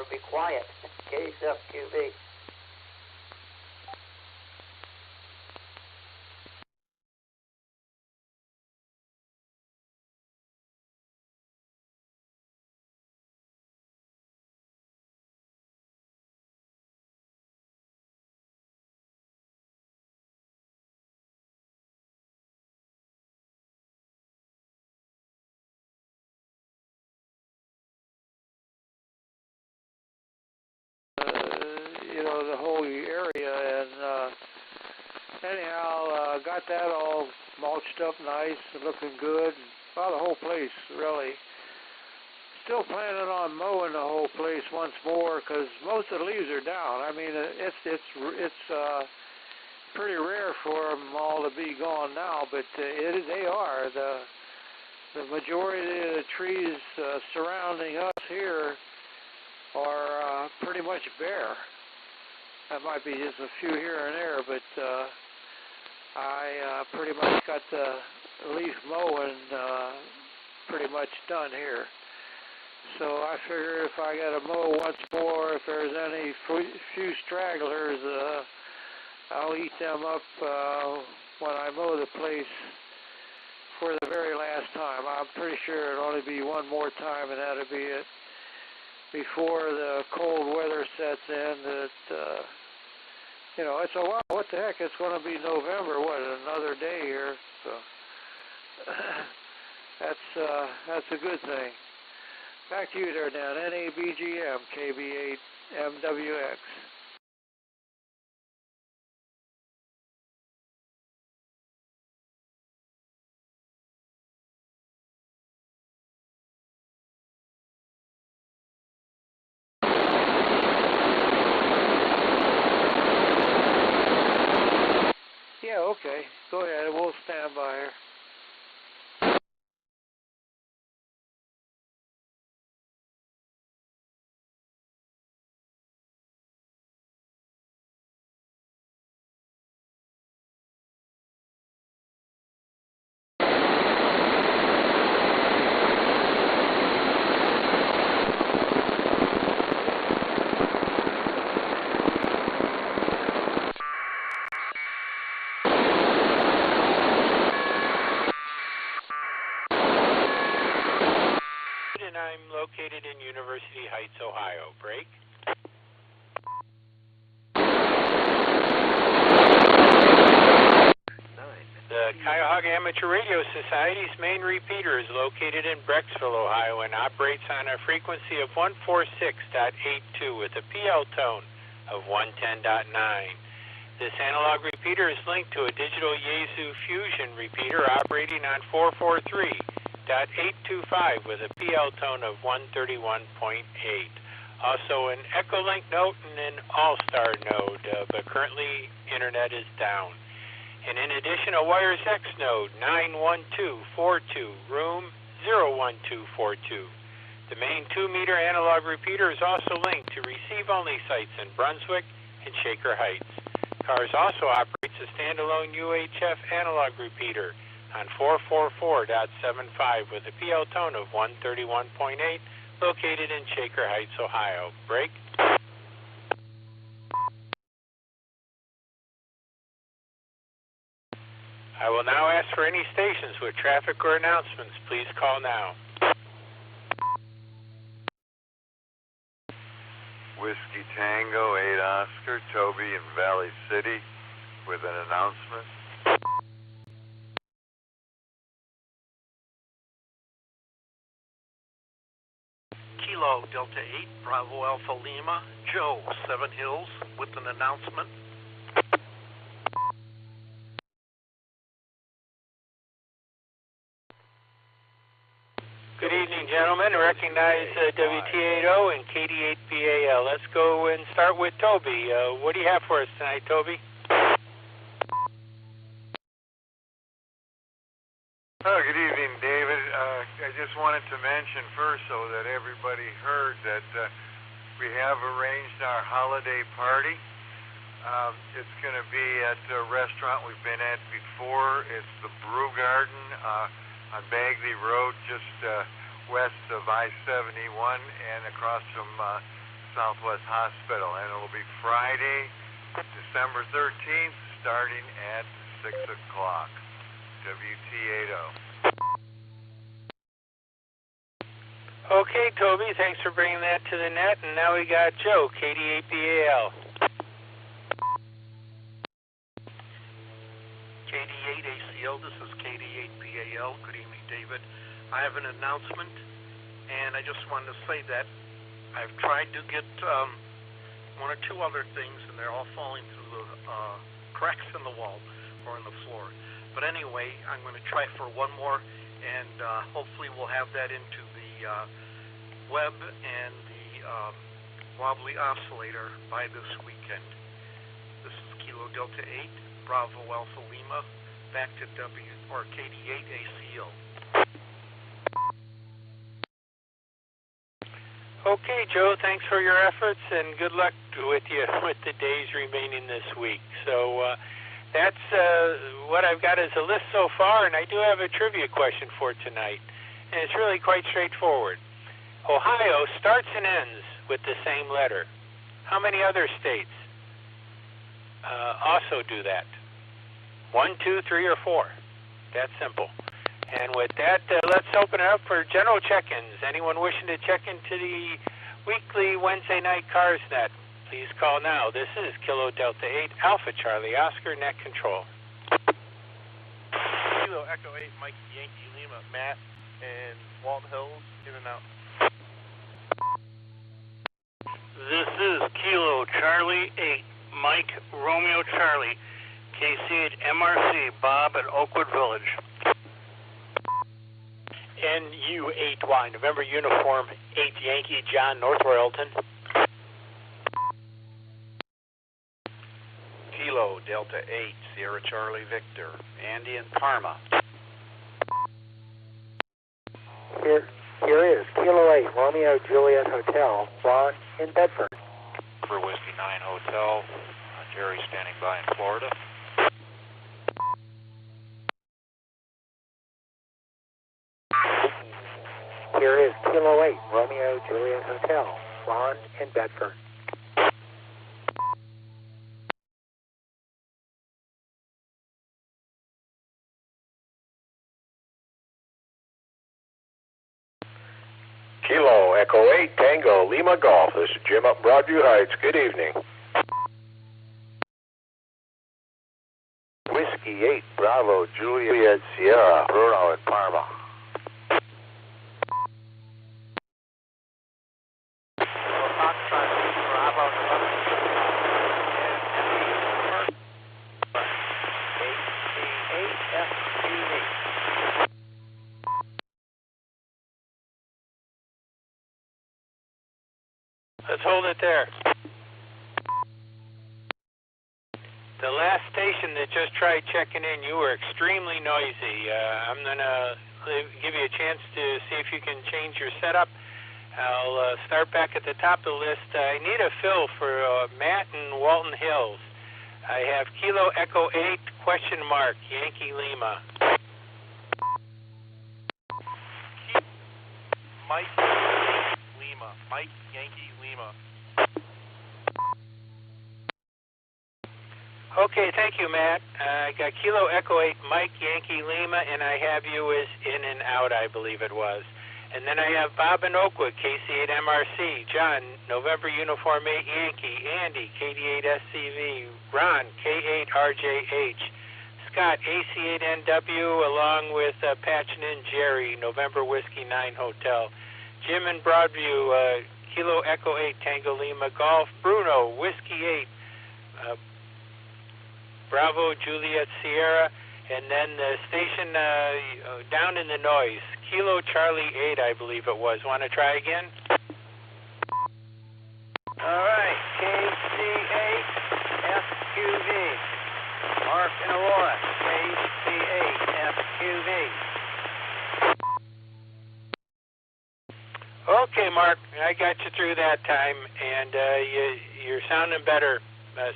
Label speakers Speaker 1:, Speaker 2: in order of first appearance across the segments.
Speaker 1: be quiet. KSFQB.
Speaker 2: You know, the whole area, and anyhow, got that all mulched up nice and looking good. Well, the whole place, really. Still planning on mowing the whole place once more because most of the leaves are down. I mean, it's pretty rare for them all to be gone now, but they are. The majority of the trees surrounding us here are pretty much bare. That might be just a few here and there, but I pretty much got the leaf mowing pretty much done here. So I figure if I got to mow once more, if there's any few stragglers, I'll eat them up when I mow the place for the very last time. I'm pretty sure it'll only be one more time, and that'll be it. Before the cold weather sets in, that you know, it's a while. What the heck? It's going to be November. What, another day here? So that's a good thing. Back to you there, Dan. NABGM KB8MWX. Yeah, okay. Go ahead. We'll stand by here.
Speaker 3: I'm located in University Heights, Ohio. Break. The Cuyahoga Amateur Radio Society's main repeater is located in Brecksville, Ohio, and operates on a frequency of 146.82 with a PL tone of 110.9. This analog repeater is linked to a digital Yaesu Fusion repeater operating on 443.825 with a PL tone of 131.8. Also an Echolink node and an Allstar node, but currently internet is down. And in addition, a Wires X node, 91242, room 01242. The main 2-meter analog repeater is also linked to receive-only sites in Brunswick and Shaker Heights. CARS also operates a standalone UHF analog repeater on 444.75 with a PL tone of 131.8, located in Shaker Heights, Ohio. Break. I will now ask for any stations with traffic or announcements. Please call now.
Speaker 4: Whiskey Tango, 8 Oscar, Toby in Valley City with an announcement.
Speaker 5: Kilo Delta 8, Bravo Alpha Lima, Joe, 7 Hills with an announcement.
Speaker 3: Good evening, gentlemen. Recognize WT80 and KD8BAL. Let's go and start with Toby. What do you have for us tonight, Toby?
Speaker 4: Oh, good evening, David. I just wanted to mention first, so that everybody heard, that we have arranged our holiday party. It's going to be at a restaurant we've been at before. It's the Brew Garden on Bagley Road, just west of I-71 and across from Southwest Hospital, and it will be Friday, December 13th, starting at 6 o'clock. WT80.
Speaker 3: Okay, Toby, thanks for bringing that to the net. And now we got Joe, KD8BAL.
Speaker 5: KD8ACL, this is KD8BAL. Good evening, David. I have an announcement, and I just wanted to say that I've tried to get one or two other things, and they're all falling through the cracks in the wall or in the floor. But anyway, I'm going to try for one more, and hopefully we'll have that into the web and the wobbly oscillator by this weekend. This is Kilo Delta 8, Bravo Alpha Lima, back to KD8ACL.
Speaker 3: Okay, Joe, thanks for your efforts, and good luck with you with the days remaining this week. So that's what I've got as a list so far, and I do have a trivia question for tonight, and it's really quite straightforward. Ohio starts and ends with the same letter. How many other states also do that? 1, 2, 3, or 4? That's simple. And with that, let's open it up for general check-ins. Anyone wishing to check into the weekly Wednesday night Cars Net, please call now. This is Kilo Delta 8, Alpha Charlie Oscar, Net Control.
Speaker 6: Kilo Echo 8, Mike Yankee Lima, Matt, and Walton Hills, in and out.
Speaker 7: This is Kilo Charlie 8, Mike Romeo Charlie, KC8 MRC, Bob at Oakwood Village.
Speaker 3: NU8Y, November Uniform 8 Yankee, John, North Royalton.
Speaker 8: Kilo Delta 8, Sierra Charlie Victor, Andy in Parma.
Speaker 1: Here is Kilo 8, Romeo Juliet Hotel, Ron in Bedford.
Speaker 8: For Whiskey 9 Hotel, Jerry standing by in Florida.
Speaker 1: Here is Kilo 8, Romeo Juliet Hotel, Ron in Bedford.
Speaker 9: Kilo Echo 8, Tango Lima Golf. This is Jim up Broadview Heights. Good evening. Whiskey 8, Bravo Juliet Sierra, Bruno in Parma.
Speaker 3: Let's hold it there. The last station that just tried checking in, you were extremely noisy. I'm going to give you a chance to see if you can change your setup. I'll start back at the top of the list. I need a fill for Matt in Walton Hills. I have Kilo Echo 8, question mark, Yankee Lima.
Speaker 6: Mike Lima, Mike Yankee Lima.
Speaker 3: Okay, thank you, Matt. I got Kilo Echo 8, Mike Yankee Lima, and I have you as in and out, I believe it was. And then I have Bob in Oakwood, KC8 MRC, John, November Uniform 8 Yankee, Andy, KD8 SCV, Ron, K8 RJH, Scott, AC8 NW, along with Patchen and Jerry, November Whiskey 9 Hotel, Jim in Broadview, Kilo Echo 8, Tango Lima Golf, Bruno, Whiskey 8, Bravo Juliet Sierra, and then the station down in the noise, Kilo Charlie 8, I believe it was. Want to try again?
Speaker 7: All right, KC8 FQV, Mark and Aurora, KC8 FQV.
Speaker 3: Okay, Mark, I got you through that time, and you're sounding better.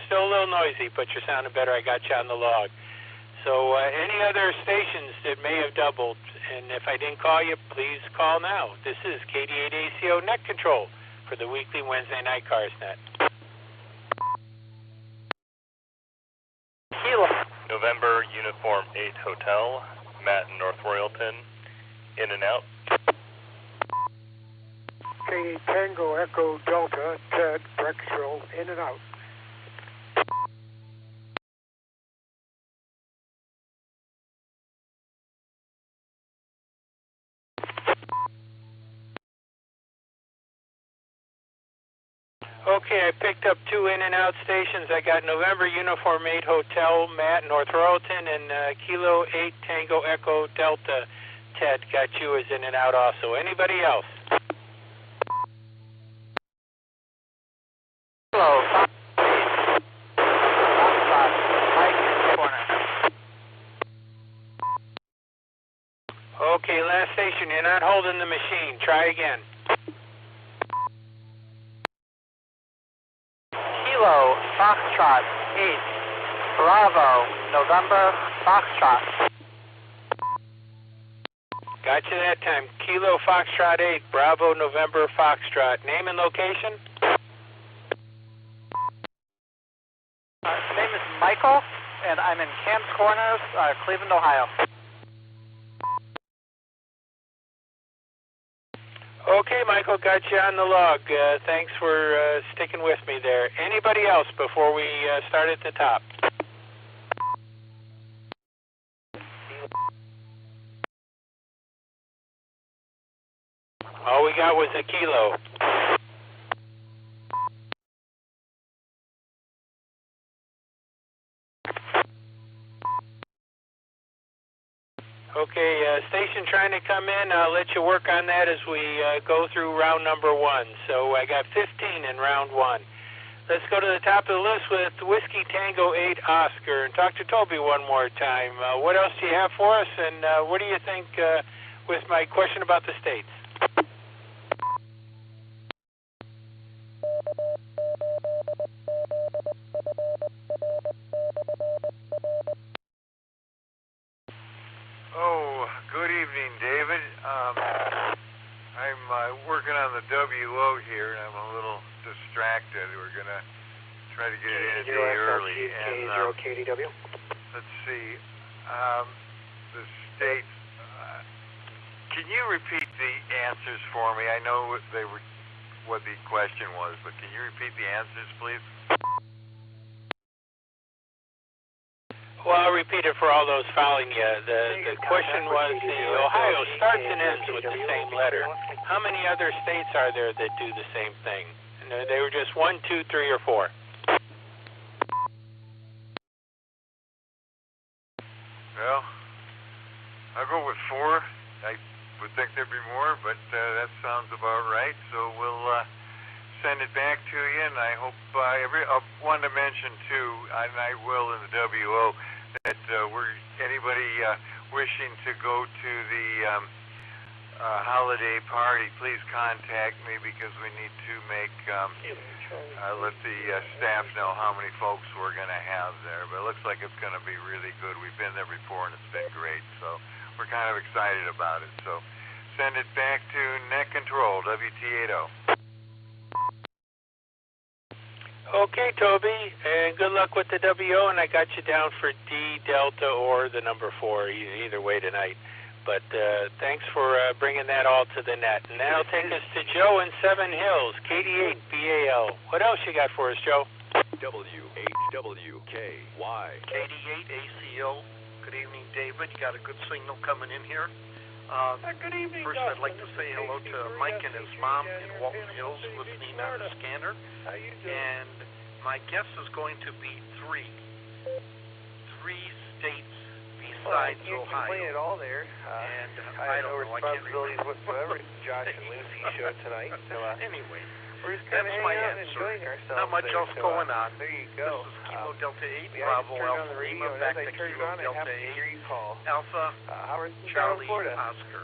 Speaker 3: Still a little noisy, but you're sounding better. I got you on the log. So any other stations that may have doubled, and if I didn't call you, please call now. This is KD8ACO Net Control. for the weekly Wednesday night Cars Net.
Speaker 1: Kilo.
Speaker 10: November Uniform 8 Hotel, Matt in North Royalton, in and out.
Speaker 2: Okay, Tango Echo Delta, Ted, Brecksville, in and out.
Speaker 3: Okay, I picked up 2 in and out stations. I got November Uniform 8 Hotel, Matt, North Royalton, and Kilo 8 Tango Echo Delta, Ted. Got you as in and out also. Anybody else?
Speaker 1: Hello.
Speaker 3: Okay, last station. You're not holding the machine. Try again.
Speaker 1: Kilo, Foxtrot, 8, Bravo, November, Foxtrot.
Speaker 3: Got you that time. Kilo Foxtrot 8, Bravo, November, Foxtrot. Name and location?
Speaker 1: Name is Michael, and I'm in Camps Corners, Cleveland, Ohio.
Speaker 3: Okay, Michael, got you on the log. Thanks for sticking with me there. Anybody else before we start at the top? All we got was a Kilo. Okay, station trying to come in. I'll let you work on that as we go through round number 1. So I got 15 in round 1. Let's go to the top of the list with Whiskey Tango 8 Oscar and talk to Toby one more time. What else do you have for us, and what do you think with my question about the states?
Speaker 4: Oh, good evening, David. I'm working on the WO here, and I'm a little distracted. We're going to try to get it in a day early. And
Speaker 2: KDW.
Speaker 4: let's see, the states. Can you repeat the answers for me? I know what the question was, but can you repeat the answers, please?
Speaker 3: Well, I'll repeat it for all those following you. The question was, the Ohio starts and ends with the same letter. How many other states are there that do the same thing? And they were just 1, 2, 3, or 4.
Speaker 4: Well, I'll go with 4. I would think there'd be more, but that sounds about right. So we'll send it back to you, and I hope I wanted to mention too, and I will in the WO, that anybody wishing to go to the holiday party, please contact me, because we need to make let the staff know how many folks we're going to have there. But it looks like it's going to be really good. We've been there before, and it's been great, so we're kind of excited about it. So send it back to Net Control, WT80.
Speaker 3: Okay, Toby, and good luck with the WO, and I got you down for D, Delta, or the number 4, either way tonight. But thanks for bringing that all to the net. And that'll take us to Joe in Seven Hills, KD8BAL. What else you got for us, Joe?
Speaker 5: WHWKY. KD8ACL. Good evening, David. You got a good signal coming in here.
Speaker 2: Good evening.
Speaker 5: First, I'd like to say hello to Mike and his mom in Walton Hills, listening on the scanner. And my guess is going to be 3 states besides Ohio.
Speaker 6: Playing it all there.
Speaker 5: And
Speaker 6: I have no
Speaker 5: don't know,
Speaker 6: responsibilities whatsoever. Josh and Lucy show tonight. So
Speaker 5: anyway,
Speaker 6: we're just kind of
Speaker 5: that's my
Speaker 6: hanging out and
Speaker 5: answer.
Speaker 6: enjoying ourselves.
Speaker 5: Not much
Speaker 6: there,
Speaker 5: else
Speaker 6: so,
Speaker 5: going on.
Speaker 6: There you go.
Speaker 5: This is Kilo Delta 8,
Speaker 6: Yeah,
Speaker 5: Bravo
Speaker 6: I just turned on
Speaker 5: Alpha
Speaker 6: the radio,
Speaker 5: Lima,
Speaker 6: and
Speaker 5: back
Speaker 6: as I
Speaker 5: to
Speaker 6: turned it
Speaker 5: Kilo
Speaker 6: on, I
Speaker 5: Delta
Speaker 6: happened to hear
Speaker 5: 8,
Speaker 6: you call.
Speaker 5: Alpha
Speaker 6: Howard,
Speaker 5: Charlie
Speaker 6: Florida.
Speaker 5: Oscar.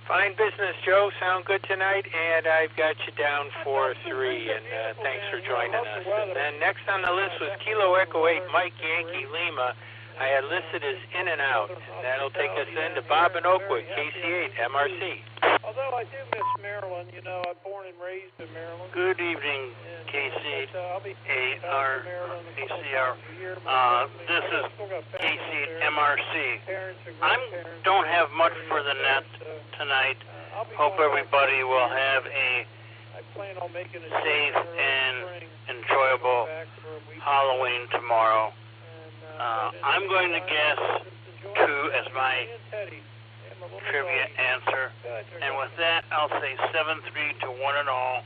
Speaker 3: Fine business, Joe. Sound good tonight, and I've got you down for 3, and thanks for joining us. And then next on the list was Kilo Echo 8, Mike Yankee Lima. I had listed as in and out. And that'll take us into Bob in Oakwood, KC8 MRC.
Speaker 2: Although I do miss Maryland, you know, I'm born and raised in Maryland.
Speaker 7: Good evening, KC8ACR. This is KC8 MRC. I don't have much for the net tonight. Hope everybody will have a safe and enjoyable Halloween tomorrow. I'm going to guess 2 as my trivia answer. And with that, I'll say 7-3 to 1 and all.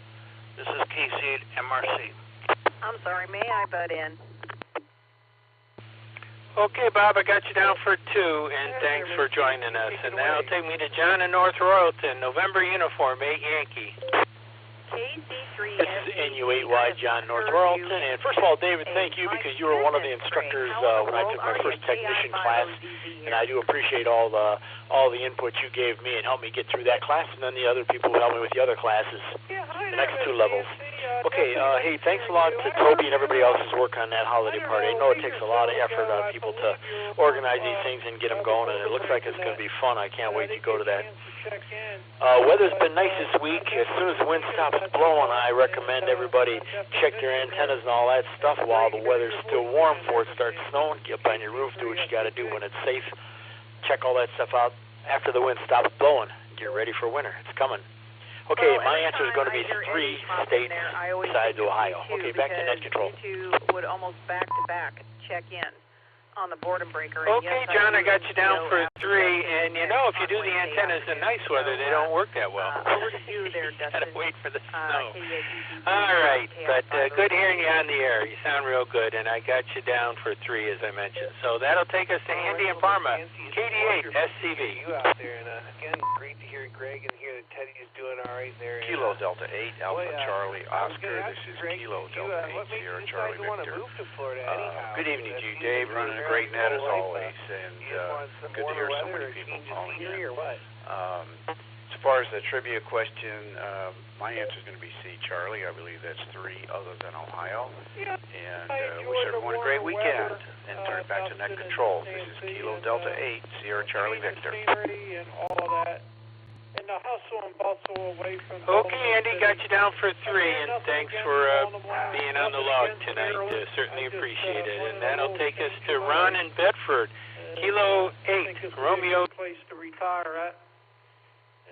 Speaker 7: This is KC8 MRC.
Speaker 11: I'm sorry, may I butt in?
Speaker 3: Okay, Bob, I got you down for 2, and thanks for joining us. And that'll take me to John in North Royalton, November uniform, 8 Yankee.
Speaker 11: KC3.
Speaker 3: This is NU8Y John North Royalton, and first of all, David, thank you because you were one of the instructors when I took my first technician class, and I do appreciate all the input you gave me and helped me get through that class, and then the other people who helped me with the other classes, the next 2 levels. Okay, hey, thanks a lot to Toby and everybody else's work on that holiday party. I know it takes a lot of effort on people to organize these things and get them going, and it looks like it's going to be fun. I can't wait to go to that. Weather's been nice this week. As soon as the wind stops blowing, I recommend everybody check their antennas and all that stuff while the weather's still warm before it starts snowing. Get up on your roof, do what you got to do when it's safe. Check all that stuff out after the wind stops blowing. Get ready for winter. It's coming. Okay, my answer is going to be 3 states besides Ohio. Okay, back to net control.
Speaker 11: Would almost back-to-back check in on the boredom breaker.
Speaker 3: Okay, John, I got you down for 3, and you know, if you do the antennas in nice weather, they don't work that well.
Speaker 11: Over to you there, Dustin.
Speaker 3: Gotta wait for the snow. All right, but good hearing you on the air. You sound real good, and I got you down for 3, as I mentioned. So that'll take us to Andy and Parma, KD8 SCV.
Speaker 6: You out there, and again, great to hear Greg and hear that Teddy is doing all right there.
Speaker 8: Kilo Delta 8, Alpha Charlie Oscar. This is Kilo Delta 8, Sierra Charlie Victor.
Speaker 3: Good evening to you,
Speaker 8: Dave, running a great net as always, and good to hear so many people calling in. As far as the trivia question, my answer is going to be C, Charlie. I believe that's 3 other than Ohio. And wish everyone a great weekend. And turn it back to net control. This is Kilo Delta 8, Sierra Charlie Victor.
Speaker 2: And all of that. And the hustle and bustle away from
Speaker 3: Okay, Andy, got you down for 3, and thanks for being on the log tonight. Certainly appreciate it. And that'll take us to Ron in Bedford, Kilo 8, Romeo.
Speaker 2: Place to retire at.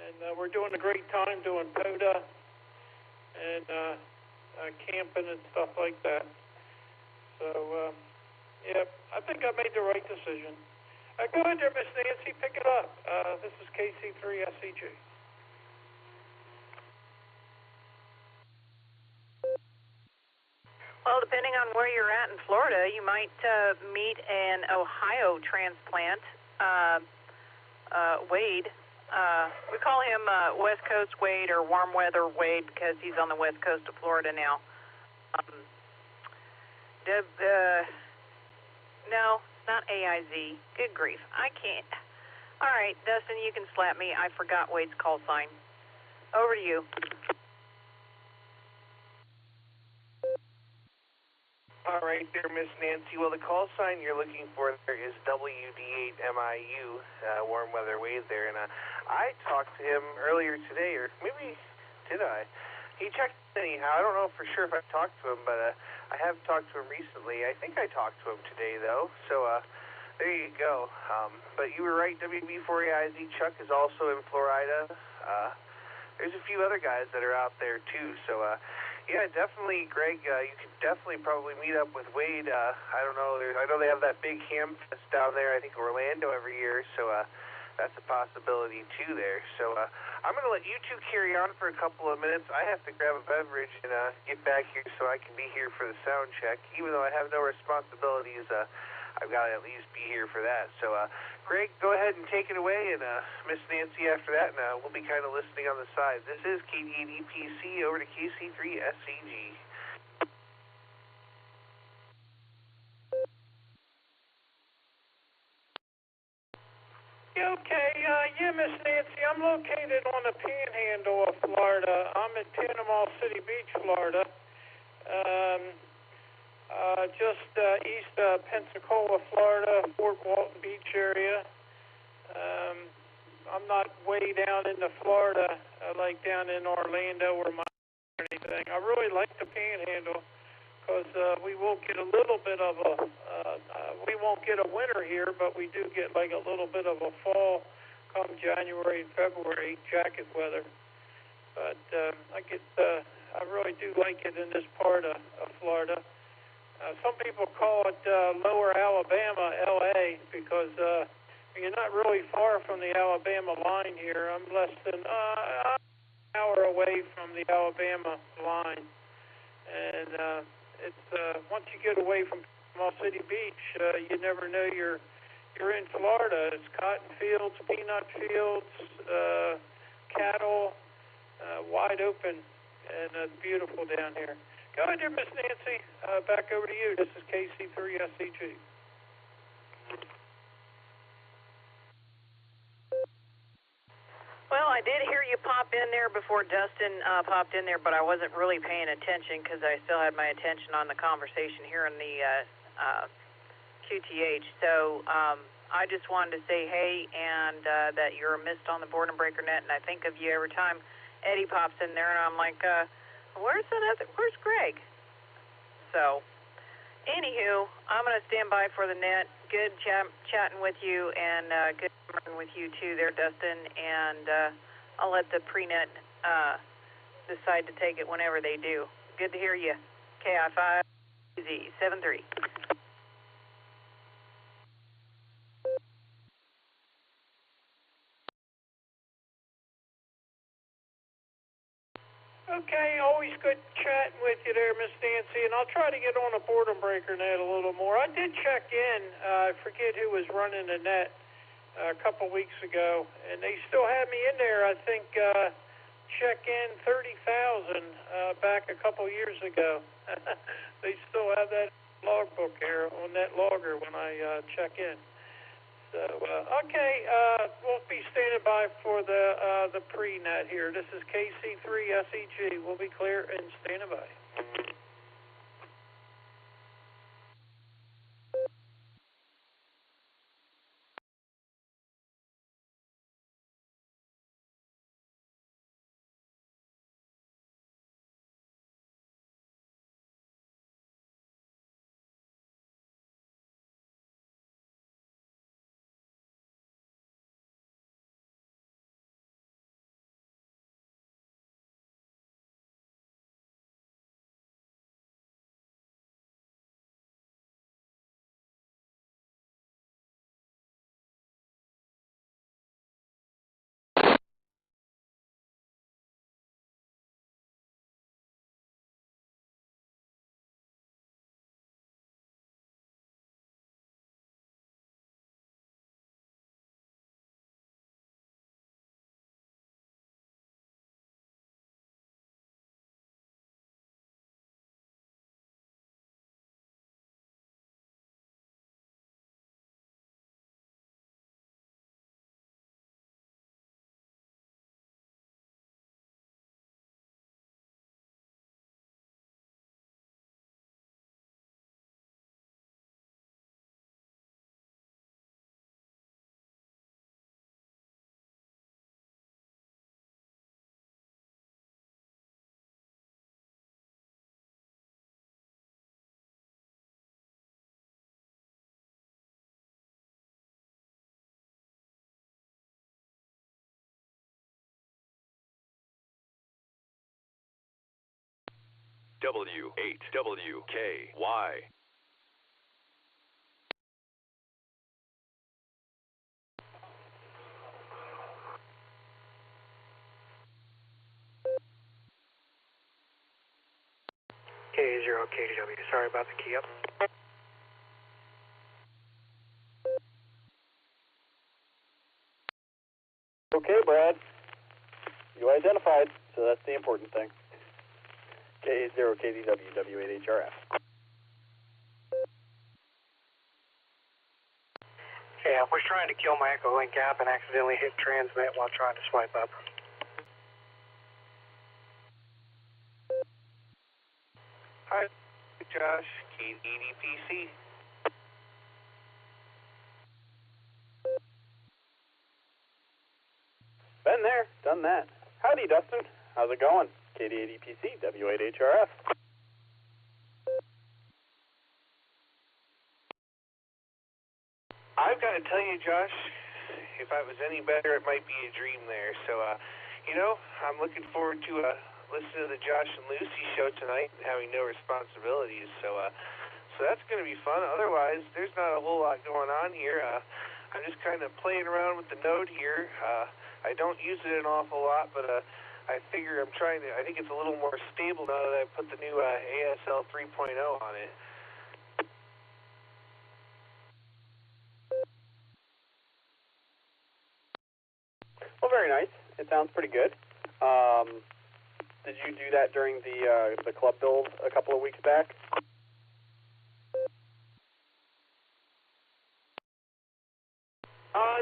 Speaker 2: And we're doing a great time doing PODA and camping and stuff like that. So, yeah, I think I made the right decision. Go ahead there, Miss Nancy, pick it up. This is KC3 SEG.
Speaker 11: Well, depending on where you're at in Florida, you might meet an Ohio transplant, Wade. We call him West Coast Wade or Warm Weather Wade because he's on the west coast of Florida now. No, not AIZ. Good grief. I can't. All right, Dustin, you can slap me. I forgot Wade's call sign. Over to you.
Speaker 6: All right there, Miss Nancy. Well, the call sign you're looking for there is WD8MIU, warm weather wave there. And I talked to him earlier today, or maybe did I? He checked anyhow. I don't know for sure if I've talked to him, but I have talked to him recently. I think I talked to him today, though. So there you go. But you were right. WB4AIZ Chuck is also in Florida. There's a few other guys that are out there, too. So, yeah, definitely, Greg, you could definitely probably meet up with Wade. I don't know. I know they have that big ham fest down there, I think Orlando every year. So that's a possibility, too, there. So I'm going to let you two carry on for a couple of minutes. I have to grab a beverage and get back here so I can be here for the sound check. Even though I have no responsibilities, I've got to at least be here for that. So, Greg, go ahead and take it away, and Miss Nancy after that, and we'll be kind of listening on the side. This is KD8EPC over to KC3 SCG.
Speaker 2: Okay, yeah, Miss Nancy, I'm located on the panhandle of Florida. I'm in Panama City Beach, Florida. just east of Pensacola, Florida, Fort Walton Beach area. I'm not way down into Florida, like down in Orlando or Miami or anything. I really like the Panhandle because we will get a little bit of we won't get a winter here, but we do get like a little bit of a fall come January and February, jacket weather. But I really do like it in this part of Florida. Some people call it Lower Alabama, L.A., because you're not really far from the Alabama line here. I'm less than an hour away from the Alabama line. And it's once you get away from Mosley Beach, you never know you're in Florida. It's cotton fields, peanut fields, cattle, wide open, and it's beautiful down here. Go ahead there, Miss Nancy. Back over to you. This is KC3SEG.
Speaker 11: Well, I did hear you pop in there before Dustin popped in there, but I wasn't really paying attention because I still had my attention on the conversation here in the QTH. So I just wanted to say hey, and that you're missed on the Board and Breaker Net, and I think of you every time Eddie pops in there, and I'm like, where's Greg? So, anywho, I'm going to stand by for the net. Good chatting with you, and good chatting with you too there, Dustin, and I'll let the pre-net decide to take it whenever they do. Good to hear you. KI5Z73.
Speaker 2: Okay, always good chatting with you there, Miss Nancy, and I'll try to get on a Board and Breaker Net a little more. I did check in. I forget who was running the net a couple weeks ago, and they still had me in there. I think check in 30,000 back a couple years ago. They still have that logbook here on that logger when I check in. So, okay, we'll be standing by for the pre-net here. This is KC3SEG. We'll be clear and standing by.
Speaker 12: W8WKY.
Speaker 13: K0KDW. Sorry about the key up.
Speaker 14: Okay, Brad. You identified, so that's the important thing. K0KDW, W8HRF.
Speaker 13: Yeah, I was trying to kill my Echolink app and accidentally hit transmit while trying to swipe up.
Speaker 2: Hi.
Speaker 6: Josh, KDPC.
Speaker 14: Been there, done that. Howdy, Dustin. How's it going? KD80PC, W8HRF.
Speaker 6: I've got to tell you, Josh, if I was any better, it might be a dream there. So, I'm looking forward to listening to the Josh and Lucy show tonight and having no responsibilities. So that's going to be fun. Otherwise, there's not a whole lot going on here. I'm just kind of playing around with the Node here. I don't use it an awful lot, but I figure I think it's a little more stable now that I put the new ASL 3.0 on it.
Speaker 14: Well, very nice. It sounds pretty good. Did you do that during the club build a couple of weeks back?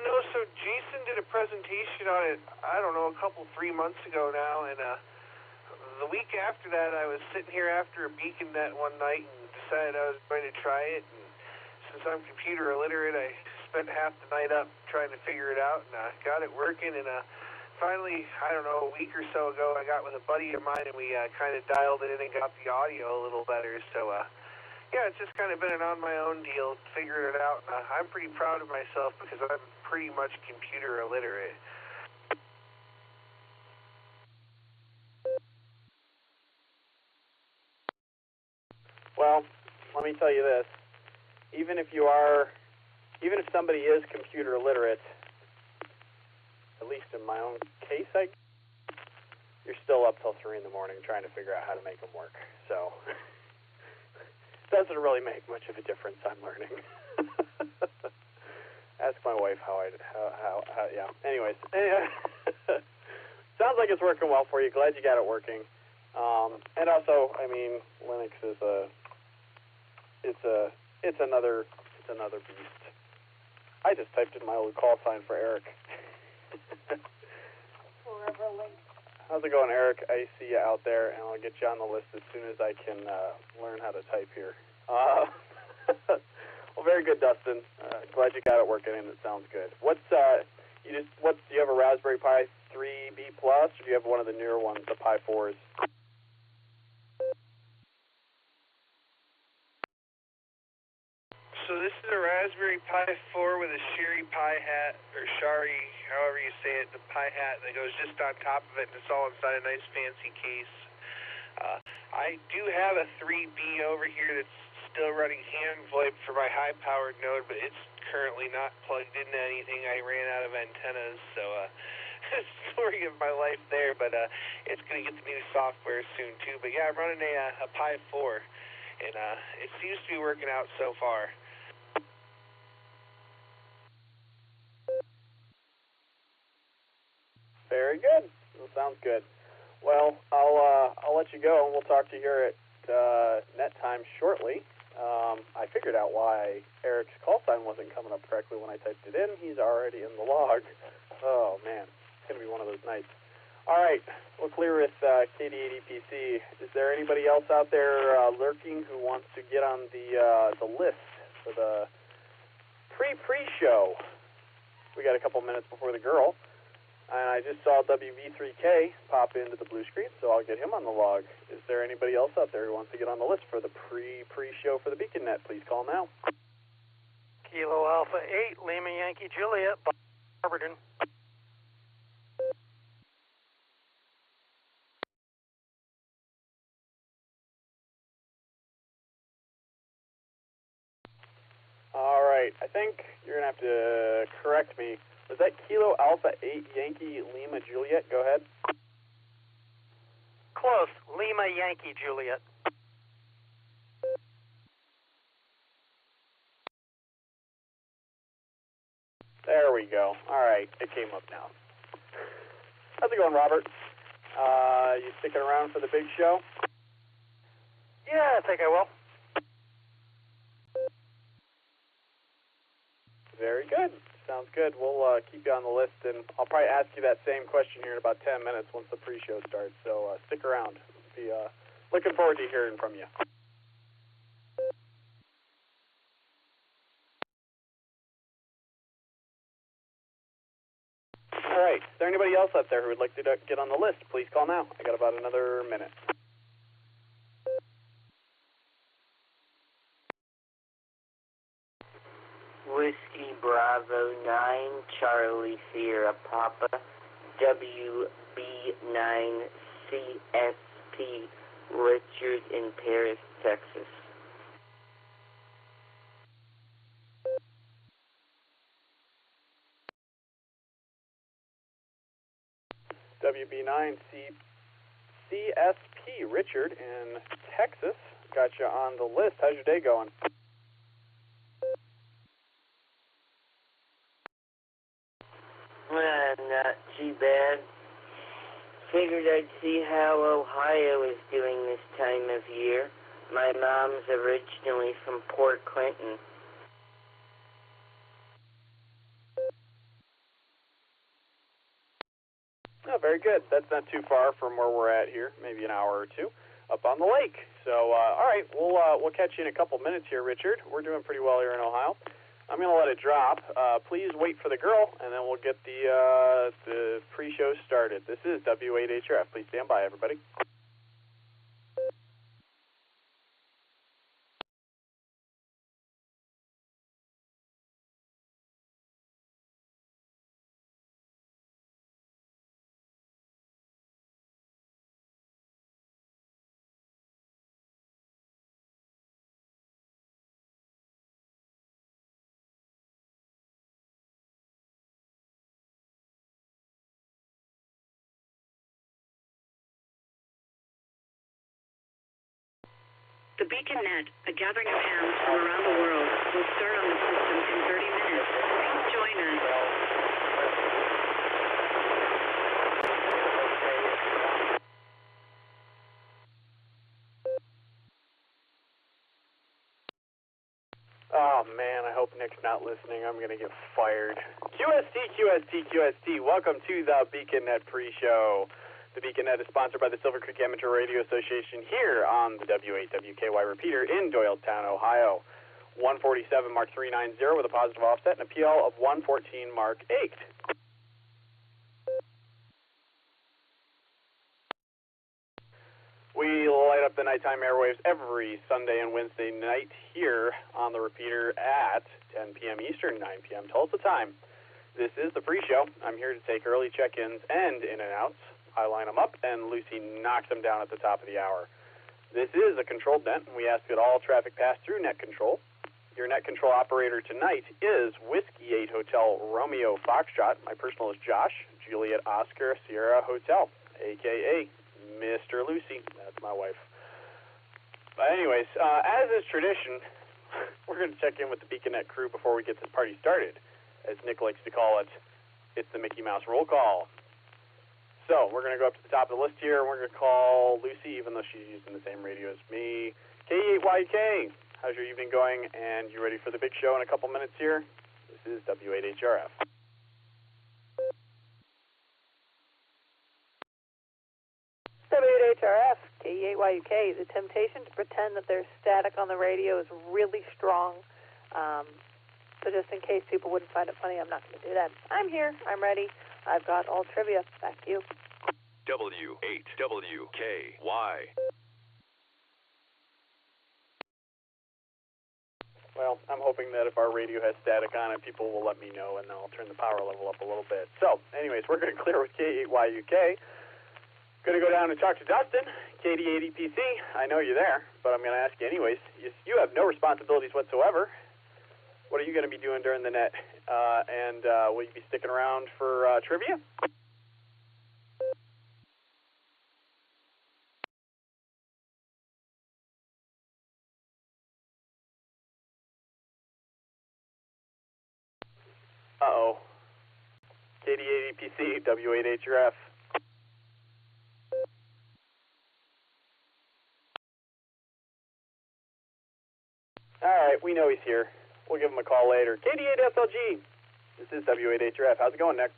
Speaker 6: No, so Jason did a presentation on it, I don't know, 3 months ago now, and the week after that I was sitting here after a beacon net one night and decided I was going to try it, and since I'm computer illiterate, I spent half the night up trying to figure it out, and got it working, and finally, I don't know, a week or so ago, I got with a buddy of mine, and we kind of dialed it in and got the audio a little better, so yeah, it's just kind of been an on-my-own deal, figuring it out, and I'm pretty proud of myself because I'm pretty much computer illiterate.
Speaker 14: Well, let me tell you this. Even if somebody is computer illiterate, at least in my own case, you're still up till 3 in the morning trying to figure out how to make them work, so... doesn't really make much of a difference, I'm learning. Ask my wife how yeah. Anyways, sounds like it's working well for you. Glad you got it working. And also, I mean, Linux is it's another beast. I just typed in my old call sign for Eric. How's it going, Eric? I see you out there, and I'll get you on the list as soon as I can learn how to type here. Well, very good, Dustin. Glad you got it working, and it sounds good. Do you have a Raspberry Pi 3B Plus, or do you have one of the newer ones, the Pi 4s?
Speaker 6: So this is a Raspberry Pi 4 with a Sherry Pi hat, or Shari, however you say it, the Pi hat that goes just on top of it, and it's all inside a nice fancy case. I do have a 3B over here that's still running hand VoIP for my high-powered node, but it's currently not plugged into anything. I ran out of antennas, so story of my life there, but it's going to get the new software soon, too. But yeah, I'm running a Pi 4, and it seems to be working out so far.
Speaker 14: Very good. That sounds good. Well, I'll let you go, and we'll talk to you here at net time shortly. I figured out why Eric's call sign wasn't coming up correctly when I typed it in. He's already in the log. Oh, man. It's going to be one of those nights. All right. We'll clear with KD80PC. Is there anybody else out there lurking who wants to get on the list for the pre-show? We got a couple minutes before the girl. And I just saw WV3K pop into the blue screen, so I'll get him on the log. Is there anybody else out there who wants to get on the list for the pre-show for the Beacon Net? Please call now.
Speaker 13: Kilo Alpha 8, Lima Yankee Juliet, Barberton.
Speaker 14: All right, I think you're going to have to correct me. Was that Kilo Alpha 8 Yankee Lima Juliet? Go ahead.
Speaker 13: Close. Lima Yankee Juliet.
Speaker 14: There we go. All right, it came up now. How's it going, Robert? You sticking around for the big show?
Speaker 13: Yeah, I think I will.
Speaker 14: Very good. Sounds good. We'll keep you on the list, and I'll probably ask you that same question here in about 10 minutes once the pre-show starts, so stick around. Be looking forward to hearing from you. right. Is there anybody else out there who would like to get on the list? Please call now. I got about another minute.
Speaker 15: Whiskey Bravo 9, Charlie Sierra Papa, WB9 CSP, Richard in Paris, Texas.
Speaker 14: WB9 CSP, Richard in Texas. Got you on the list. How's your day going?
Speaker 15: Not too bad. Figured I'd see how Ohio is doing this time of year. My mom's originally from Port Clinton.
Speaker 14: Oh, very good. That's not too far from where we're at here, maybe an hour or two, up on the lake. So, all right, we'll catch you in a couple minutes here, Richard. We're doing pretty well here in Ohio. I'm going to let it drop. Please wait for the girl, and then we'll get the pre-show started. This is W8HRF. Please stand by, everybody.
Speaker 16: The Beacon Net, a gathering of hams from around the world, will start on the system in 30 minutes. Please join us.
Speaker 14: Oh, man, I hope Nick's not listening. I'm going to get fired. QST, welcome to the Beacon Net pre-show. The Beacon Net is sponsored by the Silvercreek Amateur Radio Association here on the W8WKY repeater in Doylestown, Ohio. 147 Mark 390 with a positive offset and a PL of 114 Mark 8. We light up the nighttime airwaves every Sunday and Wednesday night here on the repeater at 10 p.m. Eastern, 9 p.m. Tulsa time. This is the pre-show. I'm here to take early check-ins and in-and-outs. I line them up, and Lucy knocks them down at the top of the hour. This is a controlled net, and we ask that all traffic pass through net control. Your net control operator tonight is Whiskey 8 Hotel Romeo Foxtrot. My personal is Josh, Juliet Oscar Sierra Hotel, a.k.a. Mr. Lucy. That's my wife. But anyways, as is tradition, we're going to check in with the Beacon Net crew before we get this party started. As Nick likes to call it, it's the Mickey Mouse roll call. So, we're going to go up to the top of the list here, and we're going to call Lucy, even though she's using the same radio as me. K8YK, how's your evening going? And you ready for the big show in a couple minutes here? This is W8HRF.
Speaker 11: W8HRF, K8YK. The temptation to pretend that there's static on the radio is really strong. So just in case people wouldn't find it funny, I'm not going to do that. I'm here. I'm ready. I've got all trivia. Back to you.
Speaker 12: W8WKY.
Speaker 14: Well, I'm hoping that if our radio has static on it, people will let me know, and then I'll turn the power level up a little bit. So, anyways, we're going to clear with K8YUK. Going to go down and talk to Dustin, KD80PC. I know you're there, but I'm going to ask you anyways. You have no responsibilities whatsoever. What are you going to be doing during the net? And will you be sticking around for trivia? Uh-oh. KD80PC, W8HRF. All right, we know he's here. We'll give him a call later. KD8SLG. This is W8HRF. How's it going, Nick?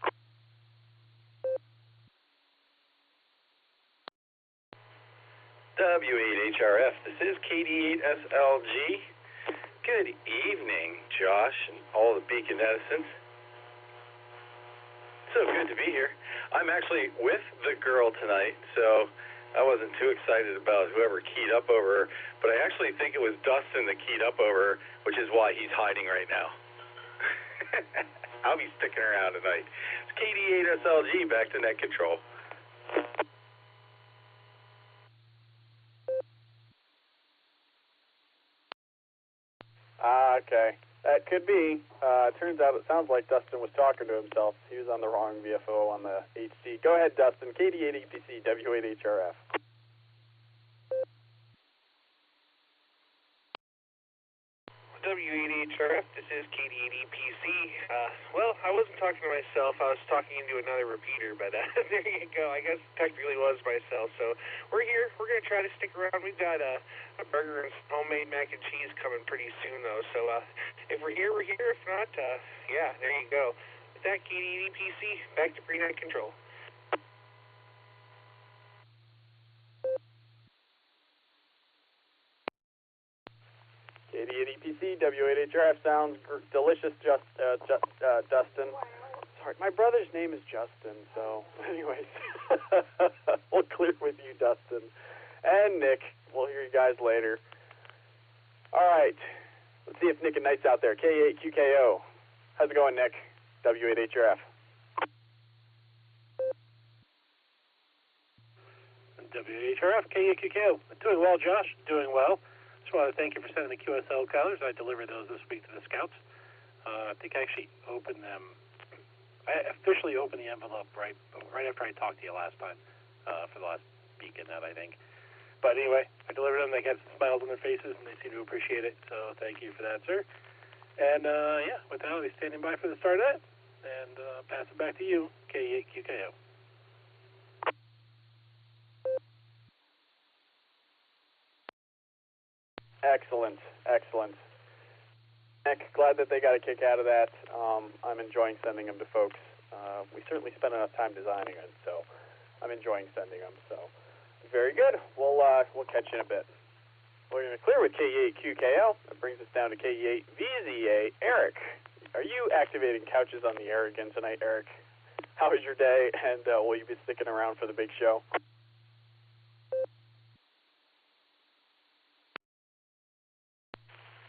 Speaker 17: W8HRF. This is KD8SLG. Good evening, Josh and all the Beacon Edisons. so good to be here. I'm actually with the girl tonight, so I wasn't too excited about whoever keyed up over her, but I actually think it was Dustin that keyed up over her, which is why he's hiding right now. I'll be sticking around tonight. It's KD8SLG back to net control.
Speaker 14: Okay. That could be. Turns out it sounds like Dustin was talking to himself. He was on the wrong VFO on the HC. Go ahead, Dustin. KD8EPC, W8HRF.
Speaker 6: W8HRF, this is KD8EPC. Well, I wasn't talking to myself. I was talking into another repeater, but there you go. I guess technically was myself. So we're here. We're going to try to stick around. We've got a burger and some homemade mac and cheese coming pretty soon, though. So if we're here, we're here. If not, yeah, there you go. With that, KD8EPC, back to pre-net control.
Speaker 14: KD8EPC, W8HRF sounds delicious, Dustin. Sorry, my brother's name is Justin, so anyways, we'll clear with you, Dustin. And Nick, we'll hear you guys later. All right, let's see if Nick and Knight's out there. K8QKO. How's it going, Nick? W8HRF.
Speaker 18: W8HRF, K8QKO. Doing well, Josh. Doing well. Just want to thank you for sending the QSL colors. I delivered those this week to the scouts. I think I actually opened them. I officially opened the envelope right after I talked to you last time for the last beacon net, I think. But anyway, I delivered them. They got smiles on their faces, and they seem to appreciate it. So thank you for that, sir. And yeah, with that, I'll be standing by for the start of that, and pass it back to you, K8QKO.
Speaker 14: Excellent, excellent. Nick, glad that they got a kick out of that. I'm enjoying sending them to folks. We certainly spent enough time designing it, so I'm enjoying sending them. So very good. We'll catch you in a bit. We're going to clear with K8QKL. That brings us down to K8VZA. Eric, are you activating couches on the air again tonight, Eric? How was your day, and will you be sticking around for the big show?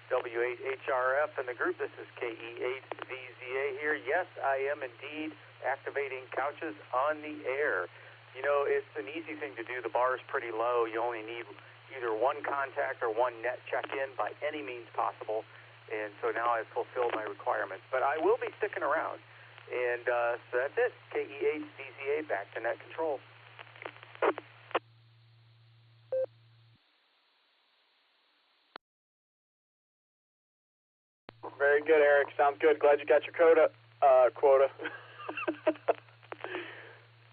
Speaker 19: W8HRF and the group, this is KE8VZA here. Yes, I am indeed activating couches on the air. You know, it's an easy thing to do. The bar is pretty low. You only need either one contact or one net check-in by any means possible. And so now I've fulfilled my requirements. But I will be sticking around. And so that's it. KE8VZA, back to net control.
Speaker 14: Very good, Eric. Sounds good. Glad you got your quota.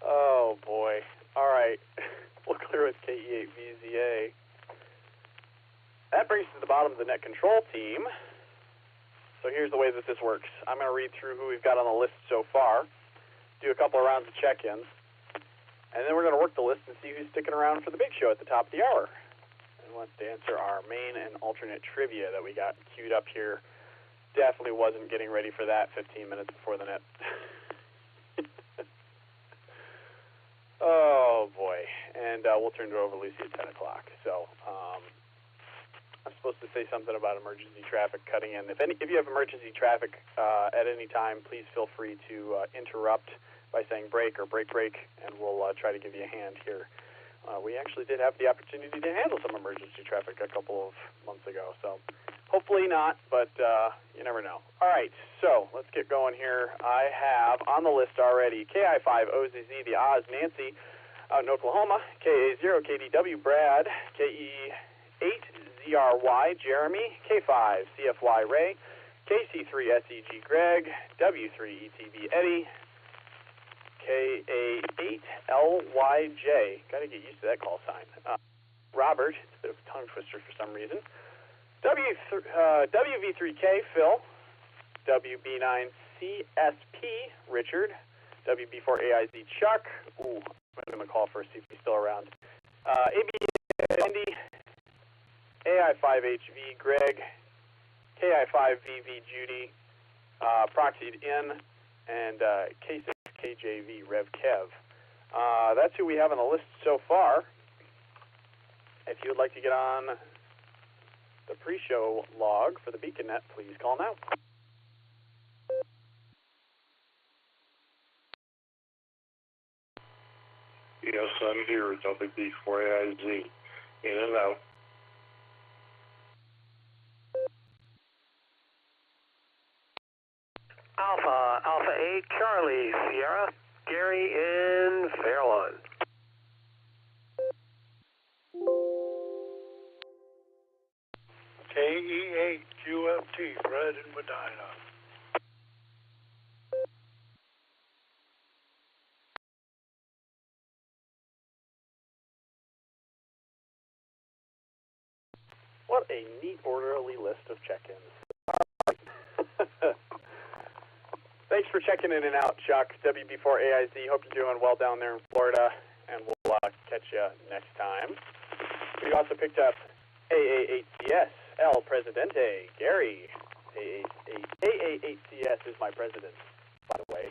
Speaker 14: Oh, boy. All right. We'll clear with KE8VZA. That brings us to the bottom of the net control team. So here's the way that this works. I'm going to read through who we've got on the list so far, do a couple of rounds of check-ins, and then we're going to work the list and see who's sticking around for the big show at the top of the hour. And wants to answer our main and alternate trivia that we got queued up here. Definitely wasn't getting ready for that 15 minutes before the net. Oh, boy. And we'll turn it over to Lucy at 10 o'clock. So I'm supposed to say something about emergency traffic cutting in. If you have emergency traffic at any time, please feel free to interrupt by saying break or break, and we'll try to give you a hand here. We actually did have the opportunity to handle some emergency traffic a couple of months ago, so hopefully not, but you never know. All right, so let's get going here. I have on the list already KI5OZZ, the Oz Nancy out in Oklahoma, KA0 KDW Brad, KE8ZRY Jeremy, K5 CFY Ray, KC3 SEG Greg, W3 ETB Eddie, KA8LYJ, got to get used to that call sign. Robert, it's a bit of a tongue twister for some reason. WV3K Phil, WB9CSP Richard, WB4AIZ Chuck, ooh, I'm going to give him a call first, see if he's still around. AB Andy, AI5HV Greg, KI5VV Judy, Proxied In, and K6K KJV Rev Kev. That's who we have on the list so far. If you would like to get on the pre-show log for the BeaconNet, please call now.
Speaker 20: Yes, I'm here, WB4AIZ, in and out.
Speaker 13: Alpha 8, Charlie, Sierra, Gary in Fairlawn.
Speaker 2: KE8, QFT, Fred in Medina.
Speaker 14: What a neat, orderly list of check-ins. Thanks for checking in and out, Chuck. WB4AIZ. Hope you're doing well down there in Florida, and we'll catch you next time. We also picked up AA8CS, El Presidente, Gary. AA8CS is my president, by the way.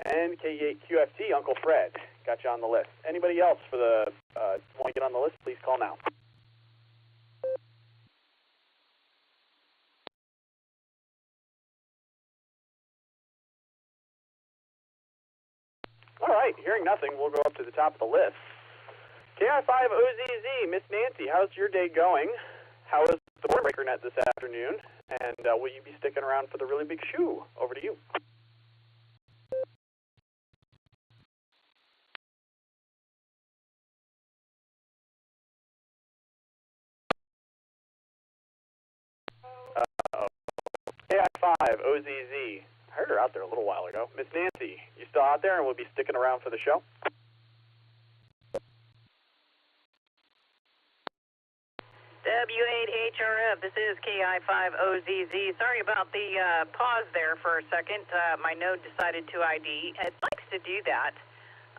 Speaker 14: And K8QFT, Uncle Fred. Got you on the list. Anybody else for the want to get on the list, please call now. All right, hearing nothing, we'll go up to the top of the list. KI5OZZ, Miss Nancy, how's your day going? How is the Border Breaker Net this afternoon? And will you be sticking around for the really big shoe? Over to you. KI5OZZ. I heard her out there a little while ago. Miss Nancy, you still out there and will be sticking around for the show?
Speaker 11: W8HRF, this is KI5OZZ. Sorry about the pause there for a second. My node decided to ID. It likes to do that,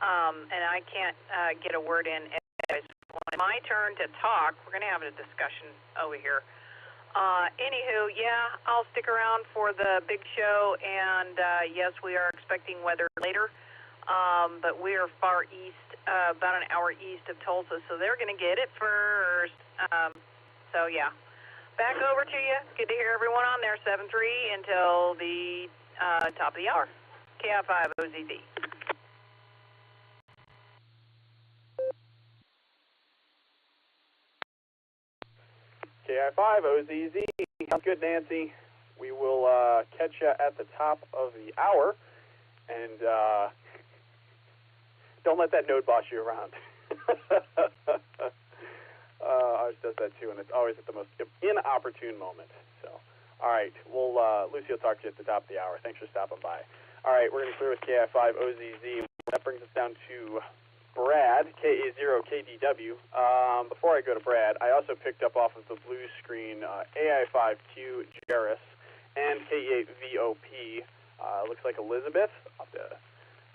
Speaker 11: and I can't get a word in. When it's my turn to talk, we're going to have a discussion over here. Anywho, yeah, I'll stick around for the big show, and yes, we are expecting weather later, but we are far east, about an hour east of Tulsa, so they're going to get it first. So yeah, back over to you. Good to hear everyone on there, 7-3 until the top of the hour. KI5OZZ.
Speaker 14: KI5OZZ. Sounds good, Nancy. We will catch you at the top of the hour, and don't let that node boss you around. Ours does that too, and it's always at the most inopportune moment. So, all right, Lucy will talk to you at the top of the hour. Thanks for stopping by. All right, we're going to clear with KI5OZZ. That brings us down to Brad, KA0KDW. Before I go to Brad, I also picked up off of the blue screen AI5Q Jairus and K8VOP. Looks like Elizabeth.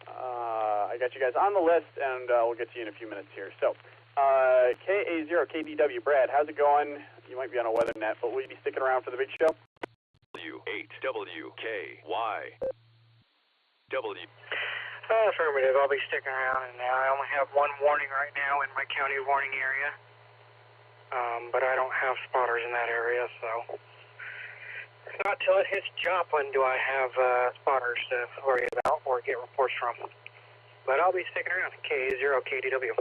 Speaker 14: I got you guys on the list, and we'll get to you in a few minutes here. So, KA0KDW, Brad, how's it going? You might be on a weather net, but will you be sticking around for the big show?
Speaker 12: W8WKY.
Speaker 13: Affirmative, I'll be sticking around, and I only have one warning right now in my county warning area, but I don't have spotters in that area, so not till it hits Joplin do I have spotters to worry about or get reports from. But I'll be sticking around. K0KDW.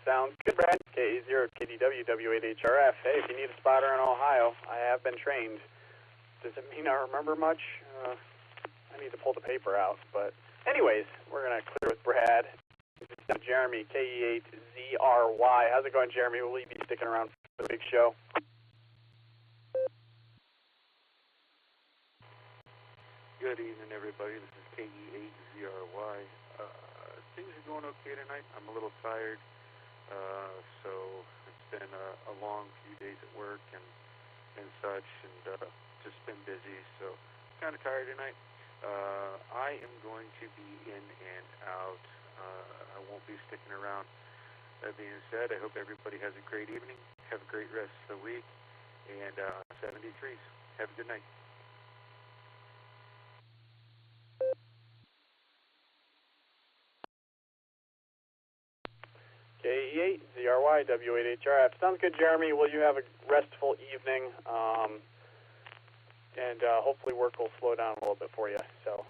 Speaker 14: Sounds good, Brad. K0KDW, W8HRF. Hey, if you need a spotter in Ohio, I have been trained. Does it mean I remember much? I need to pull the paper out. But anyways, we're going to clear with Brad. Jeremy, KE8ZRY. How's it going, Jeremy? Will you be sticking around for the big show?
Speaker 21: Good evening, everybody. This is KE8ZRY. Things are going okay tonight. I'm a little tired. So it's been a long few days at work and such, and just been busy, so kind of tired tonight. I am going to be in and out. I won't be sticking around. That being said, I hope everybody has a great evening. Have a great rest of the week, and 73s. Have a good night.
Speaker 14: KE8ZRY W8HRF. Sounds good, Jeremy. Well, you have a restful evening, and hopefully work will slow down a little bit for you. So,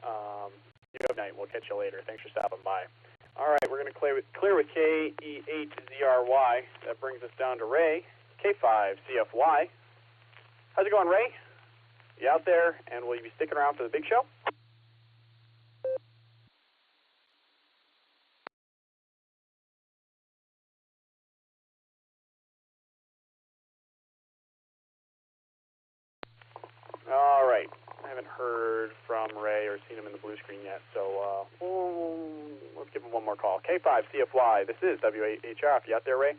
Speaker 14: you have a night. We'll catch you later. Thanks for stopping by. All right, we're going to clear with KE8ZRY. That brings us down to Ray, K5CFY. How's it going, Ray? You out there, and will you be sticking around for the big show? All right. I haven't heard from Ray or seen him in the blue screen yet, so let's give him one more call. K5CFY, this is W8HRF. You out there, Ray?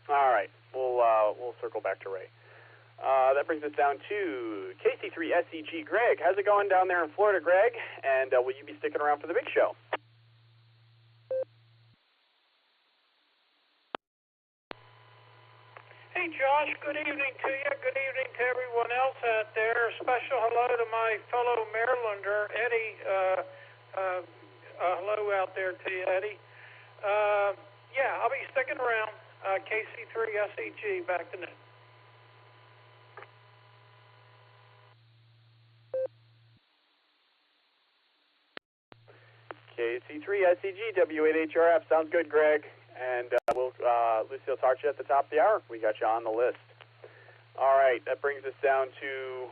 Speaker 14: All right. We'll circle back to Ray. That brings us down to KC3SEG. Greg, how's it going down there in Florida, Greg? And will you be sticking around for the big show?
Speaker 2: Hey, Josh, good evening to you. Good evening to everyone else out there. Special hello to my fellow Marylander, Eddie. Hello out there to you, Eddie. Yeah, I'll be sticking around. KC3SEG, back to net.
Speaker 14: KC3SEG, W8HRF. Sounds good, Greg. And Lucy will talk to you at the top of the hour. We got you on the list. All right, that brings us down to,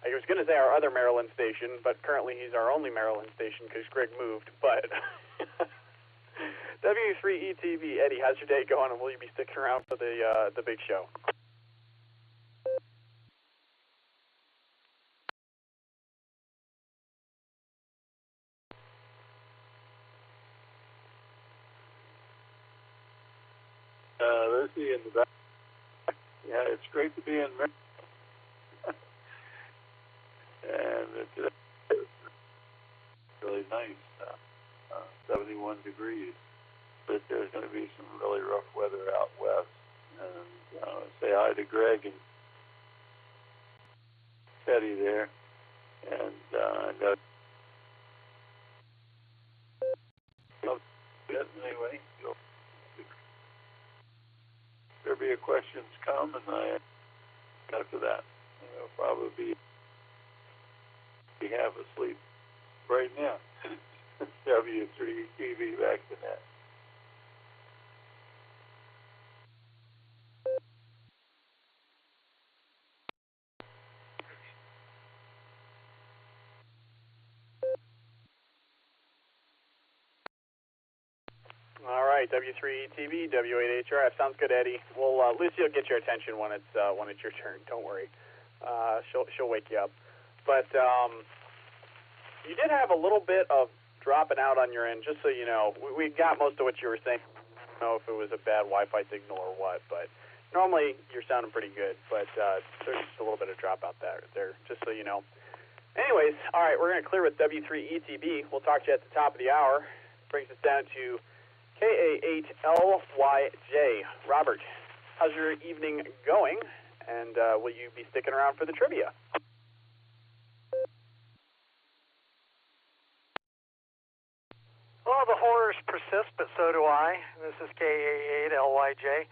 Speaker 14: I was going to say our other Maryland station, but currently he's our only Maryland station because Greg moved. But W3ETV, Eddie, how's your day going, and will you be sticking around for the big show?
Speaker 20: Lucy in the back. Yeah, it's great to be in Maryland. And it's really nice, 71 degrees. But there's going to be some really rough weather out west. And say hi to Greg and Teddy there. And anyway, there'll be questions come, and after that, I'll probably be half asleep right now. W3TV back to net.
Speaker 14: All right, W3ETV, W8HRF. Sounds good, Eddie. Well, Lucy will get your attention when it's your turn. Don't worry. She'll wake you up. But you did have a little bit of dropping out on your end, just so you know. We got most of what you were saying. I don't know if it was a bad Wi-Fi signal or what, but normally you're sounding pretty good. But there's just a little bit of drop out there, just so you know. Anyways, all right, we're going to clear with W3ETB. We'll talk to you at the top of the hour. Brings us down to KA8LYJ. Robert, how's your evening going? And will you be sticking around for the trivia?
Speaker 9: Well, the horrors persist, but so do I. This is KA8LYJ.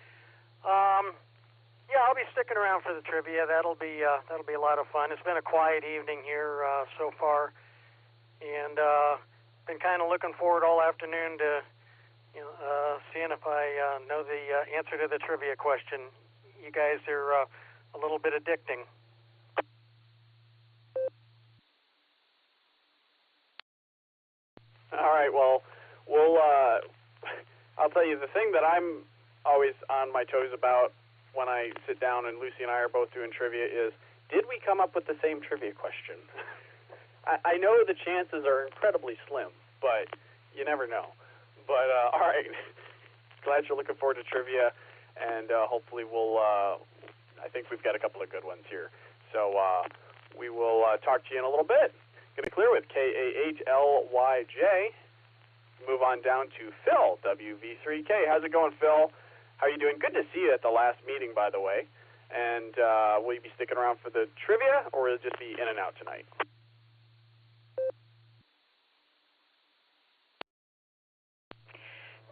Speaker 9: Yeah, I'll be sticking around for the trivia. That'll be a lot of fun. It's been a quiet evening here so far, and been kind of looking forward all afternoon to seeing if I know the answer to the trivia question. You guys are a little bit addicting.
Speaker 14: All right, well, I'll tell you, the thing that I'm always on my toes about when I sit down and Lucy and I are both doing trivia is, did we come up with the same trivia question? I know the chances are incredibly slim, but you never know. But, all right, glad you're looking forward to trivia, and hopefully I think we've got a couple of good ones here. So we will talk to you in a little bit. Going to clear with KA8LYJ. move on down to Phil, WV3K. How's it going, Phil? How are you doing? Good to see you at the last meeting, by the way. And will you be sticking around for the trivia, or will it just be in and out tonight?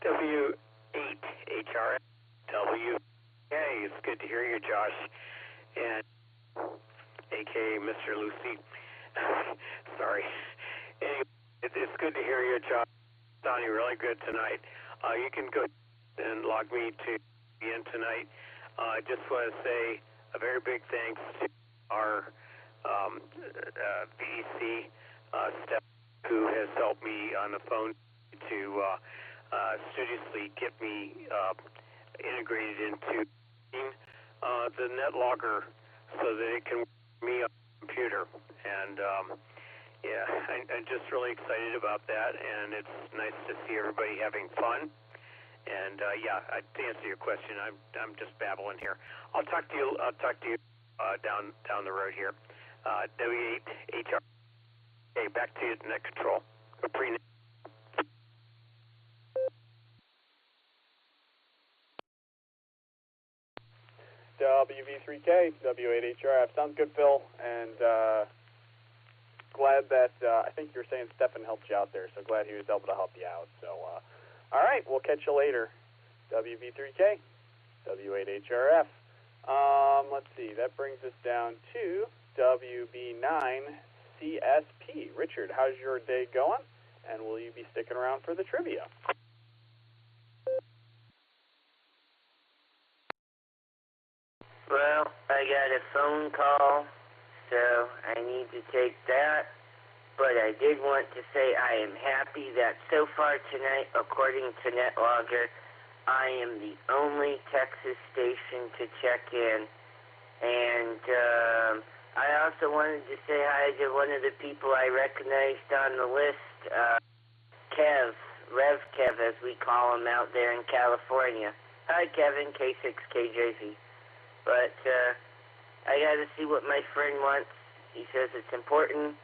Speaker 10: W8HRW. Hey, it's good to hear you, Josh. And a.k.a. Mr. Lucy. Sorry. Anyway, it's good to hear you, Josh. Sounding really good tonight. You can go and log me to in tonight. I just want to say a very big thanks to our VEC Steph, who has helped me on the phone to studiously get me integrated into the NetLogger so that it can work for me on the computer. And yeah, I'm just really excited about that, and it's nice to see everybody having fun. And yeah, to answer your question, I'm just babbling here. I'll talk to you down the road here. W8HR. Okay, back to you at Net Control.
Speaker 14: WV3K, W8HRF. Sounds good, Phil. And glad that, I think you were saying Stefan helped you out there, so glad he was able to help you out. So, all right, we'll catch you later. WV3K, W8HRF. Let's see, that brings us down to WB9CSP. Richard, how's your day going? And will you be sticking around for the trivia?
Speaker 15: Well, I got a phone call, so I need to take that. But I did want to say I am happy that so far tonight, according to NetLogger, I am the only Texas station to check in. And I also wanted to say hi to one of the people I recognized on the list, Rev Kev, as we call him out there in California. Hi, Kevin, K6KJZ. But I got to see what my friend wants. He says it's important.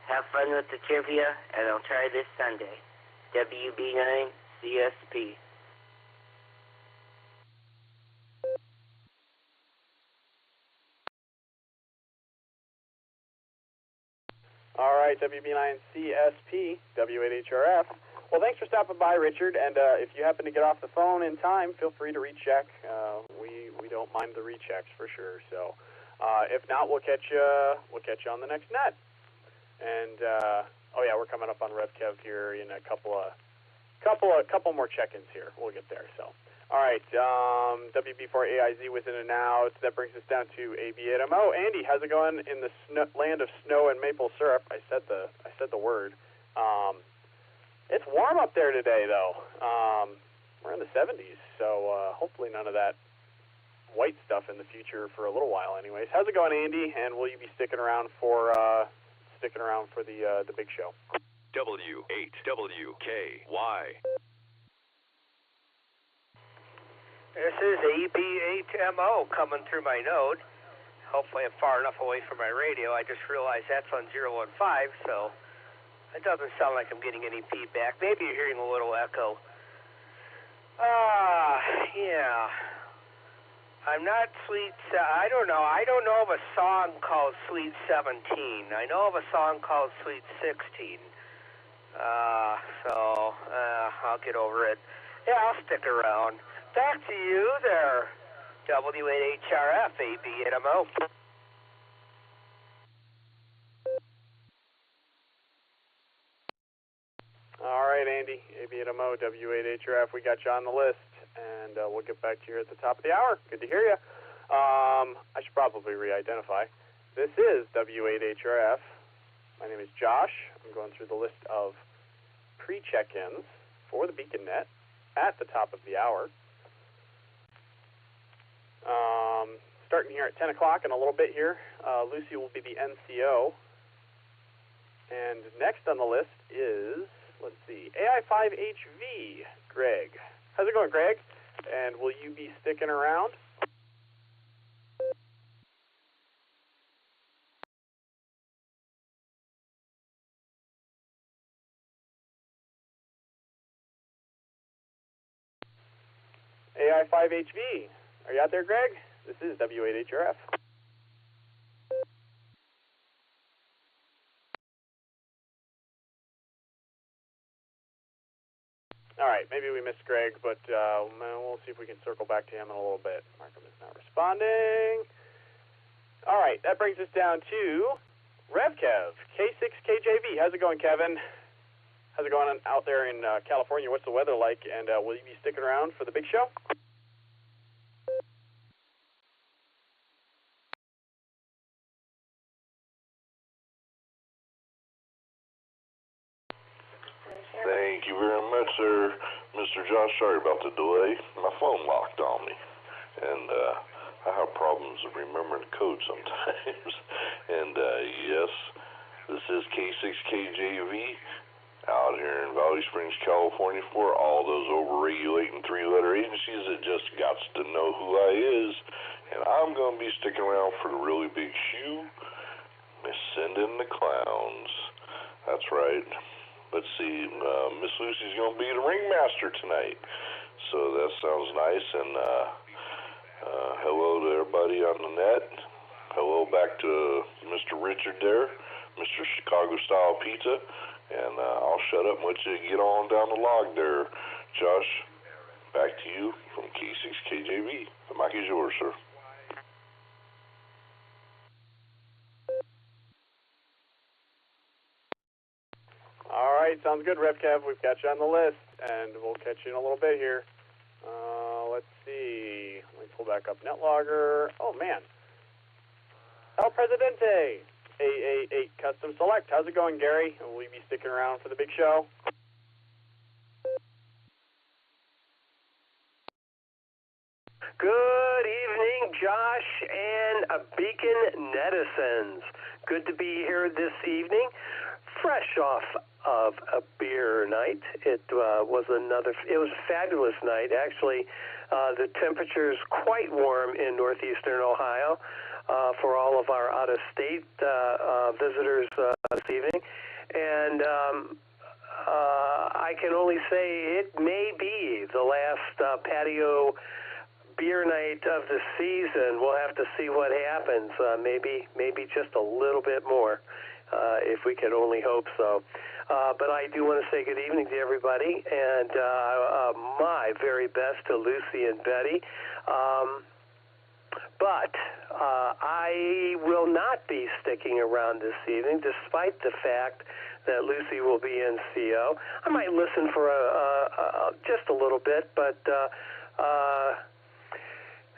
Speaker 15: Have fun with the trivia, and I'll try this Sunday. WB9CSP.
Speaker 14: All right, WB9CSP, W8HRF. Well, thanks for stopping by, Richard. And if you happen to get off the phone in time, feel free to recheck. We don't mind the rechecks for sure. So, if not, we'll catch you on the next net. And oh yeah, we're coming up on RevKev here in a couple more check-ins here. We'll get there. So, all right, WB4AIZ was in and out. That brings us down to AB8MO. Andy, how's it going in the land of snow and maple syrup? I said the word. It's warm up there today, though. We're in the 70s, so hopefully none of that white stuff in the future for a little while. Anyways, how's it going, Andy? And will you be sticking around for the big show?
Speaker 12: W8WKY.
Speaker 6: This is AB8MO coming through my node. Hopefully I'm far enough away from my radio. I just realized that's on 015, so it doesn't sound like I'm getting any feedback. Maybe you're hearing a little echo. Yeah. I'm not Sweet... I don't know. I don't know of a song called Sweet 17. I know of a song called Sweet 16. So I'll get over it. Yeah, I'll stick around. Back to you there, W8HRF, AB8MO.
Speaker 14: All right, Andy, AB8MO, W8HRF, we got you on the list, and we'll get back to you at the top of the hour. Good to hear you. I should probably re-identify. This is W8HRF. My name is Josh. I'm going through the list of pre-check-ins for the BeaconNet at the top of the hour. Starting here at 10 o'clock in a little bit here. Lucy will be the NCO. And next on the list is, let's see, AI5HV, Greg. How's it going, Greg? And will you be sticking around? AI5HV. Are you out there, Greg? This is W8HRF. All right, maybe we missed Greg, but we'll see if we can circle back to him in a little bit. Markham is not responding. All right, that brings us down to RevKev, K6KJV. How's it going, Kevin? How's it going out there in California? What's the weather like, and will you be sticking around for the big show?
Speaker 1: Thank you very much, sir. Mr. Josh, sorry about the delay. My phone locked on me, and I have problems remembering the code sometimes. And yes, this is K6KJV out here in Valley Springs, California, for all those overregulating three-letter agencies that just got to know who I is. And I'm going to be sticking around for the really big shoe. Send in the clowns. That's right. Let's see, Miss Lucy's going to be the ringmaster tonight. So that sounds nice. And hello to everybody on the net. Hello back to Mr. Richard there, Mr. Chicago Style Pizza. And I'll shut up and let you get on down the log there. Josh, back to you from K6KJV. The mic is yours, sir.
Speaker 14: All right, sounds good, RevKev. We've got you on the list, and we'll catch you in a little bit here. Let's see. Let me pull back up NetLogger. Oh, man. El Presidente, AA8 Custom Select. How's it going, Gary? Will you be sticking around for the big show?
Speaker 22: Good evening, Josh and Beacon Netizens. Good to be here this evening. Fresh off of a beer night. It was a fabulous night. Actually, the temperature's quite warm in northeastern Ohio for all of our out-of-state visitors this evening. And I can only say it may be the last patio beer night of the season. We'll have to see what happens. Maybe just a little bit more. If we could only hope so. But I do want to say good evening to everybody, and my very best to Lucy and Betty. But I will not be sticking around this evening, despite the fact that Lucy will be in CO. I might listen for just a little bit, but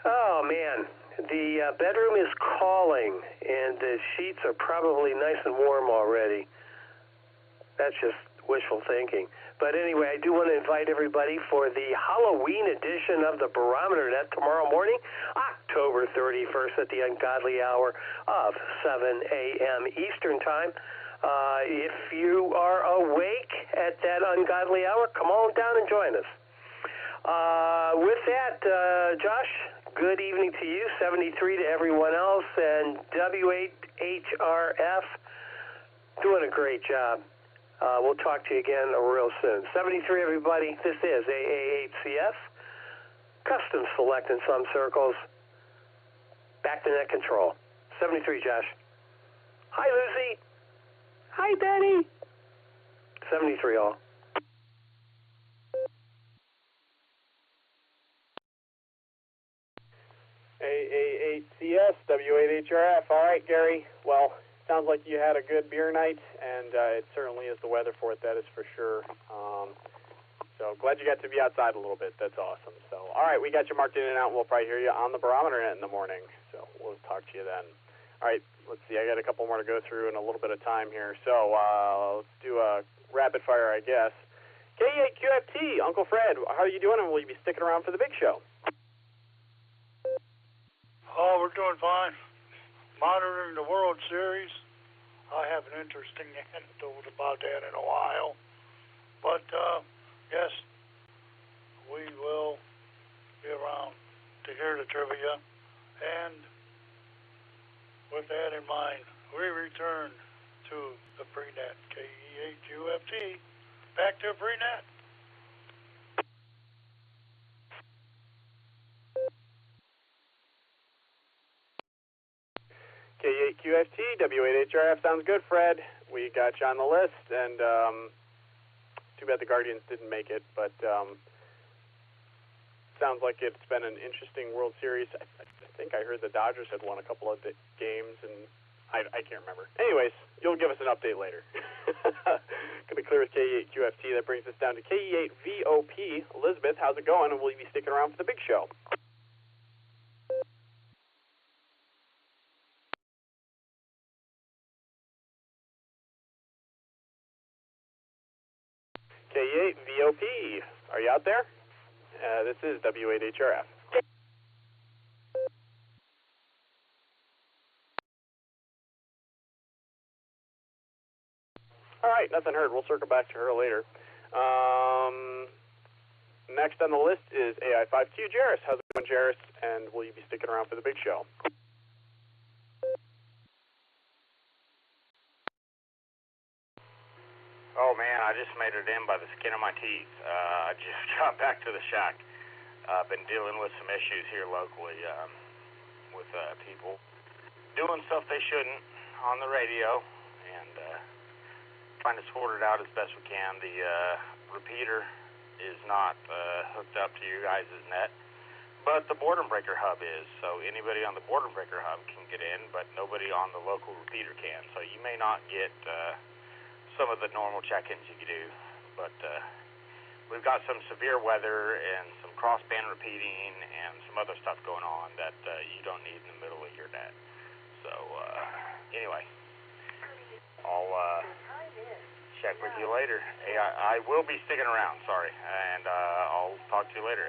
Speaker 22: oh, man. The bedroom is calling, and the sheets are probably nice and warm already. That's just wishful thinking. But anyway, I do want to invite everybody for the Halloween edition of the Barometer Net tomorrow morning, October 31st at the ungodly hour of 7 a.m. Eastern Time. If you are awake at that ungodly hour, come on down and join us. With that, Josh, good evening to you, 73 to everyone else, and W8HRF doing a great job. We'll talk to you again real soon. 73, everybody. This is AA8CS, custom select in some circles. Back to net control. 73, Josh. Hi, Lucy. Hi, Betty. 73, all.
Speaker 14: AA8CS, W8HRF. All right, Gary. Well, sounds like you had a good beer night, and it certainly is the weather for it, that is for sure. So glad you got to be outside a little bit. That's awesome. So, all right, we got you marked in and out. We'll probably hear you on the Barometer Net in the morning. So we'll talk to you then. All right, let's see. I got a couple more to go through in a little bit of time here. So let's do a rapid fire, I guess. K8QFT, Uncle Fred, how are you doing, and will you be sticking around for the big show?
Speaker 23: Oh, we're doing fine. Monitoring the World Series. I have an interesting anecdote about that in Ohio. But, yes, we will be around to hear the trivia. And with that in mind, we return to the Freenet, K8QFT. Back to Freenet.
Speaker 14: K8QFT, W8HRF, sounds good, Fred. We got you on the list, and too bad the Guardians didn't make it, but sounds like it's been an interesting World Series. I think I heard the Dodgers had won a couple of games, and I can't remember. Anyways, you'll give us an update later. Gonna be clear with K8QFT. That brings us down to KE8VOP. Elizabeth, how's it going? And will you be sticking around for the big show? K8VOP. Are you out there? This is W8HRF. All right, nothing heard. We'll circle back to her later. Next on the list is AI5Q Jairus. How's it going, Jairus? And will you be sticking around for the big show?
Speaker 4: Oh man, I just made it in by the skin of my teeth. I just got back to the shack. I've been dealing with some issues here locally with people doing stuff they shouldn't on the radio, and trying to sort it out as best we can. The repeater is not hooked up to your guys' net, but the boredom breaker hub is. So anybody on the boredom breaker hub can get in, but nobody on the local repeater can. So you may not get some of the normal check-ins you could do, but we've got some severe weather and some crossband repeating and some other stuff going on that you don't need in the middle of your net. So anyway, I'll check with you later. I will be sticking around, sorry, and I'll talk to you later.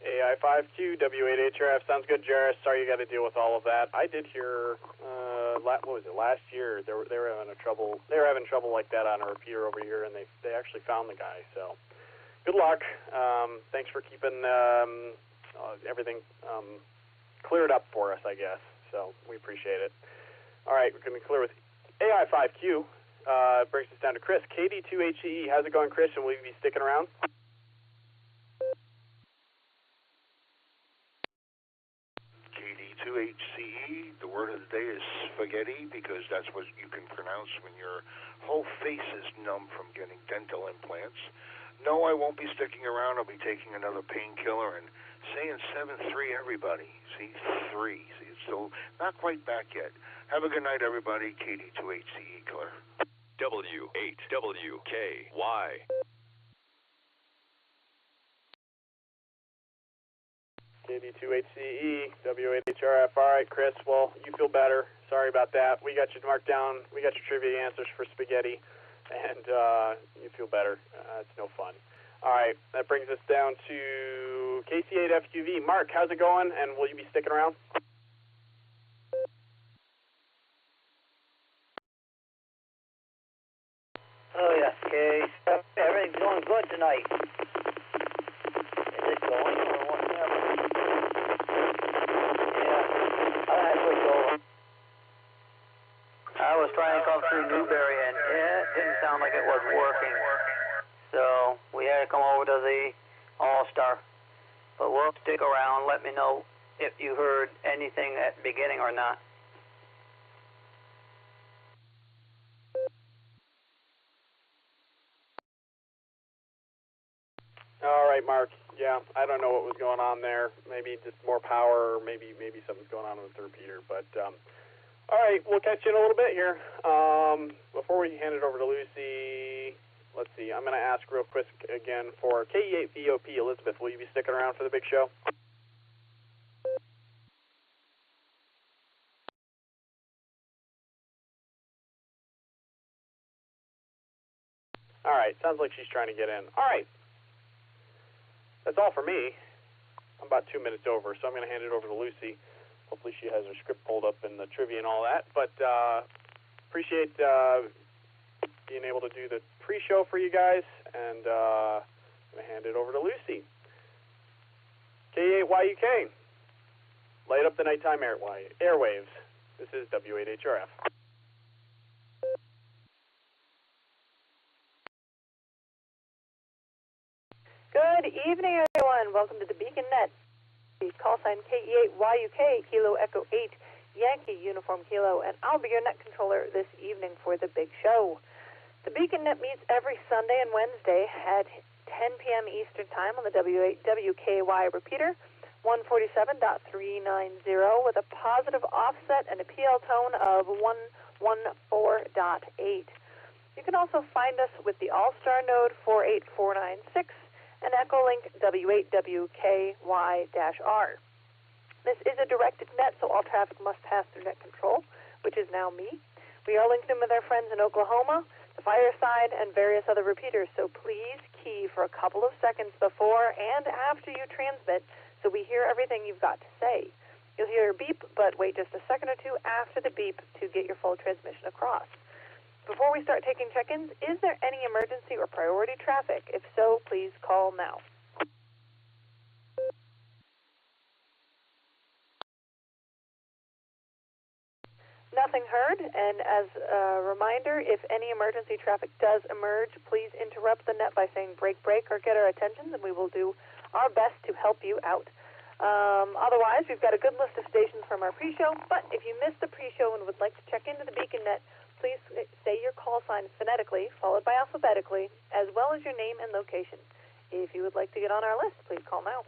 Speaker 14: AI5Q, W8HRF, sounds good, Jairus. Sorry you got to deal with all of that. I did hear, what was it, last year, they were having trouble. They were having trouble like that on a repeater over here, and they actually found the guy. So, good luck. Thanks for keeping everything cleared up for us, I guess. So we appreciate it. All right, we're going to be clear with AI5Q. Brings us down to Chris. KD2HCE, how's it going, Chris? And will you be sticking around?
Speaker 5: KD2HCE, the word of the day is spaghetti, because that's what you can pronounce when your whole face is numb from getting dental implants. No, I won't be sticking around. I'll be taking another painkiller and saying 7-3, everybody. See, 3. See, so not quite back yet. Have a good night, everybody. KD2HCE killer.
Speaker 12: W8WKY.
Speaker 14: KD2HCE, W8HRF. All right, Chris. Well, you feel better. Sorry about that. We got you marked down. We got your trivia answers for spaghetti, and you feel better. It's no fun. All right, that brings us down to KC8FQV. Mark, how's it going? And will you be sticking around?
Speaker 7: Oh, yeah. Okay. Everything's going good tonight. Is it going or what? Yeah. I'll have to go. I was trying to come through Newberry, and it didn't sound like it was working. So we had to come over to the Allstar. But we'll stick around. Let me know if you heard anything at the beginning or not.
Speaker 14: All right, Mark. Yeah, I don't know what was going on there. Maybe just more power, or maybe something's going on with the repeater. But all right, we'll catch you in a little bit here. Before we hand it over to Lucy, let's see. I'm going to ask real quick again for KE8VOP. Elizabeth, will you be sticking around for the big show? All right, sounds like she's trying to get in. All right. That's all for me. I'm about 2 minutes over, so I'm going to hand it over to Lucy. Hopefully she has her script pulled up and the trivia and all that. But appreciate being able to do the pre-show for you guys. And I'm going to hand it over to Lucy. K8YUK. Light up the nighttime airwaves. This is W8HRF.
Speaker 11: Good evening,
Speaker 3: and welcome to the Beacon Net. Call sign KE8YUK, Kilo Echo 8, Yankee Uniform Kilo, and I'll be your net controller this evening for the big show. The Beacon Net meets every Sunday and Wednesday at 10 p.m. Eastern Time on the WKY repeater, 147.390, with a positive offset and a PL tone of 114.8. You can also find us with the Allstar Node 48496 and Echolink W8WKY-R. This is a directed net, so all traffic must pass through net control, which is now me. We are linked in with our friends in Oklahoma, the Fireside, and various other repeaters, so please key for a couple of seconds before and after you transmit so we hear everything you've got to say. You'll hear a beep, but wait just a second or two after the beep to get your full transmission across. Before we start taking check-ins, is there any emergency or priority traffic? If so, please call now. Nothing heard, and as a reminder, if any emergency traffic does emerge, please interrupt the net by saying break, break, or get our attention, and we will do our best to help you out. Otherwise, we've got a good list of stations from our pre-show, but if you missed the pre-show and would like to check into the Beacon Net, please say your call sign phonetically, followed by alphabetically, as well as your name and location. If you would like to get on our list, please call now.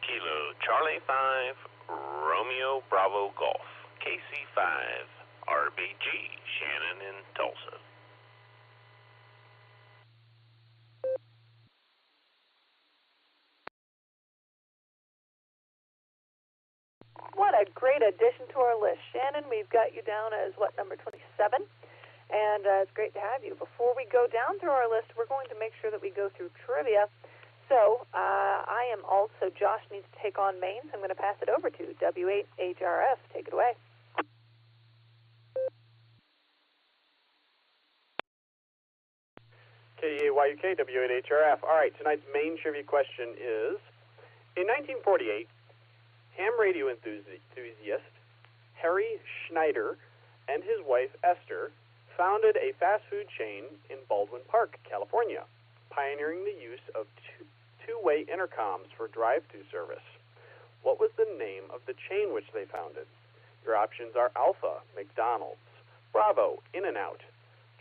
Speaker 12: Kilo Charlie 5, Romeo Bravo Golf, KC5, RBG, Shannon in Tulsa.
Speaker 3: What a great addition to our list. Shannon, we've got you down as, number 27? And it's great to have you. Before we go down through our list, we're going to make sure that we go through trivia. So I am also, Josh needs to take on mains. I'm going to pass it over to W8HRF. Take it away.
Speaker 14: KEAYUK, W8HRF. All right, tonight's main trivia question is, in 1948, ham radio enthusiast Harry Schneider and his wife Esther founded a fast food chain in Baldwin Park, California, pioneering the use of two-way intercoms for drive-thru service. What was the name of the chain which they founded? Your options are Alpha, McDonald's, Bravo, In-N-Out,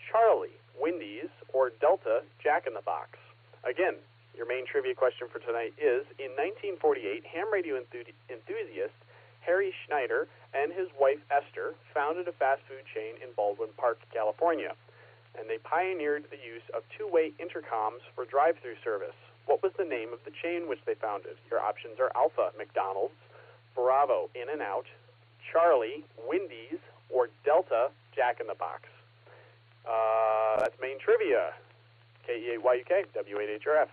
Speaker 14: Charlie, Wendy's, or Delta, Jack in the Box. Again, your main trivia question for tonight is, in 1948, ham radio enthusiast Harry Schneider and his wife Esther founded a fast food chain in Baldwin Park, California, and they pioneered the use of two-way intercoms for drive-thru service. What was the name of the chain which they founded? Your options are Alpha, McDonald's, Bravo, In-N-Out, Charlie, Wendy's, or Delta, Jack in the Box. That's main trivia. KEAYUK, W8HRF.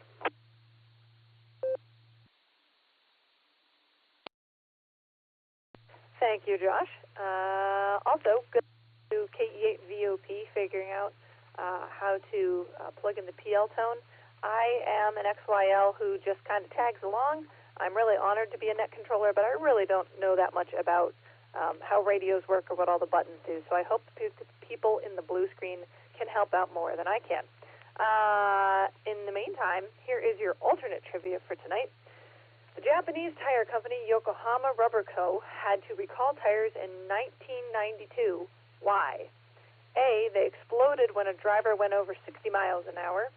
Speaker 3: Thank you, Josh. Also, good to KE8VOP figuring out how to plug in the PL tone. I am an XYL who just kind of tags along. I'm really honored to be a net controller, but I really don't know that much about how radios work or what all the buttons do. So I hope the people in the blue screen can help out more than I can. In the meantime, here is your alternate trivia for tonight. The Japanese tire company Yokohama Rubber Co. had to recall tires in 1992. Why? A, they exploded when a driver went over 60 miles an hour.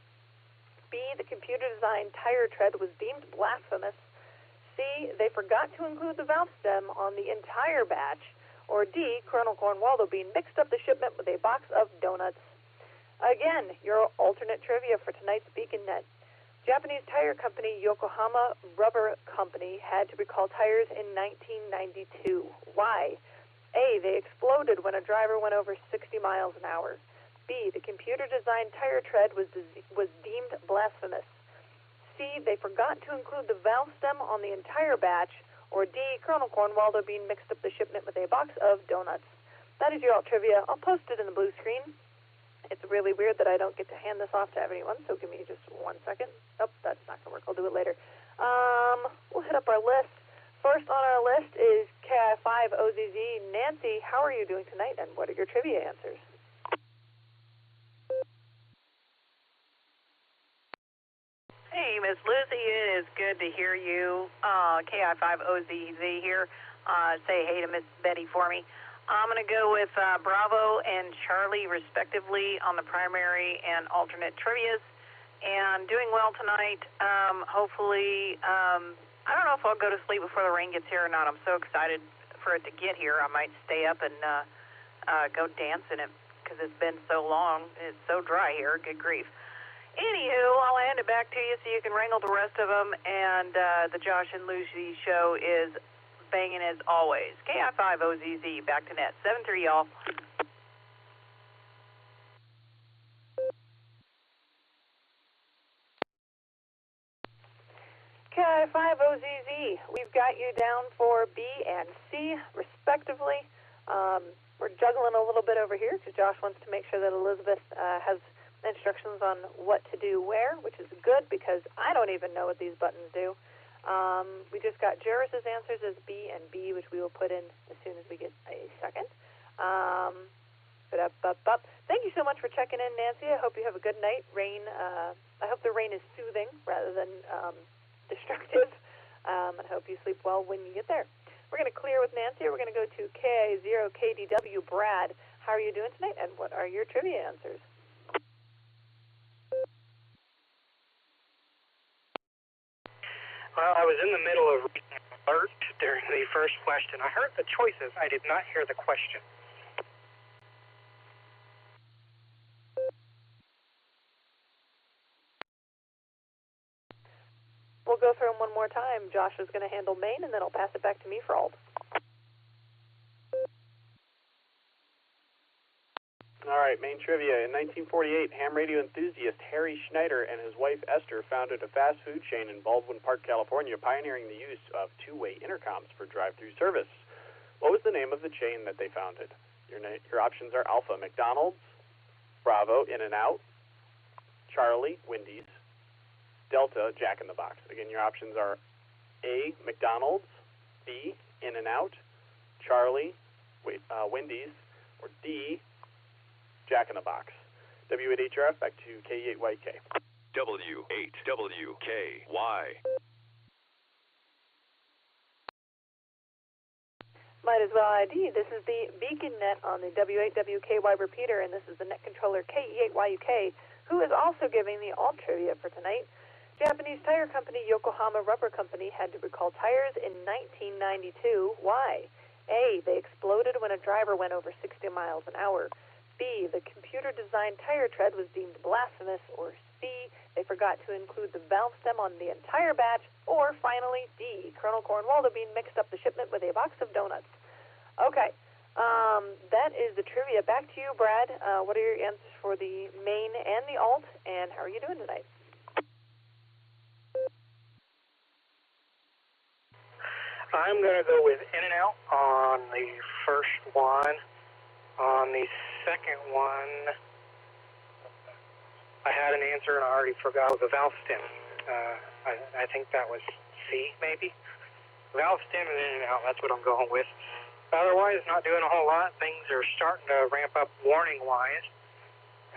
Speaker 3: B, the computer-designed tire tread was deemed blasphemous. C, they forgot to include the valve stem on the entire batch. Or D, Colonel Cornwaldo Bean mixed up the shipment with a box of donuts. Again, your alternate trivia for tonight's Beacon Net. Japanese tire company Yokohama Rubber Company had to recall tires in 1992. Why? A, they exploded when a driver went over 60 miles an hour. B, the computer-designed tire tread was deemed blasphemous. C, they forgot to include the valve stem on the entire batch. Or D, Colonel Cornwaldo Bean mixed up the shipment with a box of donuts. That is your alt trivia. I'll post it in the blue screen. It's really weird that I don't get to hand this off to everyone, so give me just 1 second. Oh, that's not going to work. I'll do it later. We'll hit up our list. First on our list is KI5OZZ. Nancy, how are you doing tonight, and what are your trivia answers?
Speaker 11: Miss Lucy. It is good to hear you. KI5OZZ here. Say hey to Miss Betty for me. I'm going to go with Bravo and Charlie, respectively, on the primary and alternate trivias. And doing well tonight. Hopefully, I don't know if I'll go to sleep before the rain gets here or not. I'm so excited for it to get here. I might stay up and go dance in it because it's been so long. It's so dry here. Good grief. Anywho, I'll hand it back to you so you can wrangle the rest of them. And the Josh and Lucy show is banging as always. KI5OZZ, back to net. 7-3, y'all.
Speaker 3: KI5OZZ, we've got you down for B and C, respectively. We're juggling a little bit over here because Josh wants to make sure that Elizabeth has instructions on what to do where, which is good because I don't even know what these buttons do. We just got Jairus' answers as B and B, which we will put in as soon as we get a second. Thank you so much for checking in, Nancy. I hope you have a good night. Rain. I hope the rain is soothing rather than destructive. I hope you sleep well when you get there. We're going to clear with Nancy. We're going to go to KI0KDW. Brad, how are you doing tonight, and what are your trivia answers?
Speaker 13: Well, I was in the middle of reading an alert during the first question. I heard the choices. I did not hear the question.
Speaker 3: We'll go through them one more time. Josh is going to handle main, and then I'll pass it back to me for alt.
Speaker 14: All right, main trivia. In 1948, ham radio enthusiast Harry Schneider and his wife Esther founded a fast food chain in Baldwin Park, California, pioneering the use of two-way intercoms for drive-through service. What was the name of the chain that they founded? Your options are Alpha, McDonald's; Bravo, In-N-Out; Charlie, Wendy's; Delta, Jack in the Box. Again, your options are A, McDonald's; B, In-N-Out; Charlie, Wendy's; or D, Jack in the Box. W8HRF, back to K8YK.
Speaker 8: W8WKY.
Speaker 3: Might as well ID. This is the Beacon Net on the W8WKY repeater, and this is the net controller KE8YUK, who is also giving the alt trivia for tonight. Japanese tire company Yokohama Rubber Company had to recall tires in 1992. Why? A, they exploded when a driver went over 60 miles an hour. B, the computer-designed tire tread was deemed blasphemous. Or C, they forgot to include the valve stem on the entire batch. Or finally, D, Colonel Cornwaldo Bean mixed up the shipment with a box of donuts. Okay, that is the trivia. Back to you, Brad. What are your answers for the main and the alt, and how are you doing tonight?
Speaker 13: I'm going to go with In-N-Out on the first one. On the second one, I had an answer and I already forgot. The valve stem. I think that was C, maybe. Valve stem and In-N-Out, that's what I'm going with. Otherwise, not doing a whole lot. Things are starting to ramp up warning-wise.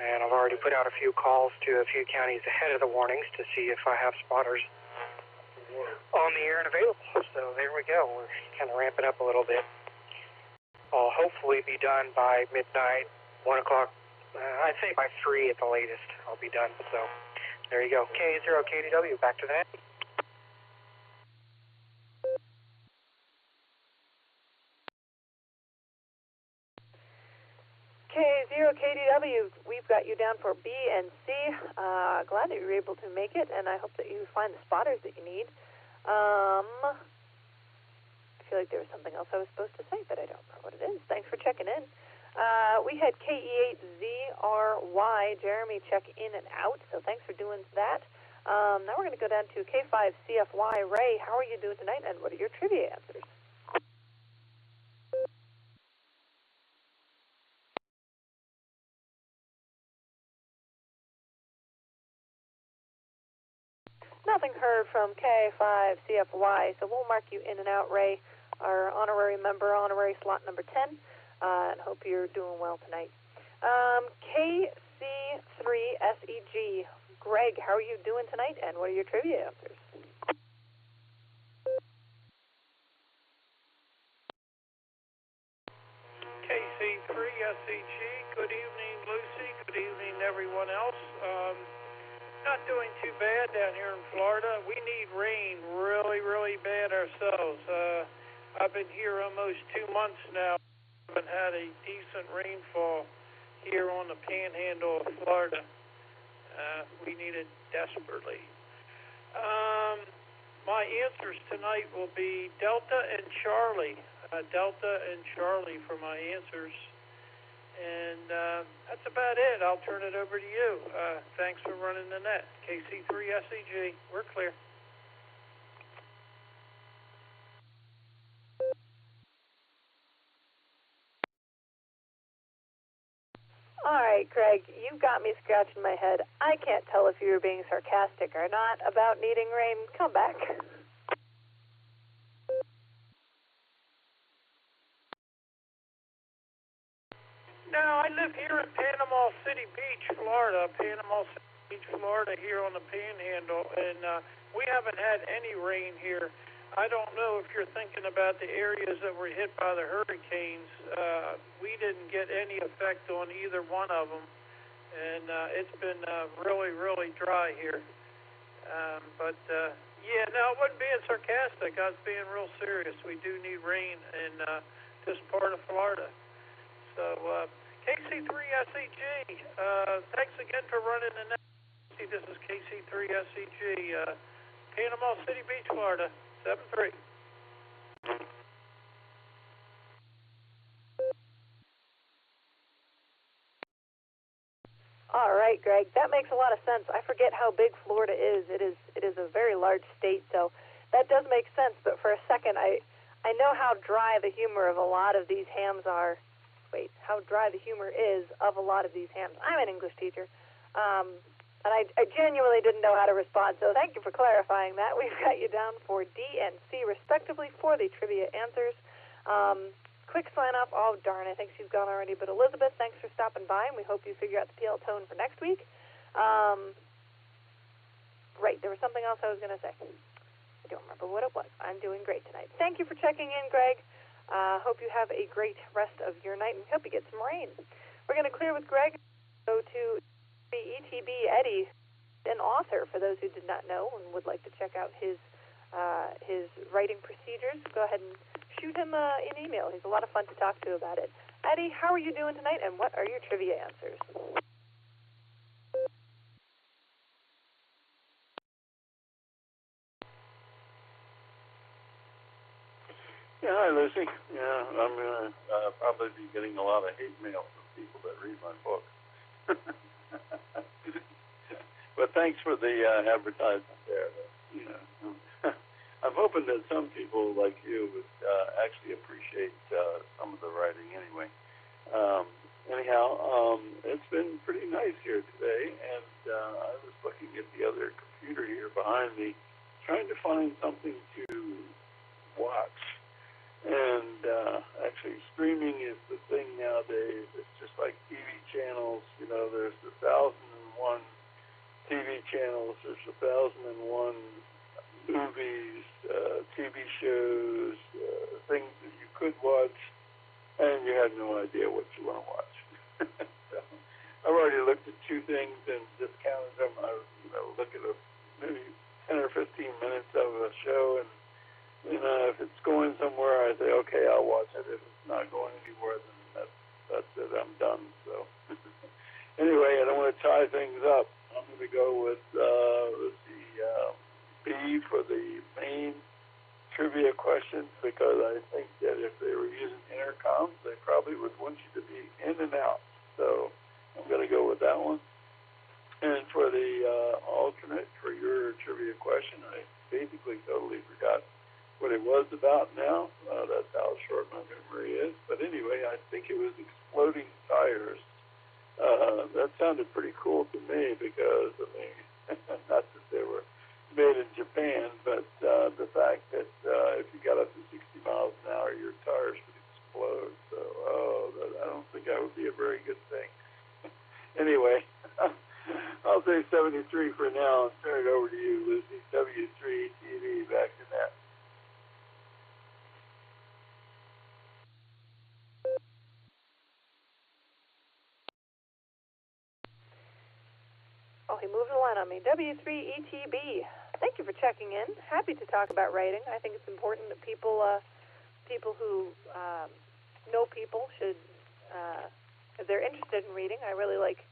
Speaker 13: And I've already put out a few calls to a few counties ahead of the warnings to see if I have spotters on the air and available. So there we go. We're kind of ramping up a little bit. I'll hopefully be done by midnight, 1 o'clock. I'd say by 3 at the latest I'll be done. So there you go. K0KDW, back to that.
Speaker 3: K0KDW, we've got you down for B and C. Glad that you were able to make it, and I hope that you find the spotters that you need. I feel like there was something else I was supposed to say, but I don't know what it is. Thanks for checking in. We had KE8ZRY, Jeremy, check in and out, so thanks for doing that. Now we're going to go down to K5CFY. Ray, how are you doing tonight, and what are your trivia answers? Nothing heard from K5CFY, so we'll mark you in and out, Ray, our honorary member, honorary slot number 10, and hope you're doing well tonight. KC3SEG, Greg, how are you doing tonight, and what are your trivia answers?
Speaker 8: KC3SEG, good evening, Lucy. Good evening, everyone else. Not doing too bad down here in Florida. We need rain really, really bad ourselves. I've been here almost 2 months now. Haven't had a decent rainfall here on the panhandle of Florida. We need it desperately. My answers tonight will be Delta and Charlie. Delta and Charlie for my answers. And that's about it. I'll turn it over to you. Thanks for running the net. KC3SEG, we're clear.
Speaker 3: All right, Greg, you've got me scratching my head. I can't tell if you were being sarcastic or not about needing rain. Come back.
Speaker 8: No, I live here in Panama City Beach, Florida. Panama City Beach, Florida, here on the Panhandle, and we haven't had any rain here. I don't know if you're thinking about the areas that were hit by the hurricanes. We didn't get any effect on either one of them, and it's been really, really dry here. Yeah, no, I wasn't being sarcastic. I was being real serious. We do need rain in this part of Florida. So, KC3SEG, thanks again for running the net. This is KC3SEG, Panama City Beach, Florida, 7-3.
Speaker 3: All right, Greg, that makes a lot of sense. I forget how big Florida is. It is a very large state, so that does make sense. But for a second, I know how dry the humor of a lot of these hams are. How dry the humor is of a lot of these hams. I'm an English teacher, and I genuinely didn't know how to respond, so thank you for clarifying that. We've got you down for D and C, respectively, for the trivia answers. Quick sign-off. Oh, darn, I think she's gone already, but Elizabeth, thanks for stopping by, and we hope you figure out the PL tone for next week. Right, there was something else I was going to say. I don't remember what it was. I'm doing great tonight. Thank you for checking in, Greg. Hope you have a great rest of your night, and hope you get some rain. We're going to clear with Greg. Go to the ETB Eddie, an author, for those who did not know and would like to check out his writing procedures. Go ahead and shoot him an email. He's a lot of fun to talk to about it. Eddie, how are you doing tonight, and what are your trivia answers?
Speaker 20: Yeah, hi, Lucy. Yeah, I'm going to probably be getting a lot of hate mail from people that read my book. But thanks for the advertisement there. You know, I'm hoping that some people like you would actually appreciate some of the writing anyway. Anyhow, it's been pretty nice here today, and I was looking at the other computer here behind me, trying to find something to watch. And actually, streaming is the thing nowadays. It's just like TV channels. You know, there's 1,001 TV channels. There's 1,001 movies, TV shows, things that you could watch, and you have no idea what you want to watch. So I've already looked at 2 things and discounted them. I look at maybe 10 or 15 minutes of a show, and if it's going somewhere, I say, okay, I'll watch it. If it's not going anywhere, then that's it. I'm done. So anyway, I don't want to tie things up. I'm going to go with B for the main trivia questions, because I think that if they were using intercoms, they probably would want you to be in and out. So I'm going to go with that one. And for the alternate for your trivia question, I basically totally forgot what it was about now. That's how short my memory is. But anyway, I think it was exploding tires. That sounded pretty cool to me, because, I mean, not that they were made in Japan, but the fact that if you got up to 60 miles an hour, your tires would explode. So, I don't think that would be a very good thing. Anyway, I'll say 73 you for now and turn it over to you, Lucy. W3TV, back to that.
Speaker 3: Oh, he moved the line on me. W3ETB. Thank you for checking in. Happy to talk about writing. I think it's important that people who know people should, if they're interested in reading, I really like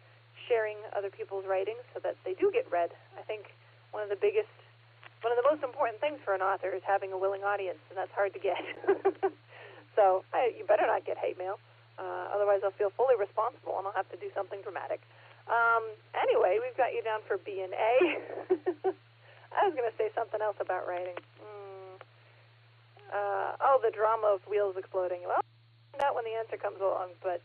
Speaker 3: sharing other people's writings so that they do get read. I think one of the most important things for an author is having a willing audience, and that's hard to get. So you better not get hate mail. Otherwise I'll feel fully responsible and I'll have to do something dramatic. Anyway, we've got you down for B and A. I was going to say something else about writing. The drama of wheels exploding. Well, I'll find out when the answer comes along, but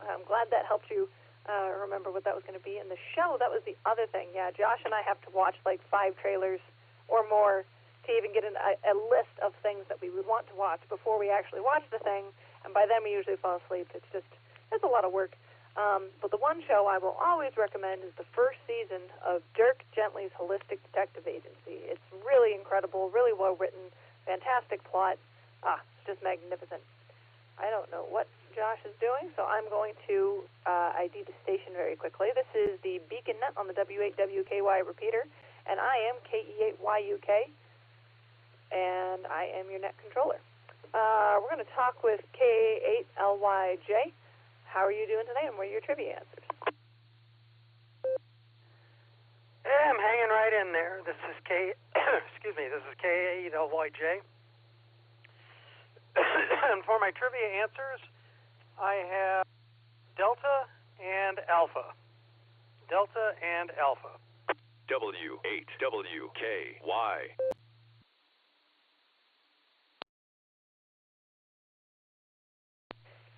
Speaker 3: I'm glad that helped you remember what that was going to be. And the show, that was the other thing. Yeah, Josh and I have to watch like 5 trailers or more to even get a list of things that we would want to watch before we actually watch the thing. And by then we usually fall asleep. It's a lot of work. But the one show I will always recommend is the first season of Dirk Gently's Holistic Detective Agency. It's really incredible, really well written, fantastic plot. It's just magnificent. I don't know what Josh is doing, so I'm going to ID the station very quickly. This is the Beacon Net on the W8WKY repeater, and I am KE8YUK, and I am your net controller. We're going to talk with K8LYJ. How are you doing today, and what are your trivia answers?
Speaker 9: Yeah, I'm hanging right in there. This is This is K8LYJ. And for my trivia answers, I have Delta and Alpha. Delta and Alpha.
Speaker 16: W8WKY.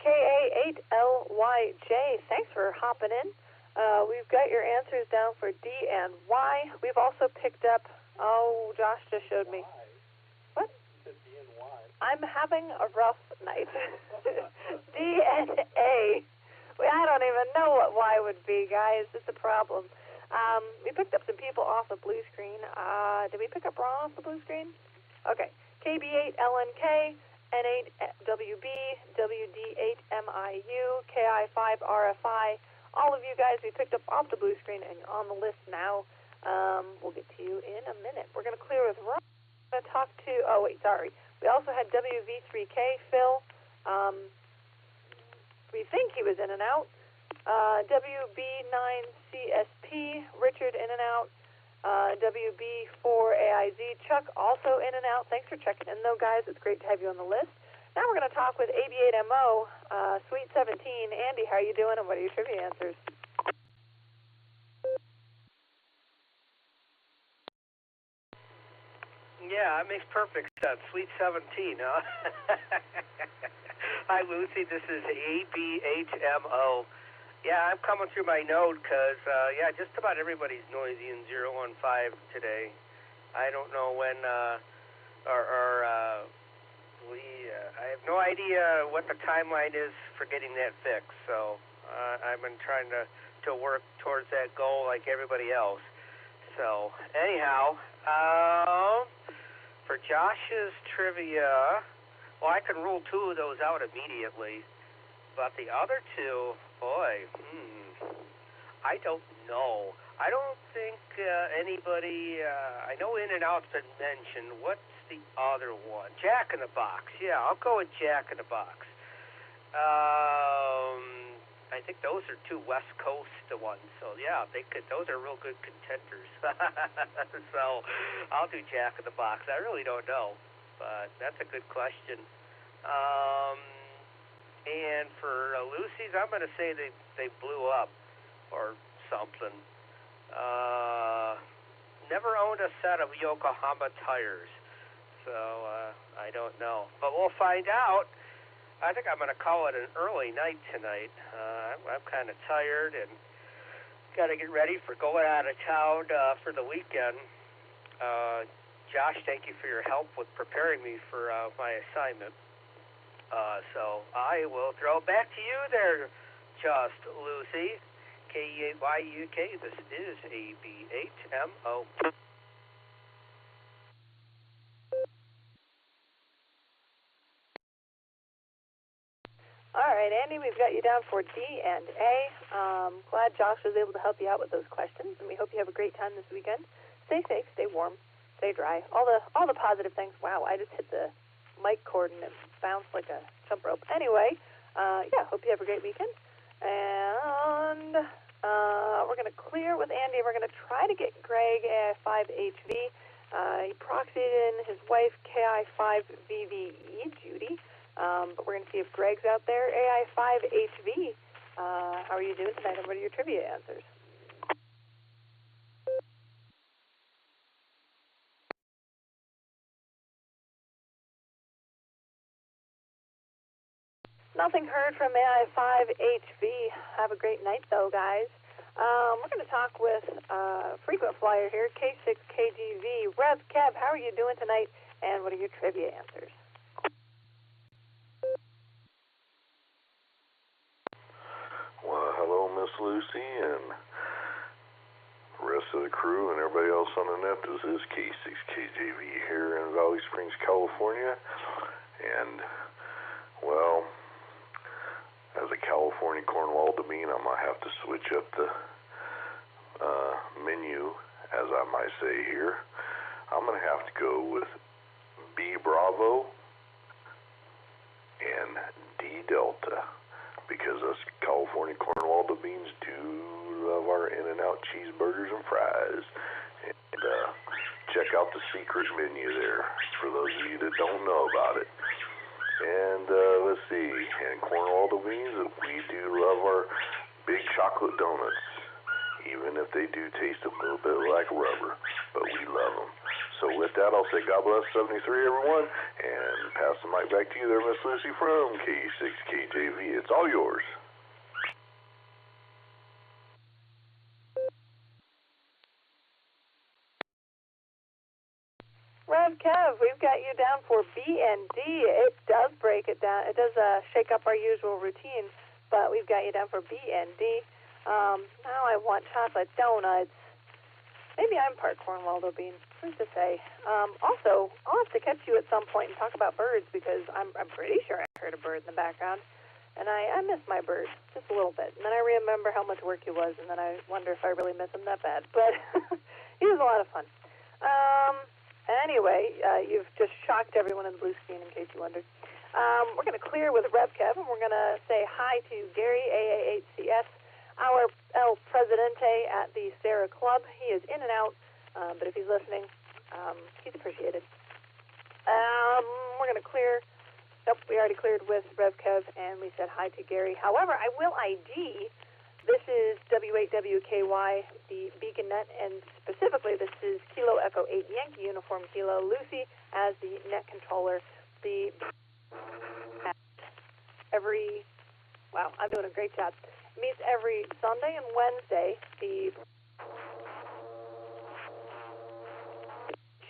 Speaker 3: KA8LYJ, thanks for hopping in. We've got your answers down for D and Y. We've also picked up, Josh just showed me. What? I'm having a rough night. D and A. I don't even know what Y would be, guys. It's a problem. We picked up some people off the blue screen. Did we pick up Ron off the blue screen? Okay. KB8LNK. N8WB, WD8MIU, KI5RFI. All of you guys we picked up off the blue screen, and you're on the list now. We'll get to you in a minute. We're going to clear with Ron. We're going to talk to, we also had WV3K, Phil. We think he was in and out. WB9CSP, Richard in and out. WB4AIZ, Chuck, also in and out. Thanks for checking in, though, guys. It's great to have you on the list. Now we're going to talk with AB8MO, Sweet 17. Andy, how are you doing, and what are your trivia answers?
Speaker 17: Yeah, it makes perfect sense. Sweet 17, huh? Hi, Lucy. This is ABHMO. Yeah, I'm coming through my node because, just about everybody's noisy in 015 today. I don't know when, I have no idea what the timeline is for getting that fixed. So I've been trying to work towards that goal like everybody else. So anyhow, for Josh's trivia, well, I can rule 2 of those out immediately. But the other 2, boy, I don't know. I don't think anybody, I know In and Out's been mentioned. What's the other one? Jack in the Box. Yeah, I'll go with Jack in the Box. I think those are 2 West Coast ones. So, yeah, those are real good contenders. So, I'll do Jack in the Box. I really don't know, but that's a good question. And for Lucy's, I'm going to say they blew up or something. Never owned a set of Yokohama tires, so I don't know. But we'll find out. I think I'm going to call it an early night tonight. I'm kind of tired and got to get ready for going out of town for the weekend. Josh, thank you for your help with preparing me for my assignment. So I will throw it back to you there, Just Lucy. KE8YUK. This is AB8MO.
Speaker 3: All right, Andy, we've got you down for D and A. Glad Josh was able to help you out with those questions, and we hope you have a great time this weekend. Stay safe, stay warm, stay dry. All the positive things. Wow, I just hit the mic cord and it bounced like a jump rope. Anyway, yeah, hope you have a great weekend. And we're going to clear with Andy. We're going to try to get Greg AI5HV. He proxied in his wife KI5VVE, Judy. But we're going to see if Greg's out there. AI5HV, how are you doing tonight, and what are your trivia answers? Nothing heard from AI5HV. Have a great night, though, guys. We're going to talk with frequent flyer here, K6KGV. Rev Kev, how are you doing tonight, and what are your trivia answers?
Speaker 1: Well, hello, Miss Lucy, and the rest of the crew, and everybody else on the net. This is K6KJV here in Valley Springs, California. And, well, as a California Cornwall Demean, I might have to switch up the menu, as I might say here. I'm going to have to go with B Bravo and D Delta, because us California Cornwall Beans do love our In-N-Out cheeseburgers and fries. And check out the secret menu there for those of you that don't know about it. And let's see, in Cornwall Beans, we do love our big chocolate donuts, even if they do taste a little bit like rubber, but we love them. So with that, I'll say God bless 73, everyone, and pass the mic back to you there, Miss Lucy from K6KJV. It's all yours.
Speaker 3: Rev Kev, we've got you down for B and D. It does break it down. It does shake up our usual routine, but we've got you down for B and D. Now I want chocolate donuts. Maybe I'm part Cornwall Bean. Who's to say? Also, I'll have to catch you at some point and talk about birds, because I'm pretty sure I heard a bird in the background, and I miss my bird just a little bit. And then I remember how much work he was, and then I wonder if I really miss him that bad. But he was a lot of fun. Anyway, you've just shocked everyone in the blue screen, in case you wondered. We're going to clear with Rev Kev, and we're going to say hi to Gary, AA8CS, our El Presidente at the Sarah Club. He is in and out, but if he's listening, he's appreciated. We're going to clear. Nope, we already cleared with Rev Kev, and we said hi to Gary. However, I will ID. This is W8WKY, the Beacon Net, and specifically this is Kilo Echo 8 Yankee Uniform Kilo. Lucy as the net controller. Wow, I'm doing a great job. Meets every Sunday and Wednesday. The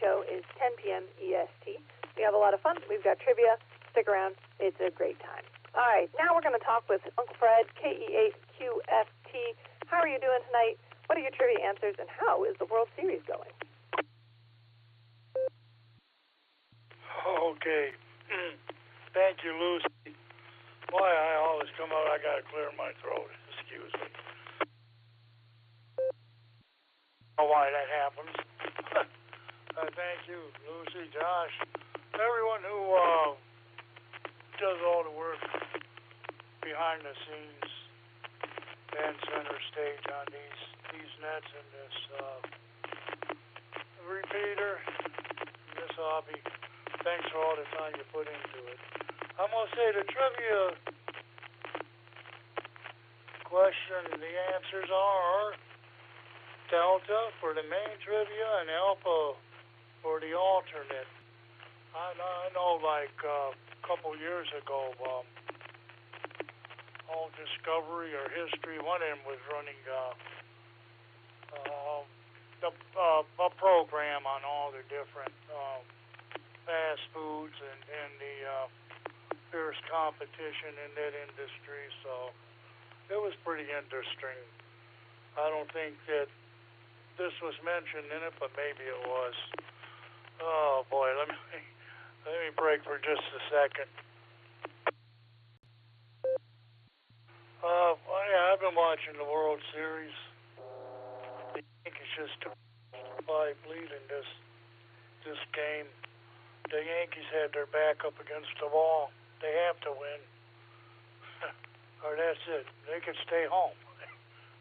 Speaker 3: show is 10 p.m. EST. We have a lot of fun. We've got trivia. Stick around. It's a great time. All right, now we're going to talk with Uncle Fred, KE8QFT. How are you doing tonight? What are your trivia answers, and how is the World Series going?
Speaker 23: Okay. Thank you, Lucy. Boy, I always come out, I got to clear my throat. Excuse me. I don't know why that happens. Thank you, Lucy, Josh, everyone who does all the work behind the scenes and center stage on these nets and this repeater, this hobby. Thanks for all the time you put into it. I'm going to say the trivia question, the answers are Delta for the main trivia and Alpha for the alternate. I know, like a couple years ago, All Discovery or History, one of them was running a program on all the different fast foods and the fierce competition in that industry, so it was pretty interesting. I don't think that this was mentioned in it, but maybe it was. Oh boy, let me break for just a second. Well, yeah, I've been watching the World Series. The Yankees just took a 5 lead in this game. The Yankees had their back up against the wall. They have to win, or that's it. They could stay home.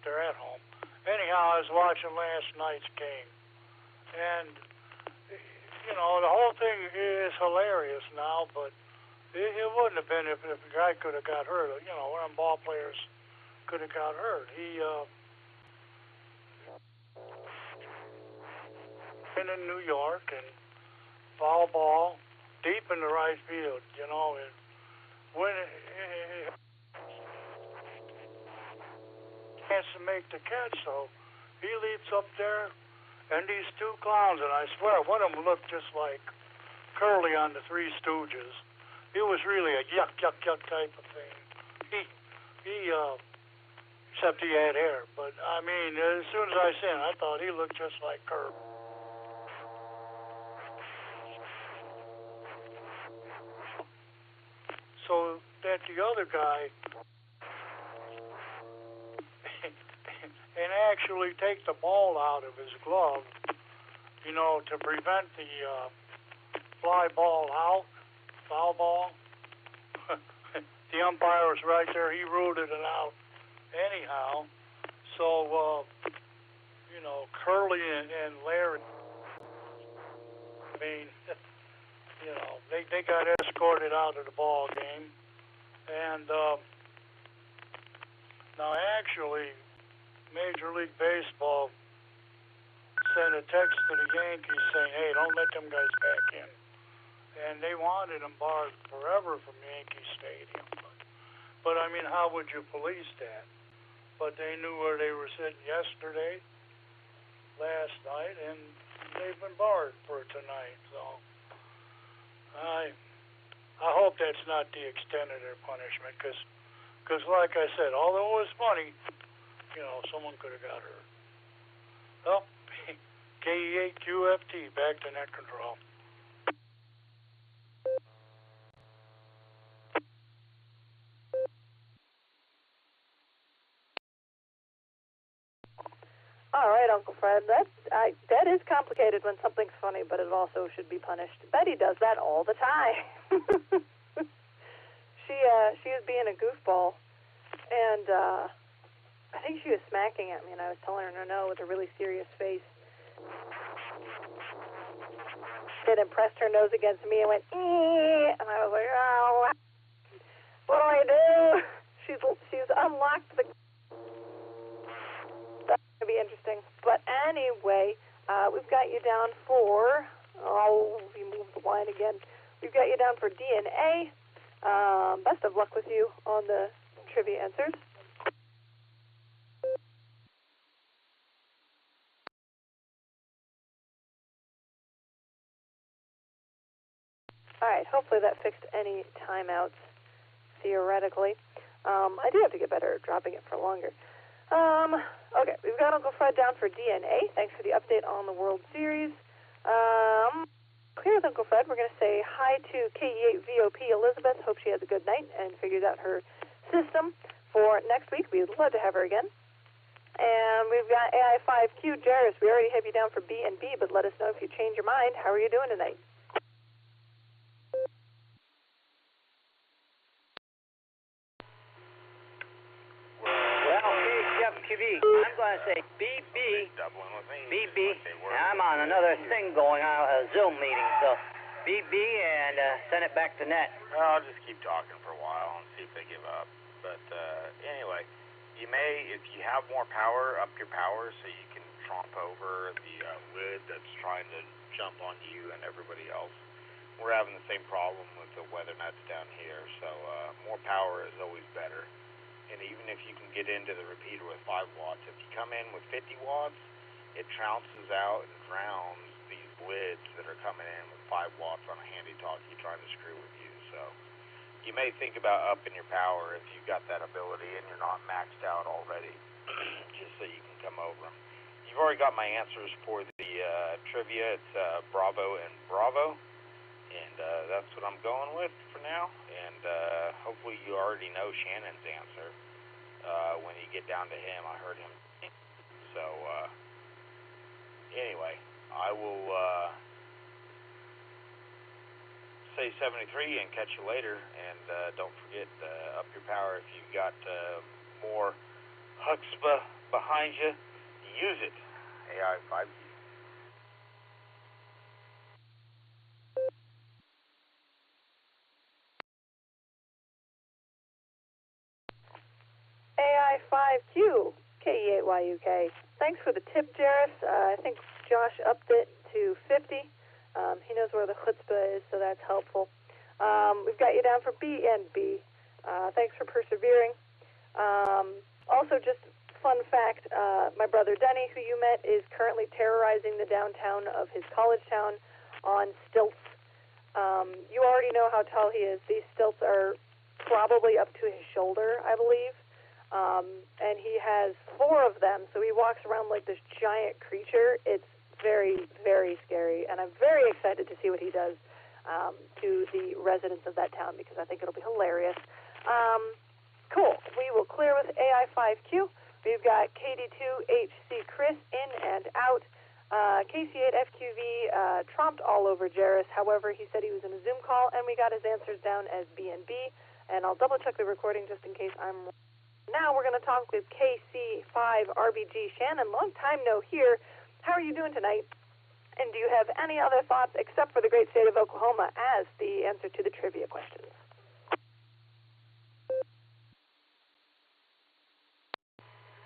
Speaker 23: They're at home. Anyhow, I was watching last night's game, and you know the whole thing is hilarious now, but it wouldn't have been if the guy could have got hurt. You know, one of them ball players could have got hurt. He been in New York and foul ball deep in the right field. You know, and when it has to make the catch, so he leaps up there, and these two clowns, and I swear one of them looked just like Curly on the Three Stooges. It was really a yuck type of thing. Except he had hair. But I mean, as soon as I seen him, I thought he looked just like Curly. So that the other guy and actually take the ball out of his glove, you know, to prevent the fly ball out, foul ball. The umpire was right there. He ruled it out anyhow. So, you know, Curly and Larry, I mean, you know, they got escorted out of the ball game. And now actually, Major League Baseball sent a text to the Yankees saying, hey, don't let them guys back in. And they wanted them barred forever from Yankee Stadium. But I mean, how would you police that? But they knew where they were sitting yesterday, last night, and they've been barred for tonight. So I hope that's not the extent of their punishment, because like I said, although it was funny, you know, someone could have got hurt. Well, KE8QFT, back to net control.
Speaker 3: All right, Uncle Fred. That is complicated when something's funny, but it also should be punished. Betty does that all the time. She was being a goofball, and I think she was smacking at me, and I was telling her no with a really serious face. It impressed her nose against me and went, eee, and I was like, oh, what do I do? She's unlocked the. That's going to be interesting. But anyway, we've got you down for, we moved the line again. We've got you down for DNA. Best of luck with you on the trivia answers. All right, hopefully that fixed any timeouts, theoretically. I do have to get better at dropping it for longer. Okay, we've got Uncle Fred down for DNA. Thanks for the update on the World Series. Clear with Uncle Fred. We're going to say hi to KE8VOP Elizabeth. Hope she has a good night and figures out her system for next week. We'd love to have her again. And we've got AI5Q Jairus. We already have you down for B&B, but let us know if you change your mind. How are you doing tonight?
Speaker 7: I'm going to say BB, and I'm on another thing going on, a Zoom meeting, so BB and send it back to net.
Speaker 4: I'll just keep talking for a while and see if they give up. But anyway, you may, if you have more power, up your power so you can tromp over the lid that's trying to jump on you and everybody else. We're having the same problem with the weather nets down here, so more power is always better. And even if you can get into the repeater with 5 watts, if you come in with 50 watts, it trounces out and drowns these lids that are coming in with 5 watts on a handy talkie trying to screw with you. So you may think about upping your power if you've got that ability and you're not maxed out already. just so you can come over them. You've already got my answers for the trivia. It's Bravo and Bravo, and that's what I'm going with for now. And hopefully you already know Shannon's answer when you get down to him. I heard him. So anyway, I will say 73 and catch you later. And don't forget, up your power if you've got more chutzpah behind you. Use it. AI 5G.
Speaker 3: AI5Q, KE8YUK. Thanks for the tip, Jairus. I think Josh upped it to 50. He knows where the chutzpah is, so that's helpful. We've got you down for B and B. Thanks for persevering. Also, just fun fact, my brother Denny, who you met, is currently terrorizing the downtown of his college town on stilts. You already know how tall he is. These stilts are probably up to his shoulder, I believe. And he has 4 of them, so he walks around like this giant creature. It's very, very scary, and I'm very excited to see what he does to the residents of that town, because I think it'll be hilarious. Cool. We will clear with AI5Q. We've got KD2HC Chris in and out. KC8FQV tromped all over Jairus. However, he said he was in a Zoom call, and we got his answers down as B and B. And I'll double check the recording just in case I'm wrong. Now we're going to talk with KC5RBG. Shannon, long time no hear. How are you doing tonight? And do you have any other thoughts except for the great state of Oklahoma as the answer to the trivia questions?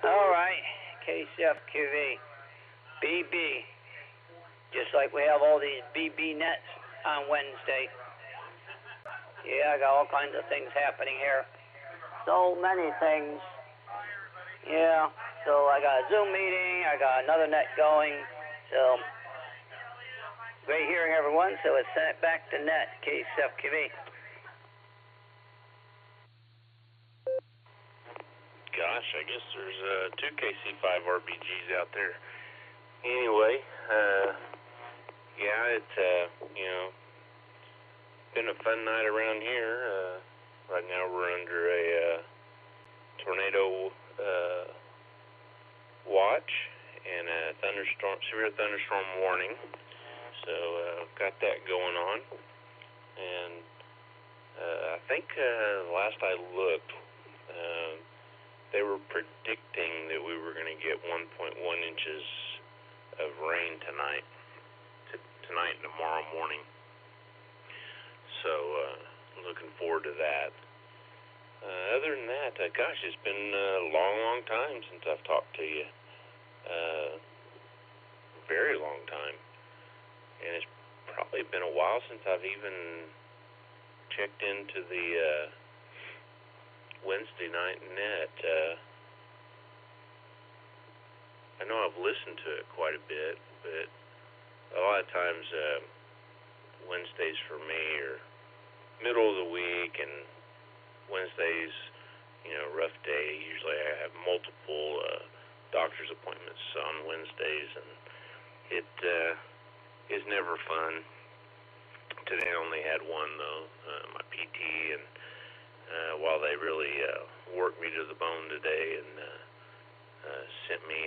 Speaker 7: All right, KCFQV, BB, just like we have all these BB nets on Wednesday. Yeah, I got all kinds of things happening here. So many things. Yeah, so I got a Zoom meeting, I got another net going, so great hearing everyone, so it's sent back to net, KCFQV.
Speaker 12: Gosh, I guess there's 2 KC5RBGs out there. Anyway, yeah, it's been a fun night around here. Right now we're under a tornado watch and a severe thunderstorm warning. So got that going on, and I think last I looked, they were predicting that we were going to get 1.1 inches of rain tonight and tomorrow morning. So looking forward to that. Other than that, gosh, it's been a long time since I've talked to you. Very long time. And it's probably been a while since I've even checked into the Wednesday night net. I know I've listened to it quite a bit, but a lot of times Wednesdays for me are middle of the week, and Wednesdays, rough day. Usually I have multiple doctor's appointments on Wednesdays, and it is never fun. Today I only had one, though, my PT, and while they really worked me to the bone today and sent me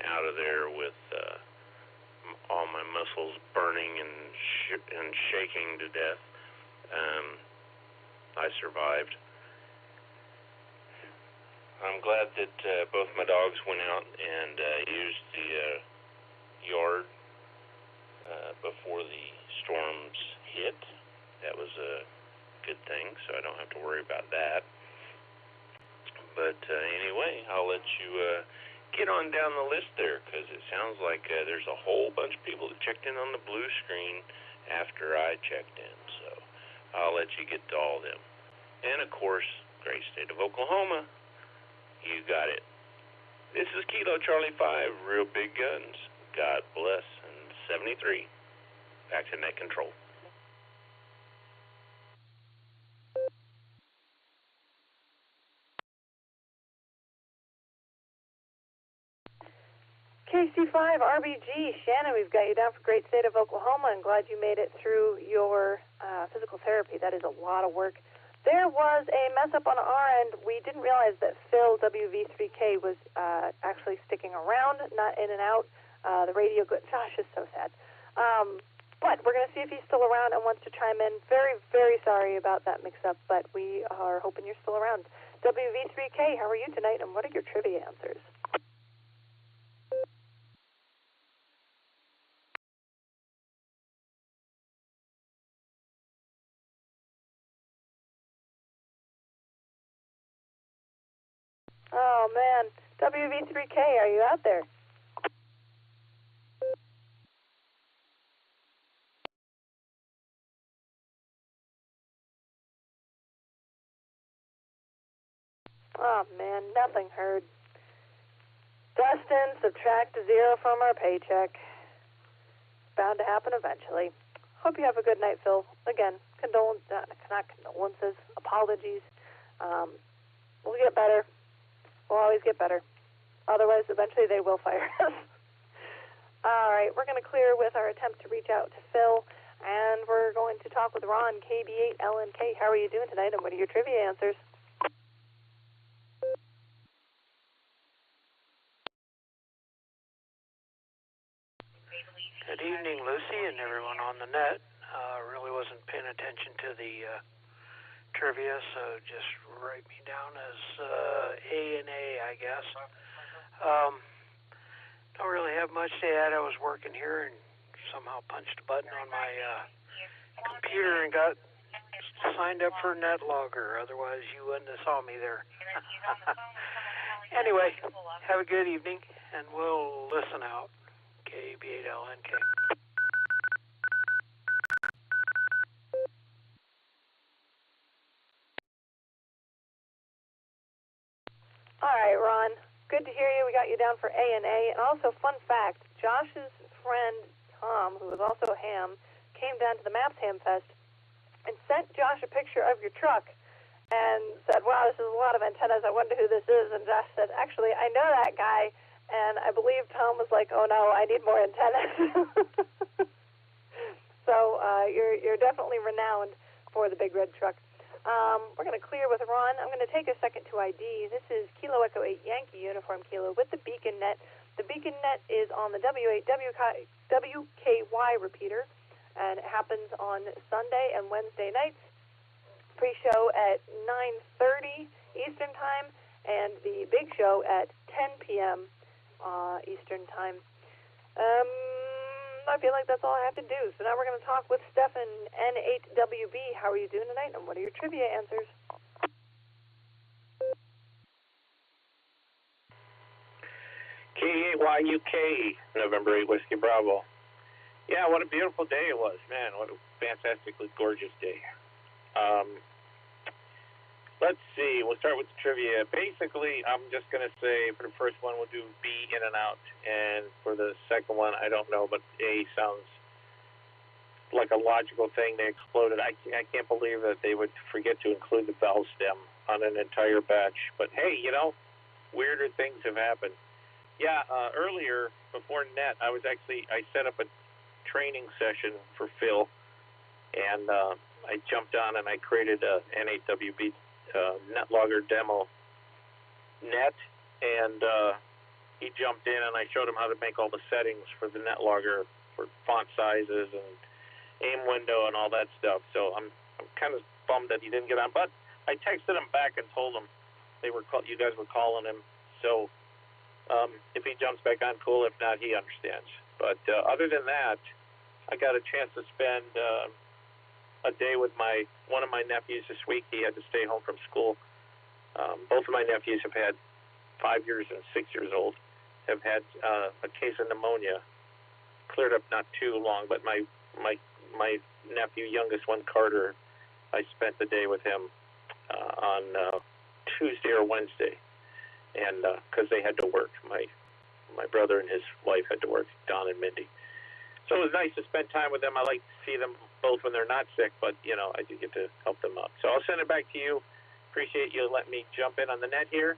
Speaker 12: out of there with all my muscles burning and shaking to death, I survived. I'm glad that both my dogs went out and used the yard before the storms hit. That was a good thing, so I don't have to worry about that. But anyway, I'll let you get on down the list there, because it sounds like there's a whole bunch of people that checked in on the blue screen after I checked in, so I'll let you get to all of them. And of course, great state of Oklahoma, you got it. This is Kilo Charlie 5, real big guns. God bless, and 73. Back to net control.
Speaker 3: 625 RBG. Shannon, we've got you down for Great State of Oklahoma. I'm glad you made it through your physical therapy. That is a lot of work. There was a mess up on our end. We didn't realize that Phil WV3K was actually sticking around, not in and out. The radio good. Josh is so sad. But we're going to see if he's still around and wants to chime in. Very, very sorry about that mix-up, but we are hoping you're still around. WV3K, how are you tonight, and what are your trivia answers? Oh, man. WV3K, are you out there? Oh, man, nothing heard. Dustin, subtract a 0 from our paycheck. Bound to happen eventually. Hope you have a good night, Phil. Again, not condolences, apologies. We'll get better. We'll always get better. Otherwise, eventually they will fire us. All right, we're going to clear with our attempt to reach out to Phil, and we're going to talk with Ron, KB8LNK. How are you doing tonight, and what are your trivia answers?
Speaker 16: Good evening, Lucy, and everyone on the net. Really wasn't paying attention to the trivia, so just write me down as A and A, I guess. Don't really have much to add. I was working here and somehow punched a button on my computer and got signed up for NetLogger. Otherwise, you wouldn't have saw me there. Anyway, have a good evening, and we'll listen out. KB8LNK.
Speaker 3: All right, Ron. Good to hear you. We got you down for A and A. And also, fun fact, Josh's friend, Tom, who was also Ham, came down to the Maps Ham Fest and sent Josh a picture of your truck and said, wow, this is a lot of antennas. I wonder who this is. And Josh said, actually, I know that guy. And I believe Tom was like, oh, no, I need more antennas. So you're definitely renowned for the big red truck. We're going to clear with Ron. I'm going to take a second to ID. This is Kilo Echo 8 Yankee Uniform Kilo with the Beacon Net. The Beacon Net is on the W8 WKY repeater, and it happens on Sunday and Wednesday nights. Pre-show at 9:30 Eastern Time, and the big show at 10 p.m. Eastern Time. I feel like that's all I have to do. So now we're going to talk with Stefan, N8WB. How are you doing tonight, and what are your trivia answers?
Speaker 18: K8YUK, November 8 Whiskey Bravo. Yeah, what a beautiful day it was. Man, what a fantastically gorgeous day. Let's see. We'll start with the trivia. Basically, I'm just going to say for the first one, we'll do B, in and out. And for the second one, I don't know, but A sounds like a logical thing. They exploded. I can't believe that they would forget to include the valve stem on an entire batch. But, hey, you know, weirder things have happened. Yeah, earlier, before net, I set up a training session for Phil. And I jumped on and I created a N8WB NetLogger demo net, and he jumped in and I showed him how to make all the settings for the NetLogger for font sizes and aim window and all that stuff. So I'm kind of bummed that he didn't get on, but I texted him back and told him you guys were calling him. So if he jumps back on, cool. If not, he understands. But other than that, I got a chance to spend a day with one of my nephews this week. He had to stay home from school. Both of my nephews have had 5 years and 6 years old, have had a case of pneumonia. Cleared up not too long, but my nephew, youngest one, Carter, I spent the day with him on Tuesday or Wednesday, and because they had to work. My brother and his wife had to work, Don and Mindy. So it was nice to spend time with them. I like to see them both when they're not sick, but, you know, I do get to help them out. So I'll send it back to you. Appreciate you letting me jump in on the net here,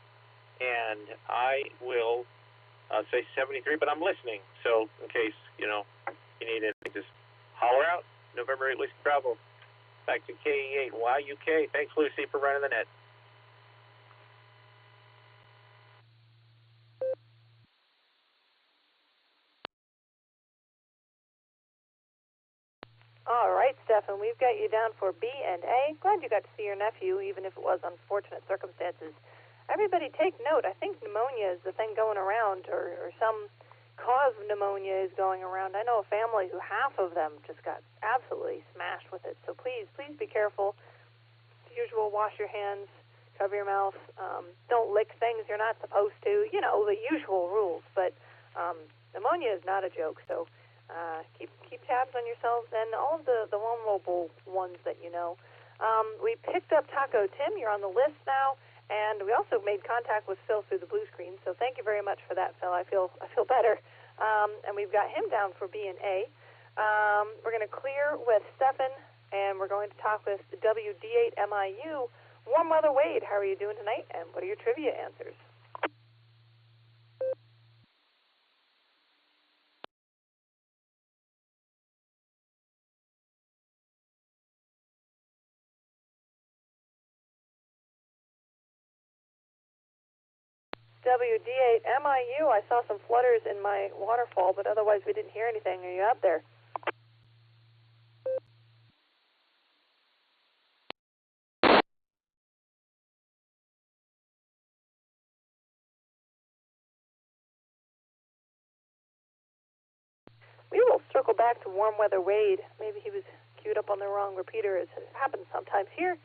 Speaker 18: and I will say 73, but I'm listening. So in case, you need anything, just holler out. November 8, Lucy Bravo. Back to KE8YUK. Thanks, Lucy, for running the net.
Speaker 3: All right, Stefan, we've got you down for B and A. Glad you got to see your nephew, even if it was unfortunate circumstances. Everybody take note. I think pneumonia is the thing going around, or some cause of pneumonia is going around. I know a family who half of them just got absolutely smashed with it. So please be careful. As usual, wash your hands, cover your mouth. Don't lick things you're not supposed to. You know, the usual rules. But pneumonia is not a joke, so keep tabs on yourselves and all of the vulnerable ones that you know. We picked up Taco Tim. You're on the list now. And we also made contact with Phil through the blue screen, so thank you very much for that, Phil. I feel better. And we've got him down for B and A. We're going to clear with Stefan, and we're going to talk with WD8MIU. Warm Weather Wade, how are you doing tonight, and what are your trivia answers? WD8MIU, I saw some flutters in my waterfall, but otherwise we didn't hear anything. Are you out there? We will circle back to Warm Weather Wade. Maybe he was queued up on the wrong repeater, as it happens sometimes here.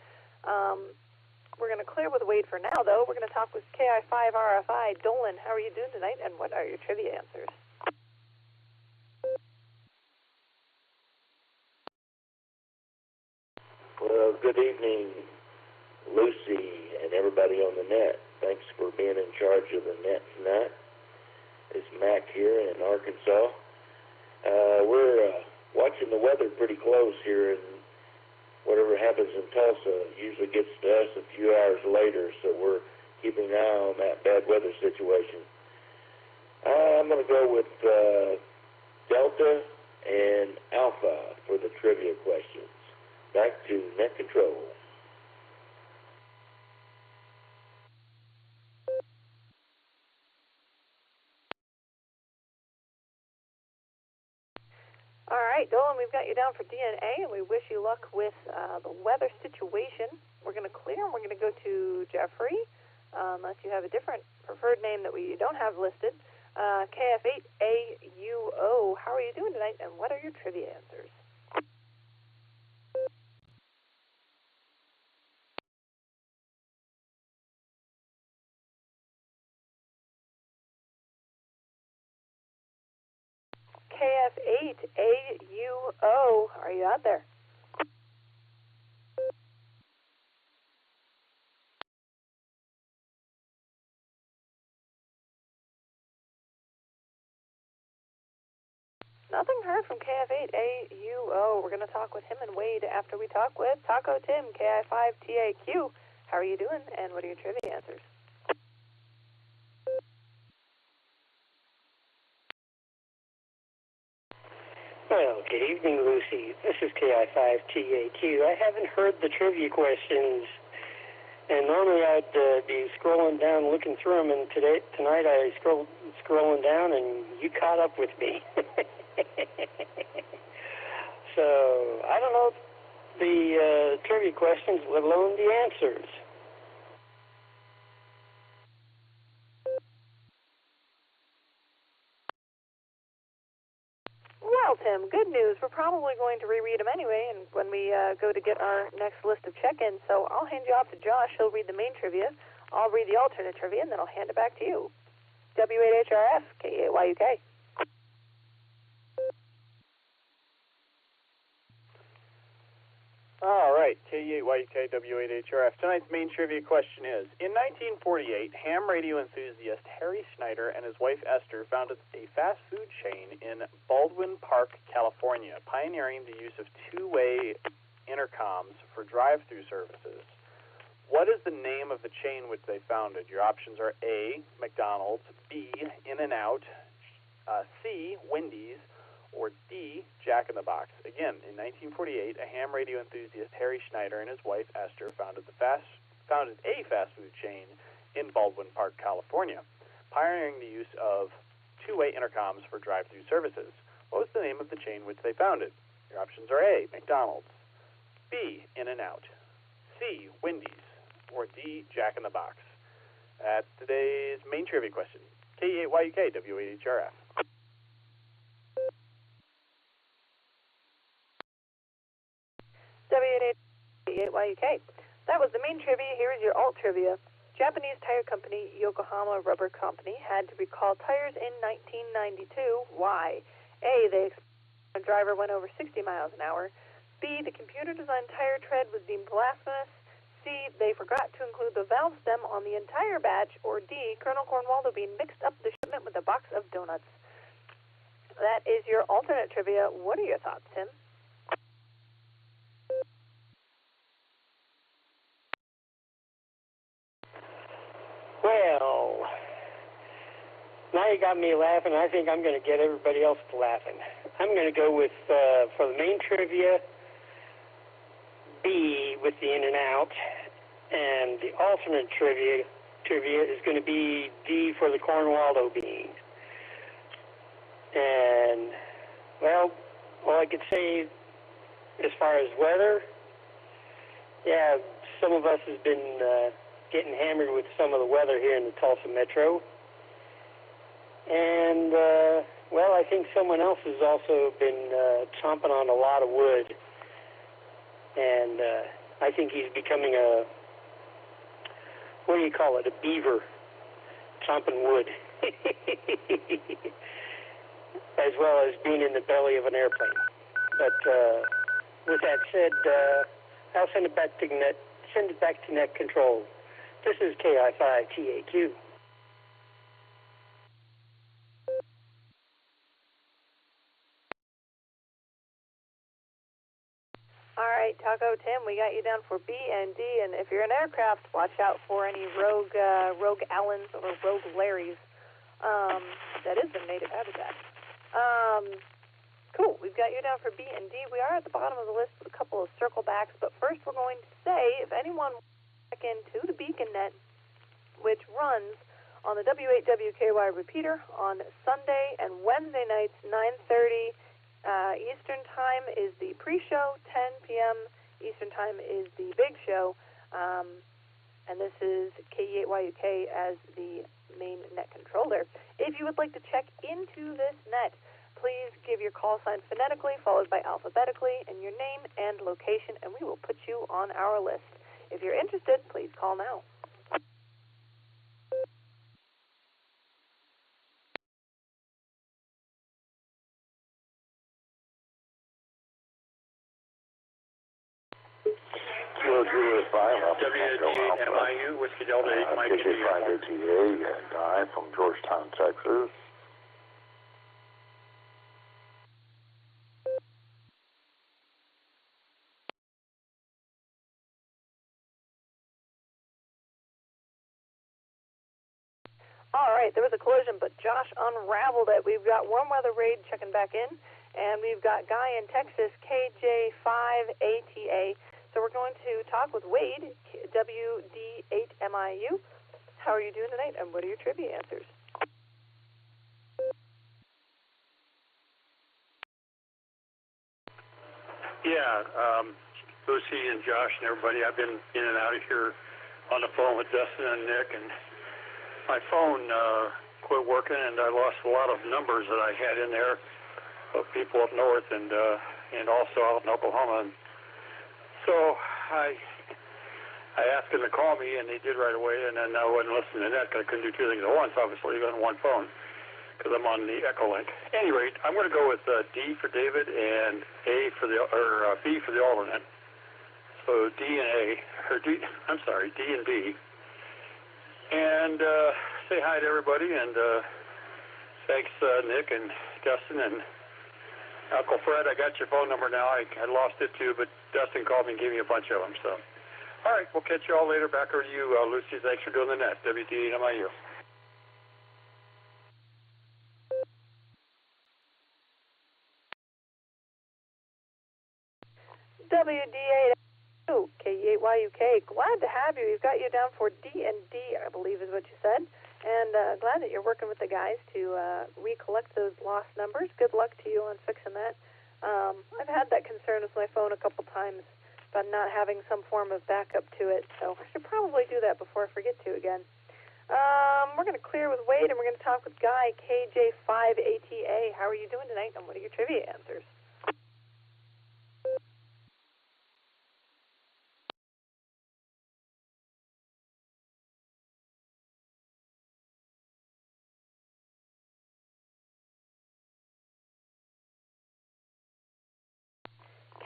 Speaker 3: We're going to clear with Wade for now, though. We're going to talk with KI5RFI. Dolan, how are you doing tonight, and what are your trivia answers?
Speaker 2: Well, good evening, Lucy and everybody on the net. Thanks for being in charge of the net tonight. It's Mac here in Arkansas. We're watching the weather pretty close here, and whatever happens in Tulsa usually gets to us a few hours later, so we're keeping an eye on that bad weather situation. I'm going to go with Delta and Alpha for the trivia questions. Back to net control.
Speaker 3: All right, Dolan, we've got you down for DNA, and we wish you luck with the weather situation. We're going to clear, and we're going to go to Jeffrey, unless you have a different preferred name that we don't have listed. KF8AUO, how are you doing tonight, and what are your trivia answers? KF8AUO, are you out there? Nothing heard from KF8AUO. We're going to talk with him and Wade after we talk with Taco Tim, KI5TAQ. How are you doing, and what are your trivia answers?
Speaker 19: Well, good evening, Lucy. This is KI5TAQ. I haven't heard the trivia questions, and normally I'd be scrolling down looking through them, and tonight I scrolling down, and you caught up with me. So, I don't know the trivia questions, let alone the answers.
Speaker 3: Well, Tim, good news. We're probably going to reread them anyway, and when we go to get our next list of check-ins. So I'll hand you off to Josh. He'll read the main trivia. I'll read the alternate trivia, and then I'll hand it back to you. W8HRF, KAYUK.
Speaker 14: All right, K8YUK W8HRF. Tonight's main trivia question is, in 1948, ham radio enthusiast Harry Schneider and his wife Esther founded a fast food chain in Baldwin Park, California, pioneering the use of two-way intercoms for drive-through services. What is the name of the chain which they founded? Your options are A, McDonald's, B, In-N-Out, C, Wendy's, or D, Jack in the Box. Again, in 1948, a ham radio enthusiast, Harry Schneider, and his wife, Esther, founded a fast food chain in Baldwin Park, California, pioneering the use of two-way intercoms for drive-through services. What was the name of the chain which they founded? Your options are A, McDonald's, B, In-N-Out, C, Wendy's, or D, Jack in the Box. That's today's main trivia question. K8YUK, W8HRF.
Speaker 3: W8HYUK. That was the main trivia. Here is your alt trivia. Japanese tire company Yokohama Rubber Company had to recall tires in 1992. Why? A, a driver went over 60 miles an hour. B, the computer-designed tire tread was deemed blasphemous. C, they forgot to include the valve stem on the entire batch. Or D, Colonel Cornwaldo Bean mixed up the shipment with a box of donuts. That is your alternate trivia. What are your thoughts, Tim?
Speaker 19: Well, now you got me laughing. I think I'm going to get everybody else laughing. I'm going to go with, for the main trivia, B with the In-N-Out, and the alternate trivia is going to be D for the Cornwaldo Bean. And, well, all I could say as far as weather, yeah, some of us has been getting hammered with some of the weather here in the Tulsa Metro. And, well, I think someone else has also been chomping on a lot of wood. And I think he's becoming a, what do you call it, a beaver, chomping wood. As well as being in the belly of an airplane. But with that said, I'll send it back to net control. This is KI5TAQ.
Speaker 3: All right, Taco Tim, we got you down for B and D, and if you're an aircraft, watch out for any rogue Allens or rogue Larrys. That is their native habitat. Cool, we've got you down for B and D. We are at the bottom of the list with a couple of circle backs, but first we're going to say, if anyone wants to check into the Beacon Net, which runs on the W8WKY repeater on Sunday and Wednesday nights, 9:30 Eastern Time is the pre-show, 10 p.m. Eastern Time is the big show, and this is K8YUK as the main net controller. If you would like to check into this net, please give your call sign phonetically, followed by alphabetically, and your name and location, and we will put you on our list. If you're interested, please call now.
Speaker 10: W8MIU, Whiskey Delta 8, Mike.
Speaker 15: KJ5OTA, Guy from Georgetown, Texas.
Speaker 3: All right, there was a collision, but Josh unraveled it. We've got Warm Weather Raid checking back in, and we've got Guy in Texas, KJ5ATA. So we're going to talk with Wade, WD8MIU. How are you doing tonight, and what are your trivia answers?
Speaker 10: Yeah, Lucy and Josh and everybody, I've been in and out of here on the phone with Dustin and Nick, and my phone quit working, and I lost a lot of numbers that I had in there of people up north and also out in Oklahoma. And so I asked them to call me, and they did right away, and then I wasn't listening to that because I couldn't do two things at once, obviously, on one phone, because I'm on the Echolink. At any rate, I'm going to go with D for David and B for the alternate. So D and A, or D, I'm sorry, D and B. And say hi to everybody, and thanks, Nick and Dustin and Uncle Fred. I got your phone number now. I lost it too, but Dustin called me and gave me a bunch of them. So All right, we'll catch you all later. Back over to you, Lucy. Thanks for doing the net. WD8MIU.
Speaker 3: WD8 K8YUK. Glad to have you. We've got you down for D&D, I believe is what you said. And glad that you're working with the guys to recollect those lost numbers. Good luck to you on fixing that. I've had that concern with my phone a couple times about not having some form of backup to it, so I should probably do that before I forget to again. We're going to clear with Wade, and we're going to talk with Guy, KJ5ATA. How are you doing tonight, and what are your trivia answers?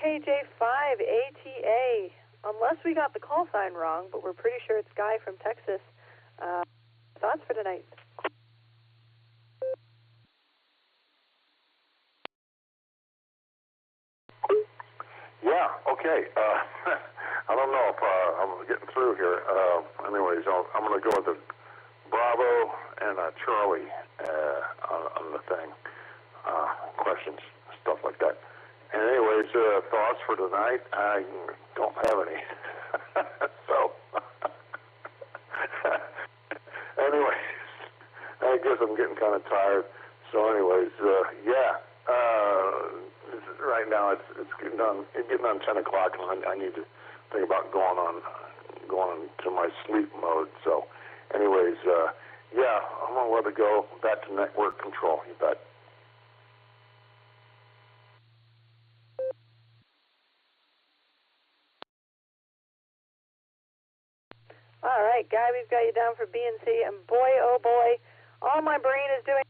Speaker 3: KJ5ATA. Unless we got the call sign wrong, but we're pretty sure it's Guy from Texas. Thoughts for tonight?
Speaker 15: Yeah, okay. I don't know if I'm getting through here. Anyways, I'm going to go with a Bravo and a Charlie on the thing. Questions, stuff like that. And anyways, thoughts for tonight? I don't have any. So, anyways, I guess I'm getting kind of tired. So, anyways, yeah. Right now, it's getting on 10 o'clock, and I need to think about going to my sleep mode. So, anyways, yeah, I'm gonna let it go. Back to network control. You bet.
Speaker 3: All right, Guy, we've got you down for B and C, and boy, oh boy, all my brain is doing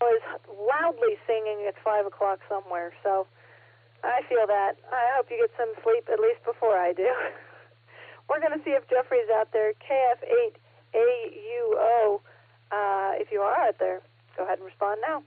Speaker 3: is loudly singing it's 5 o'clock somewhere, so I feel that. I hope you get some sleep, at least before I do. We're going to see if Jeffrey's out there, KF8AUO. If you are out there, go ahead and respond now.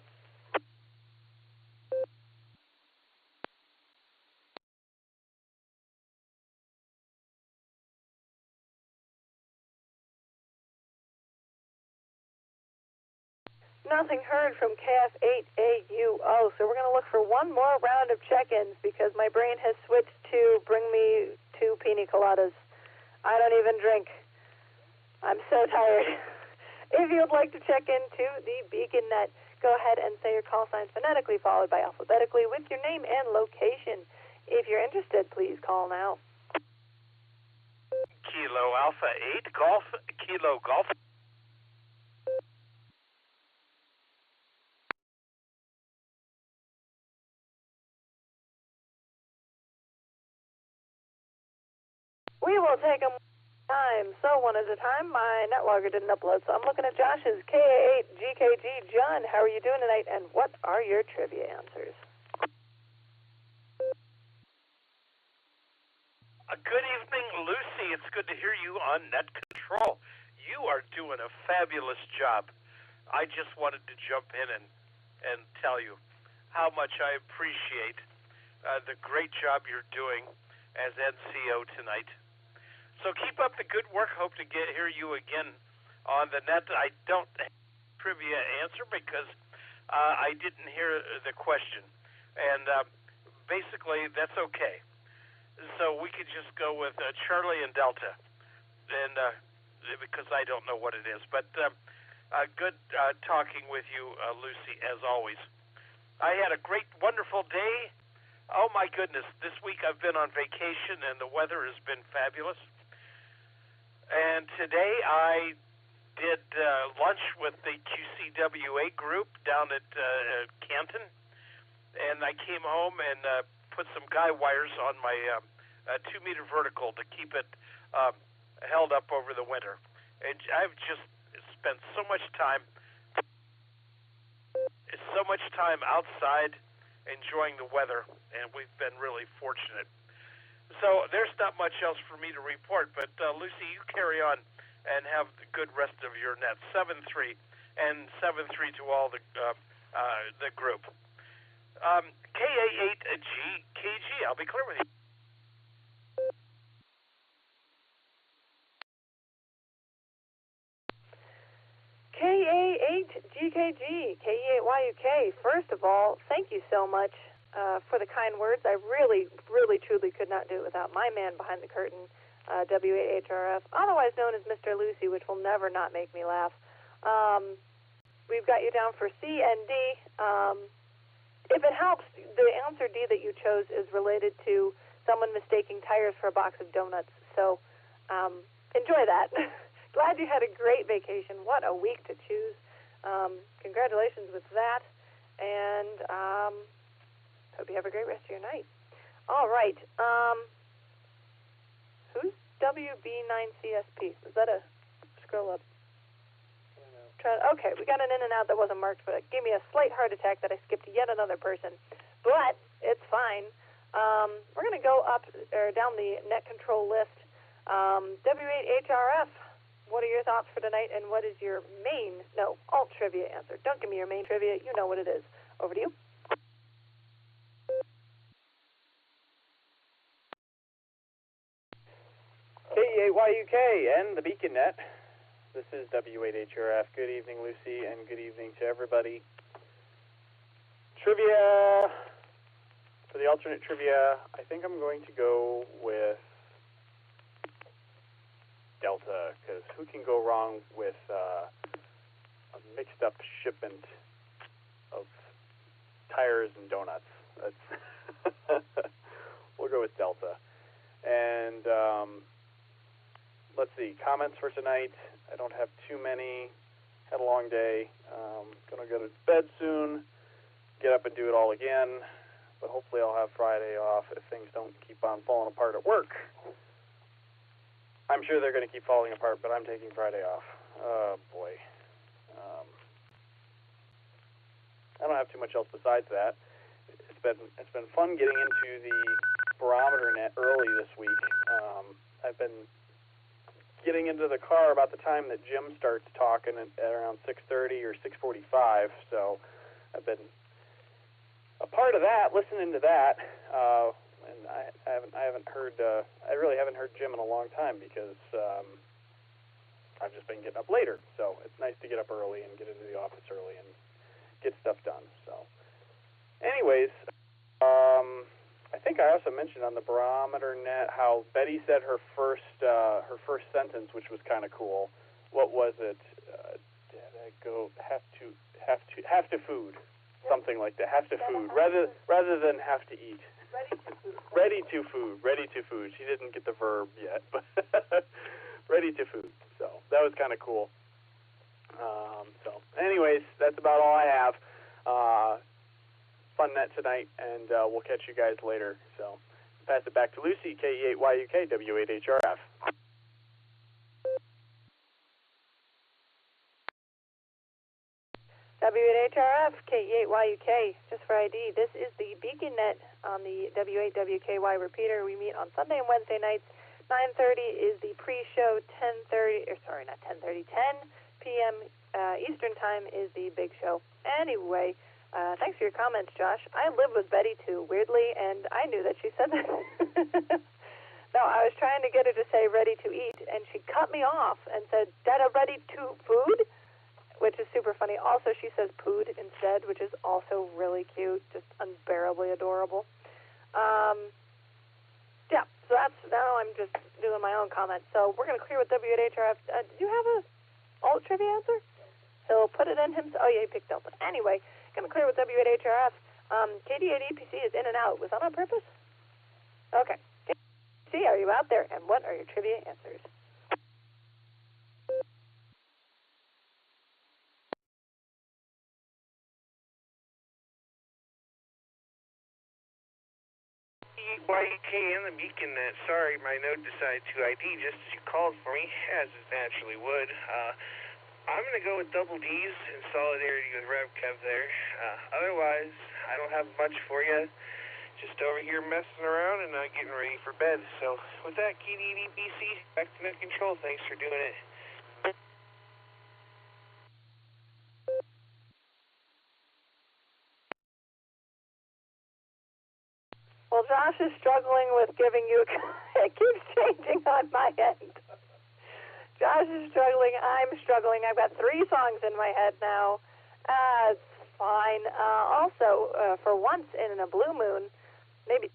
Speaker 3: Nothing heard from KF8AUO, so we're going to look for one more round of check-ins because my brain has switched to bring me 2 pina coladas. I don't even drink. I'm so tired. If you'd like to check into the Beacon Net, go ahead and say your call sign phonetically followed by alphabetically with your name and location. If you're interested, please call now.
Speaker 6: Kilo Alpha 8 Golf, Kilo Golf.
Speaker 3: We will take them time, so one at a time. My netlogger didn't upload, so I'm looking at Josh's. KA8GKG. John, how are you doing tonight, and what are your trivia answers?
Speaker 6: Good evening, Lucy. It's good to hear you on Net Control. You are doing a fabulous job. I just wanted to jump in and tell you how much I appreciate the great job you're doing as NCO tonight. So keep up the good work. Hope to hear you again on the net. I don't have a trivia answer because I didn't hear the question. And basically, that's okay. So we could just go with Charlie and Delta, and because I don't know what it is. But good talking with you, Lucy, as always. I had a great, wonderful day. Oh, my goodness. This week I've been on vacation, and the weather has been fabulous. And today I did lunch with the QCWA group down at Canton, and I came home and put some guy wires on my 2-meter vertical to keep it held up over the winter. And I've just spent so much time outside enjoying the weather, and we've been really fortunate. So there's not much else for me to report, but Lucy, you carry on and have the good rest of your net. 7-3 and 7-3 to all the group. KA8GKG, I'll be clear with you.
Speaker 3: YUK, first of all, thank you so much for the kind words. I really, really, truly could not do it without my man behind the curtain, W8HRF, otherwise known as Mr. Lucy, which will never not make me laugh. We've got you down for C and D. If it helps, the answer D that you chose is related to someone mistaking tires for a box of donuts. So enjoy that. Glad you had a great vacation. What a week to choose. Congratulations with that. And hope you have a great rest of your night. All right. Who's WB9CSP? Was that a scroll up? Okay, we got an in and out that wasn't marked, but it gave me a slight heart attack that I skipped yet another person. But it's fine. We're going to go up or down the net control list. W8HRF, what are your thoughts for tonight, and what is your alt trivia answer? Don't give me your main trivia. You know what it is. Over to you.
Speaker 14: KE8YUK and the Beacon Net. This is W8HRF. Good evening, Lucy, and good evening to everybody. Trivia, for the alternate trivia, I think I'm going to go with Delta, because who can go wrong with a mixed-up shipment of tires and donuts? We'll go with Delta. And let's see, comments for tonight. I don't have too many. Had a long day. Gonna go to bed soon. Get up and do it all again. But hopefully I'll have Friday off if things don't keep on falling apart at work. I'm sure they're going to keep falling apart, but I'm taking Friday off. Oh boy. I don't have too much else besides that. It's been fun getting into the barometer net early this week. I've been getting into the car about the time that Jim starts talking at around 6:30 or 6:45. So I've been a part of that, listening to that, and I really haven't heard Jim in a long time because I've just been getting up later. So it's nice to get up early and get into the office early and get stuff done. So, anyways. I think I also mentioned on the barometer net how Betty said her first sentence, which was kind of cool. What was it? Did I go have to food, something like that. Have to food rather than have to eat. Ready to food. She didn't get the verb yet, but ready to food. So that was kind of cool. So, anyways, that's about all I have. Fun net tonight, and we'll catch you guys later. So, pass it back to Lucy, KE8YUK, W8HRF.
Speaker 3: W8HRF, KE8YUK, just for ID. This is the Beacon Net on the W8WKY repeater. We meet on Sunday and Wednesday nights. 9:30 is the pre-show. 10 p.m. Eastern Time is the big show. Anyway. Thanks for your comments, Josh. I live with Betty, too, weirdly, and I knew that she said that. No, I was trying to get her to say ready to eat, and she cut me off and said, Dada, ready to food? Which is super funny. Also, she says pood instead, which is also really cute, just unbearably adorable. Yeah, so now I'm just doing my own comments. So we're going to clear with W8HRF. Do you have a alt trivia answer? He'll put it in himself. Oh, yeah, he picked Delta. Anyway. Going to clear with W8HRF. KD8EPC is in and out. Was that on purpose? Okay. KD8EPC, are you out there? And what are your trivia answers?
Speaker 5: YUK and the Beacon Net. Sorry, my node decided to ID just as you called for me, as it naturally would. I'm going to go with double D's in solidarity with Rev Kev there. Otherwise, I don't have much for you. Just over here messing around and getting ready for bed. So, with that, KD8EPC, back to net control. Thanks for doing it.
Speaker 3: Well, Josh is struggling with giving you it keeps changing on my end. Josh is struggling. I'm struggling. I've got 3 songs in my head now. fine. Also, for once in a blue moon, maybe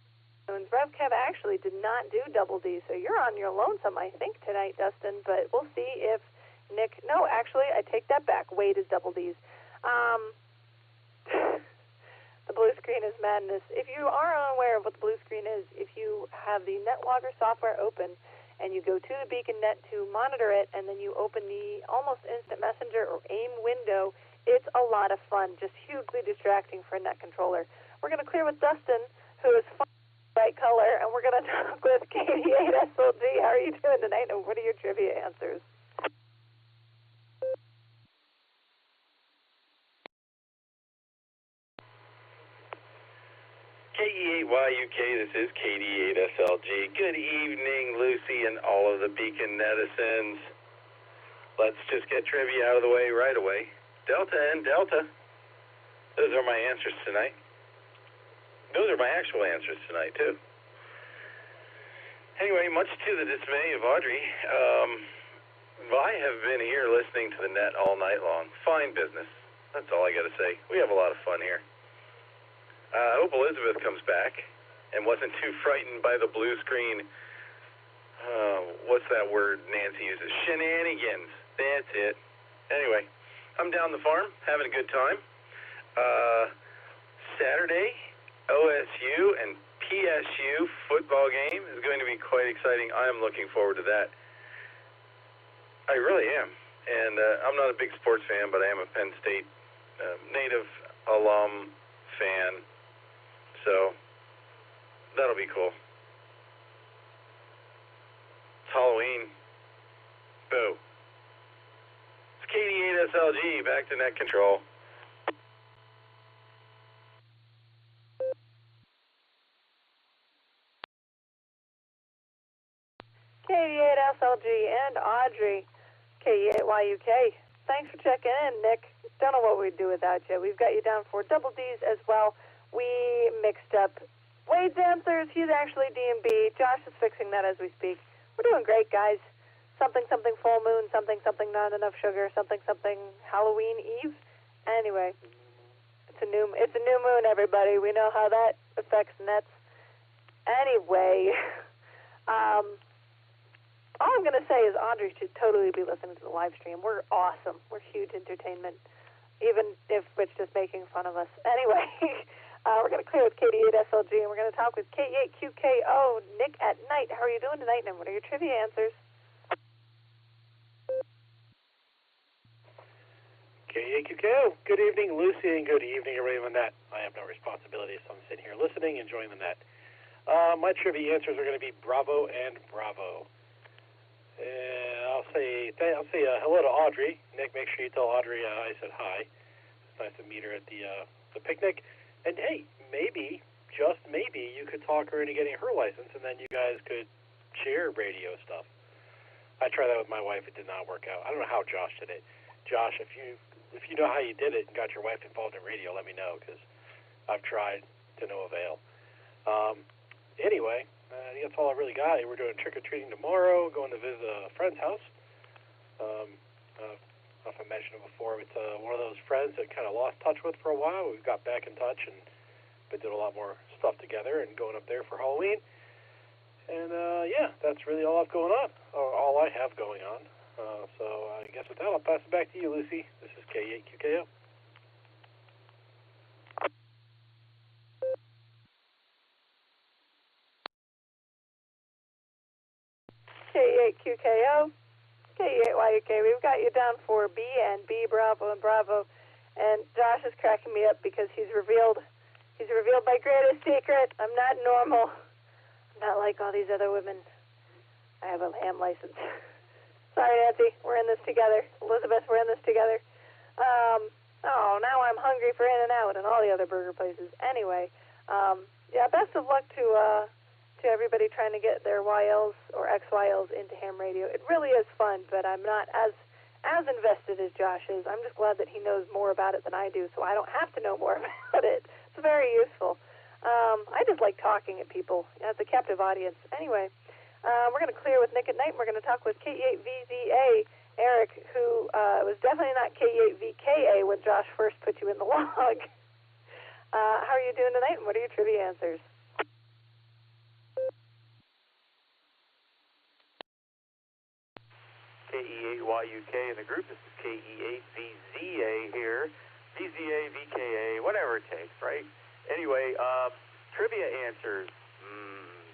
Speaker 3: moons, RevCav actually did not do double D, so you're on your lonesome, I think, tonight, Dustin, but we'll see if Nick... No, actually, I take that back. Wade is double D's. The blue screen is madness. If you are unaware of what the blue screen is, if you have the NetLogger software open and you go to the BeaconNet to monitor it, and then you open the almost instant messenger or AIM window, it's a lot of fun, just hugely distracting for a net controller. We're going to clear with Dustin, who is fun, bright color, and we're going to talk with KD8SLG. How are you doing tonight, and what are your trivia answers?
Speaker 11: KE8YUK, this is KD8SLG. Good evening, Lucy and all of the Beacon netizens. Let's just get trivia out of the way right away. Delta and Delta. Those are my answers tonight. Those are my actual answers tonight, too. Anyway, much to the dismay of Audrey, I have been here listening to the net all night long. Fine business. That's all I got to say. We have a lot of fun here. I hope Elizabeth comes back and wasn't too frightened by the blue screen. What's that word Nancy uses? Shenanigans. That's it. Anyway, I'm down the farm, having a good time. Saturday, OSU and PSU football game is going to be quite exciting. I am looking forward to that. I really am. And I'm not a big sports fan, but I am a Penn State native alum fan. So that'll be cool. It's Halloween. Boo. It's KD8SLG, back to net control.
Speaker 3: KD8SLG and Audrey, KD8YUK. Thanks for checking in, Nick. Don't know what we'd do without you. We've got you down for double D's as well. We mixed up Wade's answers. He's actually D&B. Josh is fixing that as we speak. We're doing great, guys. Something, something full moon, something, something not enough sugar, something, something Halloween Eve. Anyway, it's a new moon, everybody. We know how that affects nets. Anyway, all I'm going to say is Audrey should totally be listening to the live stream. We're awesome. We're huge entertainment, even if it's just making fun of us. Anyway, we're going to clear with KD8SLG, and we're going to talk with K8QKO, Nick at night. How are you doing tonight, and what are your trivia answers?
Speaker 21: K8QKO, good evening, Lucy, and good evening, everybody on the net. I have no responsibility, so I'm sitting here listening, enjoying the net. My trivia answers are going to be Bravo and Bravo. I'll say hello to Audrey. Nick, make sure you tell Audrey I said hi. It's nice to meet her at the picnic. And hey, maybe, just maybe, you could talk her into getting her license, and then you guys could share radio stuff. I tried that with my wife. It did not work out. I don't know how Josh did it. Josh, if you know how you did it and got your wife involved in radio, let me know, because I've tried to no avail. Anyway, that's all I really got. We're doing trick-or-treating tomorrow, going to visit a friend's house. I don't know if I mentioned it before, it's one of those friends that kind of lost touch with for a while. We've got back in touch and been doing a lot more stuff together and going up there for Halloween. And, yeah, that's really all I've going on, or all I have going on. So I guess with that, I'll pass it back to you, Lucy. This is K8QKO.
Speaker 3: K8QKO, K8YUK. We've got you down for B and B, Bravo and Bravo. And Josh is cracking me up because he's revealed my greatest secret. I'm not normal. I'm not like all these other women. I have a ham license. Sorry, Nancy. We're in this together. Elizabeth, we're in this together. Now I'm hungry for In-N-Out and all the other burger places. Anyway, yeah, best of luck to everybody trying to get their YLs or XYLs into ham radio. It really is fun, but I'm not as invested as Josh is. I'm just glad that he knows more about it than I do, so I don't have to know more about it. It's very useful. I just like talking at people. It's a captive audience. Anyway, we're going to clear with Nick at night. We're going to talk with K8VZA Eric, who was definitely not K8VKA when Josh first put you in the log. How are you doing tonight, and what are your trivia answers?
Speaker 8: KE8YUK in the group. This is KE8VZA here. VZA, VKA, whatever it takes, right? Anyway, trivia answers.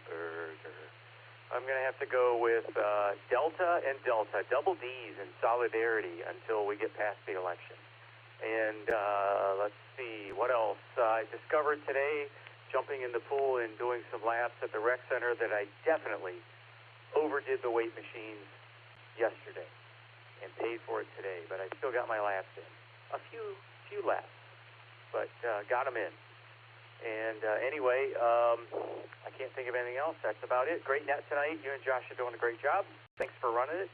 Speaker 8: Burger. I'm going to have to go with Delta and Delta, double D's in solidarity until we get past the election. And let's see, what else? I discovered today, jumping in the pool and doing some laps at the rec center, that I definitely overdid the weight machines yesterday and paid for it today, but I still got my laps in. A few laps, but got them in. And anyway, I can't think of anything else. That's about it. Great net tonight. You and Josh are doing a great job. Thanks for running it.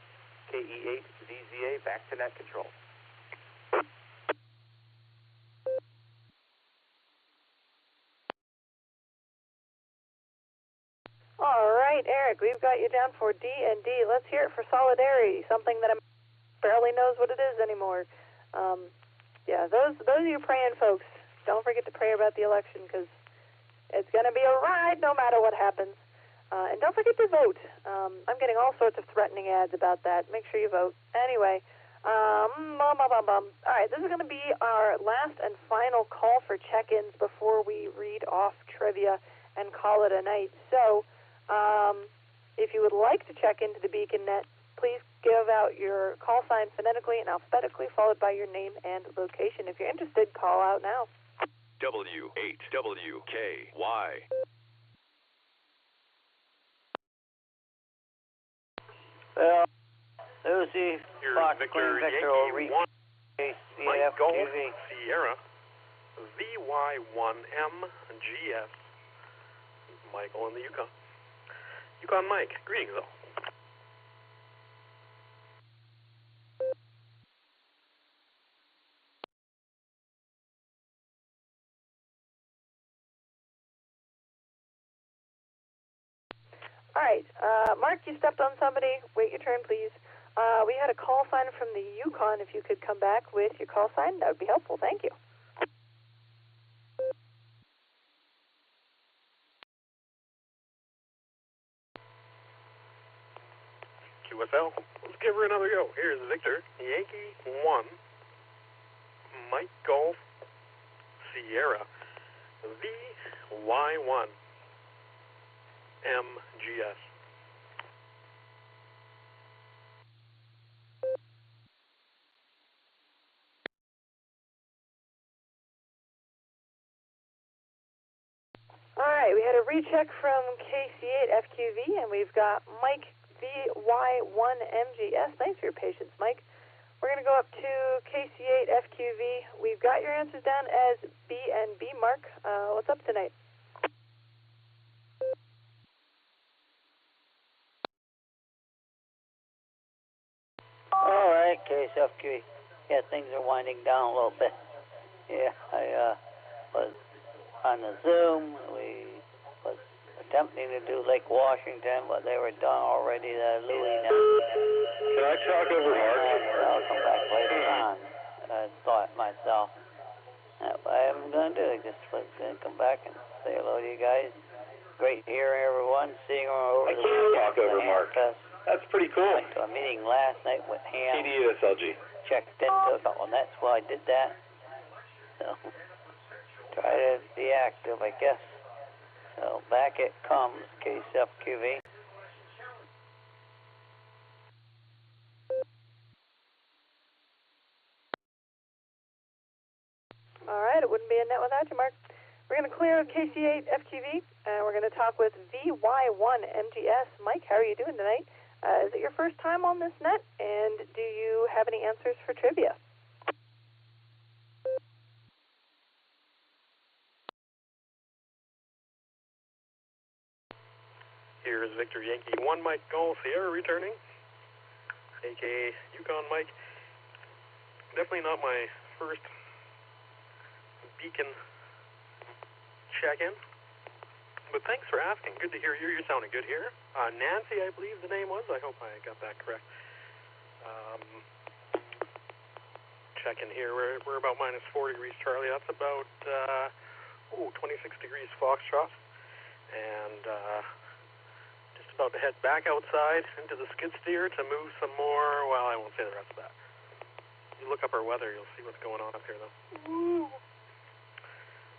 Speaker 8: KE8VZA, back to net control.
Speaker 3: All right, Eric, we've got you down for D and D. Let's hear it for solidarity, something that barely knows what it is anymore. Yeah, those of you praying folks, don't forget to pray about the election, because it's going to be a ride no matter what happens. And don't forget to vote. I'm getting all sorts of threatening ads about that. Make sure you vote. Anyway, all right, this is going to be our last and final call for check-ins before we read off trivia and call it a night. So, if you would like to check into the Beacon Net, please give out your call sign phonetically and alphabetically, followed by your name and location. If you're interested, call out now.
Speaker 13: W8WKY.
Speaker 7: Well, Lucy,
Speaker 22: Here's
Speaker 7: Fox,
Speaker 22: Victor
Speaker 7: Queen Victor,
Speaker 22: Yankee 1, Mike Golf,
Speaker 7: TV.
Speaker 22: Sierra, VY1MGS, Michael in the Yukon. Yukon Mike, greetings all.
Speaker 3: All right, Mark, you stepped on somebody. Wait your turn, please. We had a call sign from the Yukon. If you could come back with your call sign, that would be helpful. Thank you.
Speaker 22: QSL, let's give her another go. Here's Victor, Yankee 1, Mike Golf, Sierra, VY1, MGS.
Speaker 3: All right, we had a recheck from KC8FQV, and we've got Mike VY1MGS. Thanks for your patience, Mike. We're going to go up to KC8FQV. We've got your answers down as B and B, Mark. What's up tonight?
Speaker 7: All right, KSFQ. Yeah, things are winding down a little bit. Yeah, I was on the Zoom. We was attempting to do Lake Washington, but they were done already. Louis now.
Speaker 11: Can I talk over Mark?
Speaker 7: I'll come back later on. I thought myself. I am going to do it. Just was going to come back and say hello to you guys. Great hearing everyone, seeing them over
Speaker 11: I can't talk over Mark. That's pretty cool.
Speaker 7: Went to a meeting last night with Ham.
Speaker 11: TDSLG.
Speaker 7: Checked into a couple nets while I did that. So, try to be active, I guess. So, back it comes, KSFQV.
Speaker 3: All right, it wouldn't be a net without you, Mark. We're going to clear KC8FQV, and we're going to talk with VY1MGS. Mike, how are you doing tonight? Is it your first time on this net, and do you have any answers for trivia?
Speaker 22: Here's Victor Yankee 1, Mike Golf, Sierra returning, a.k.a. Yukon Mike. Definitely not my first Beacon check-in, but thanks for asking. Good to hear you. You're sounding good here. Nancy, I believe the name was. I hope I got that correct. Checking here, we're about minus 4 degrees Charlie. That's about 26 degrees Foxtrot, and just about to head back outside into the skid steer to move some more. Well, I won't say the rest of that. You look up our weather, you'll see what's going on up here, though. Woo!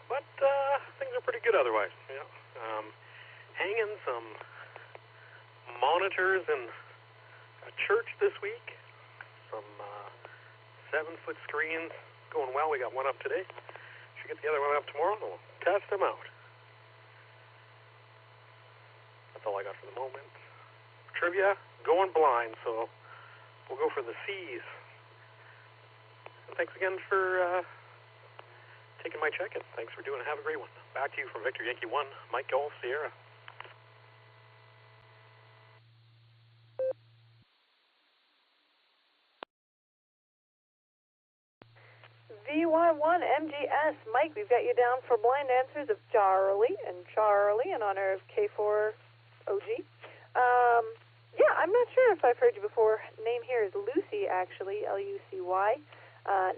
Speaker 22: But things are pretty good otherwise. Yeah, hanging some monitors in a church this week. Some 7-foot screens going well. We got one up today. Should get the other one up tomorrow, and we'll test them out. That's all I got for the moment. Trivia, going blind, so we'll go for the C's. And thanks again for taking my check-in. Thanks for doing it. Have a great one. Back to you from Victor Yankee 1, Mike Golf Sierra.
Speaker 3: VY1MGS, Mike, we've got you down for blind answers of Charlie in honor of K4OG. Yeah, I'm not sure if I've heard you before. Name here is Lucy, actually, Lucy.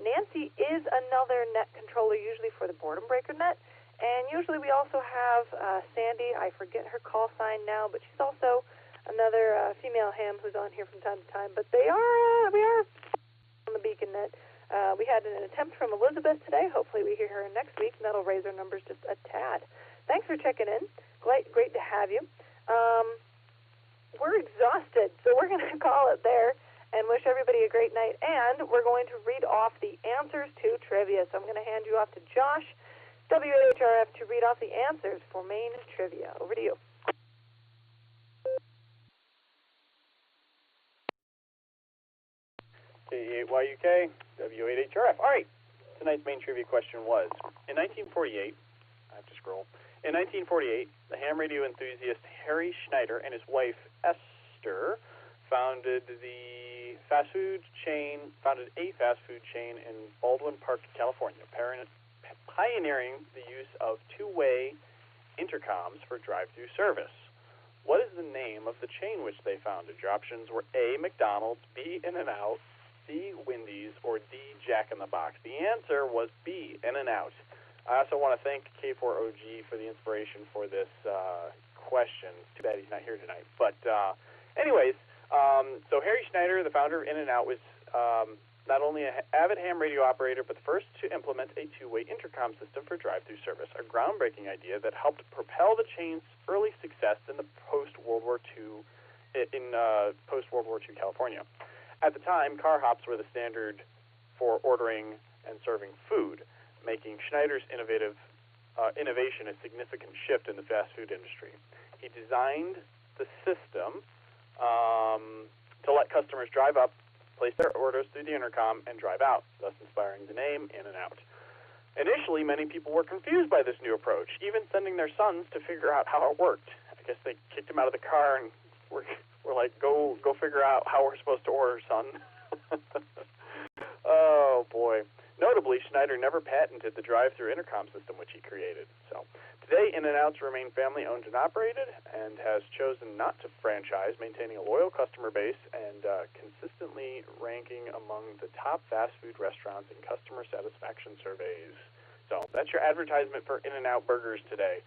Speaker 3: Nancy is another net controller, usually for the boredom breaker net, and usually we also have Sandy. I forget her call sign now, but she's also another female ham who's on here from time to time. But we are on the beacon net. We had an attempt from Elizabeth today. Hopefully we hear her next week, and that'll raise our numbers just a tad. Thanks for checking in. Great to have you. We're exhausted, so we're going to call it there and wish everybody a great night. And we're going to read off the answers to trivia. So I'm going to hand you off to Josh, W8HRF, to read off the answers for main trivia. Over to you.
Speaker 14: K8YUK, W8HRF. All right. Tonight's main trivia question was, in 1948, I have to scroll, in 1948, the ham radio enthusiast Harry Schneider and his wife Esther founded a fast food chain in Baldwin Park, California, pioneering the use of two-way intercoms for drive-through service. What is the name of the chain which they founded? Your options were A, McDonald's, B, In-N-Out, C, Wendy's, or D, Jack in the Box. The answer was B, In-N-Out. I also want to thank K4OG for the inspiration for this question. Too bad he's not here tonight. But anyways, so Harry Schneider, the founder of In-N-Out, was not only an avid ham radio operator, but the first to implement a two-way intercom system for drive-through service, a groundbreaking idea that helped propel the chain's early success in the post-World War II California. At the time, car hops were the standard for ordering and serving food, making Schneider's innovation a significant shift in the fast food industry. He designed the system to let customers drive up, place their orders through the intercom, and drive out, thus inspiring the name In-N-Out. Initially, many people were confused by this new approach, even sending their sons to figure out how it worked. I guess they kicked him out of the car and were like, go figure out how we're supposed to order, son. Oh, boy. Notably, Schneider never patented the drive-through intercom system which he created. So today, In-N-Out's remain family-owned and operated and has chosen not to franchise, maintaining a loyal customer base and consistently ranking among the top fast food restaurants in customer satisfaction surveys. So that's your advertisement for In-N-Out Burgers today.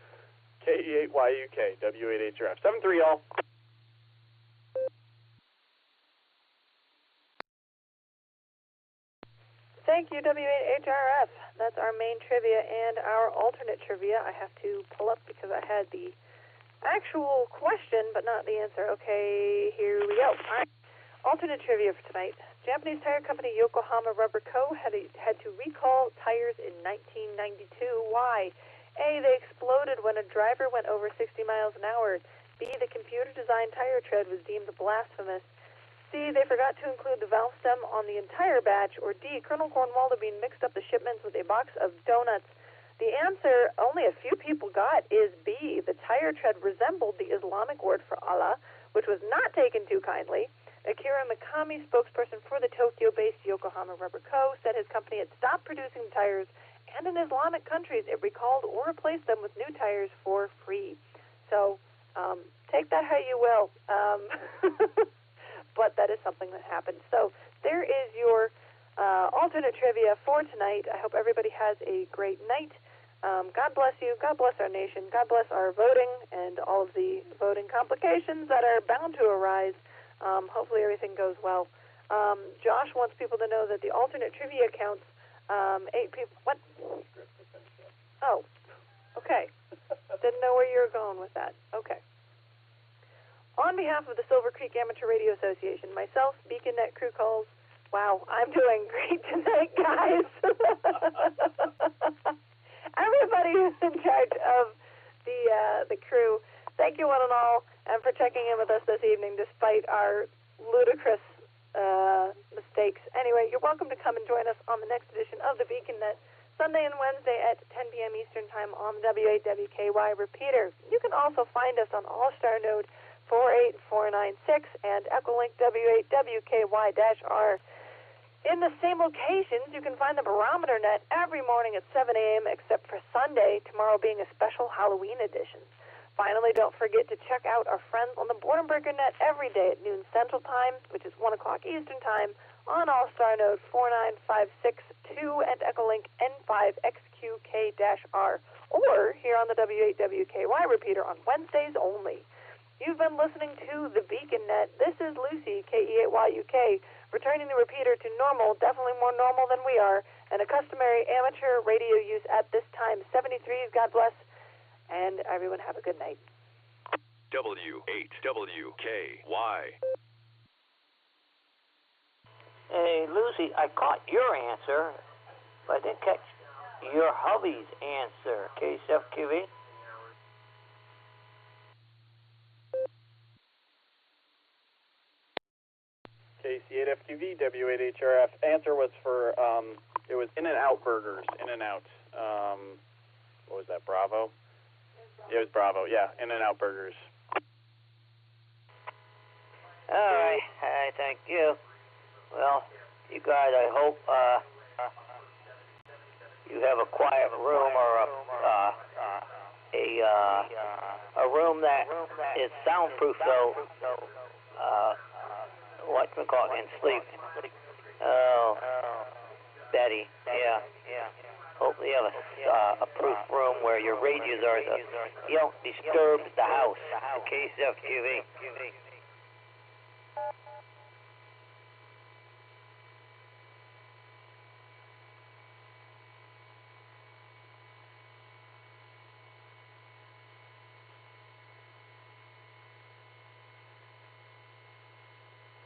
Speaker 14: K8YUK, W8HRF. 7-3, y'all.
Speaker 3: Thank you, W8HRF. That's our main trivia and our alternate trivia. I have to pull up because I had the actual question, but not the answer. Okay, here we go. All right. Alternate trivia for tonight. Japanese tire company Yokohama Rubber Co. had to recall tires in 1992. Why? A, they exploded when a driver went over 60 miles an hour. B, the computer-designed tire tread was deemed blasphemous. C, they forgot to include the valve stem on the entire batch. Or D, Colonel Cornwalder Bean mixed up the shipments with a box of donuts. The answer only a few people got is B, the tire tread resembled the Islamic word for Allah, which was not taken too kindly. Akira Mikami, spokesperson for the Tokyo-based Yokohama Rubber Co., said his company had stopped producing tires, and in Islamic countries it recalled or replaced them with new tires for free. So take that how you will. but that is something that happened. So there is your alternate trivia for tonight. I hope everybody has a great night. God bless you. God bless our nation. God bless our voting and all of the voting complications that are bound to arise. Hopefully everything goes well. Josh wants people to know that the alternate trivia counts 8 people. What? Oh, okay. Didn't know where you were going with that. Okay. On behalf of the Silvercreek Amateur Radio Association, myself, BeaconNet crew calls. Wow, I'm doing great tonight, guys. Everybody who's in charge of the crew, thank you one and all, and for checking in with us this evening despite our ludicrous mistakes. Anyway, you're welcome to come and join us on the next edition of the BeaconNet, Sunday and Wednesday at 10 p.m. Eastern Time on the W8WKY repeater. You can also find us on Allstar Node 48496 and Echolink W8WKY-R. In the same locations, you can find the Barometer Net every morning at 7 a.m. except for Sunday, tomorrow being a special Halloween edition. Finally, don't forget to check out our friends on the Boredom Breaker Net every day at noon Central Time, which is 1 o'clock Eastern Time, on Allstar Node 49562 and Echolink N5XQK-R, or here on the W8WKY repeater on Wednesdays only. You've been listening to the Beacon Net. This is Lucy, KE8YUK, returning the repeater to normal, definitely more normal than we are, and a customary amateur radio use at this time. 73s, God bless, and everyone have a good night.
Speaker 9: W8WKY.
Speaker 7: Hey, Lucy, I caught your answer, but I didn't catch your hubby's answer. KSFQV?
Speaker 14: KC8FQV, W8HRF. Answer was for, it was In-N-Out Burgers. In-N-Out. What was that, Bravo? It was Bravo, yeah. In-N-Out Burgers.
Speaker 7: All right, thank you. Well, you guys, I hope you have a quiet room or a room that is soundproof, so whatchamacallit can sleep. Oh, Betty, yeah. Hopefully you have a proof room where your radios are, so you don't disturb the house. KSFQV.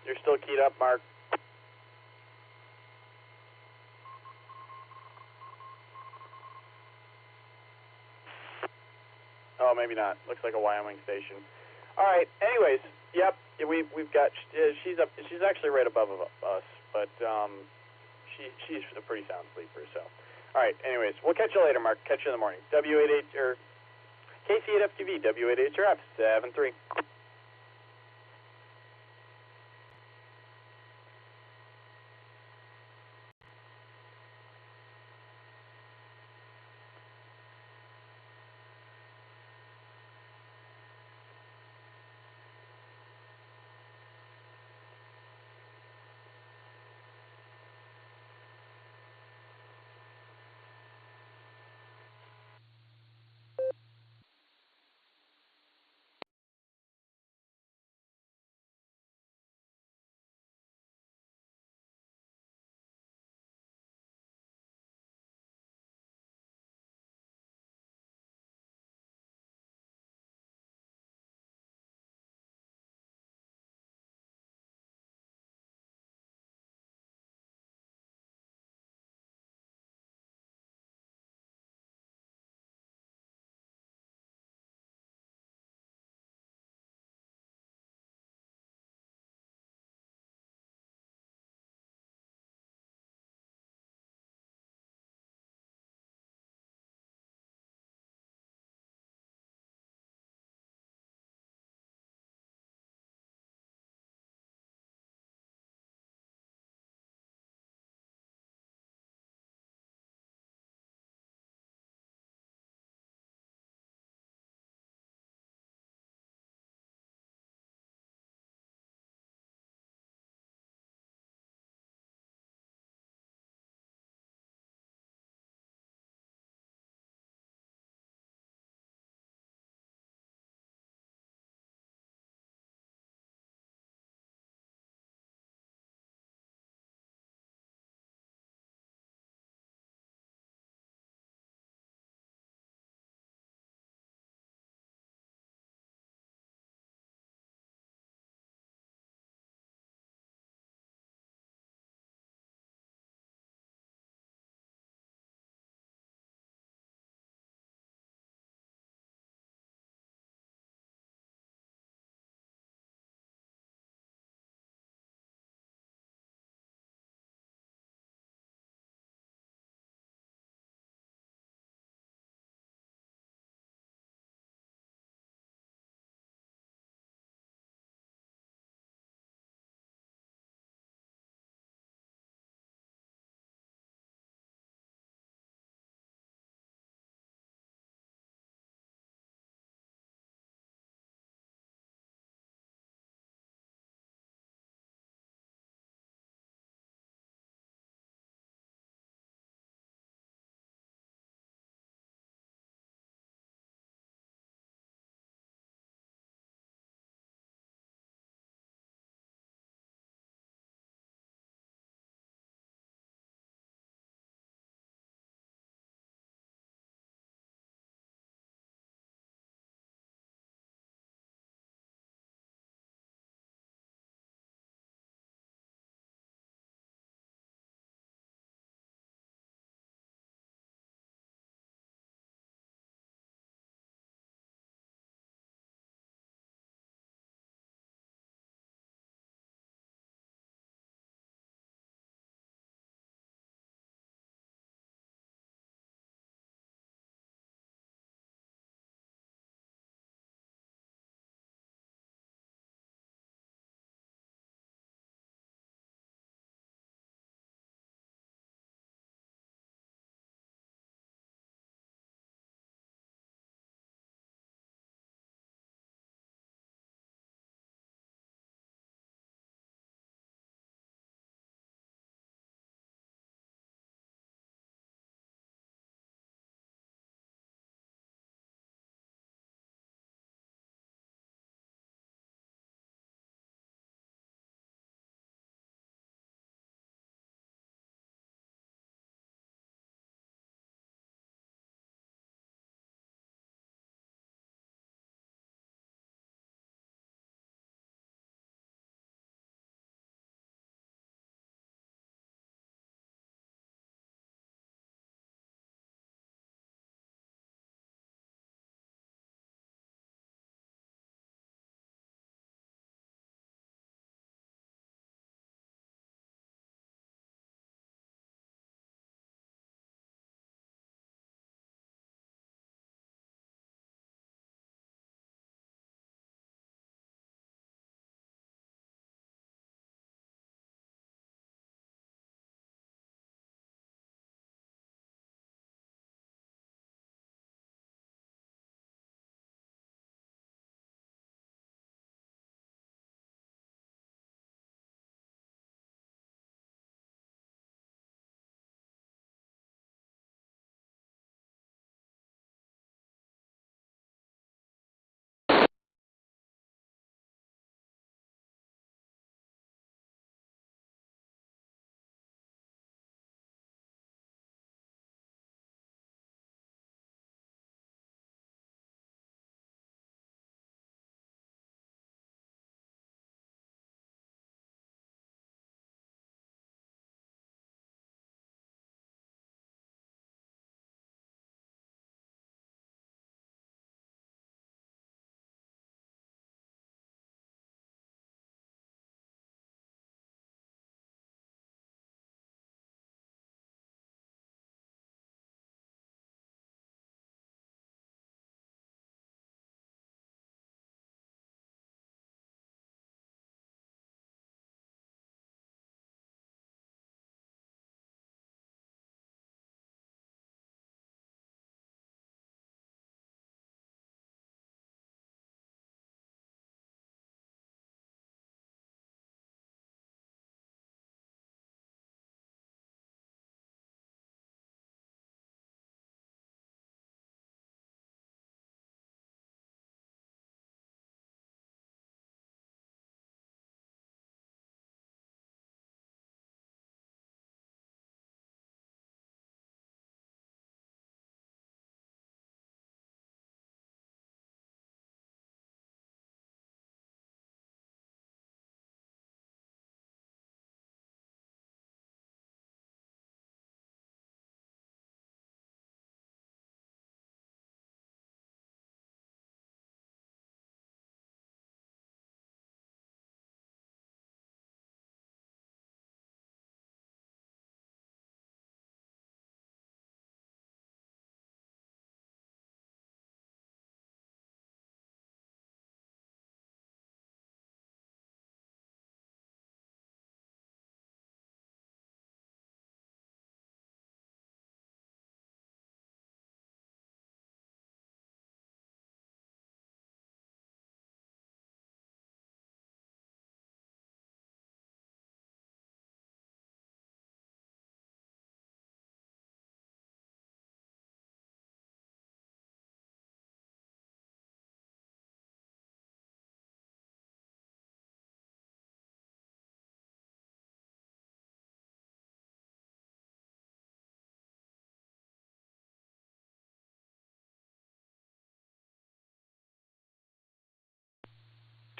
Speaker 14: You're still keyed up, Mark. Oh, maybe not. Looks like a Wyoming station. All right. Anyways, yep. We've got. She's up. She's actually right above us, but she's a pretty sound sleeper. So, all right. Anyways, we'll catch you later, Mark. Catch you in the morning. W88 or KC8FTV. W8HRF 73.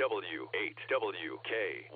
Speaker 9: W8WKY.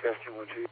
Speaker 13: Testing 1, 2.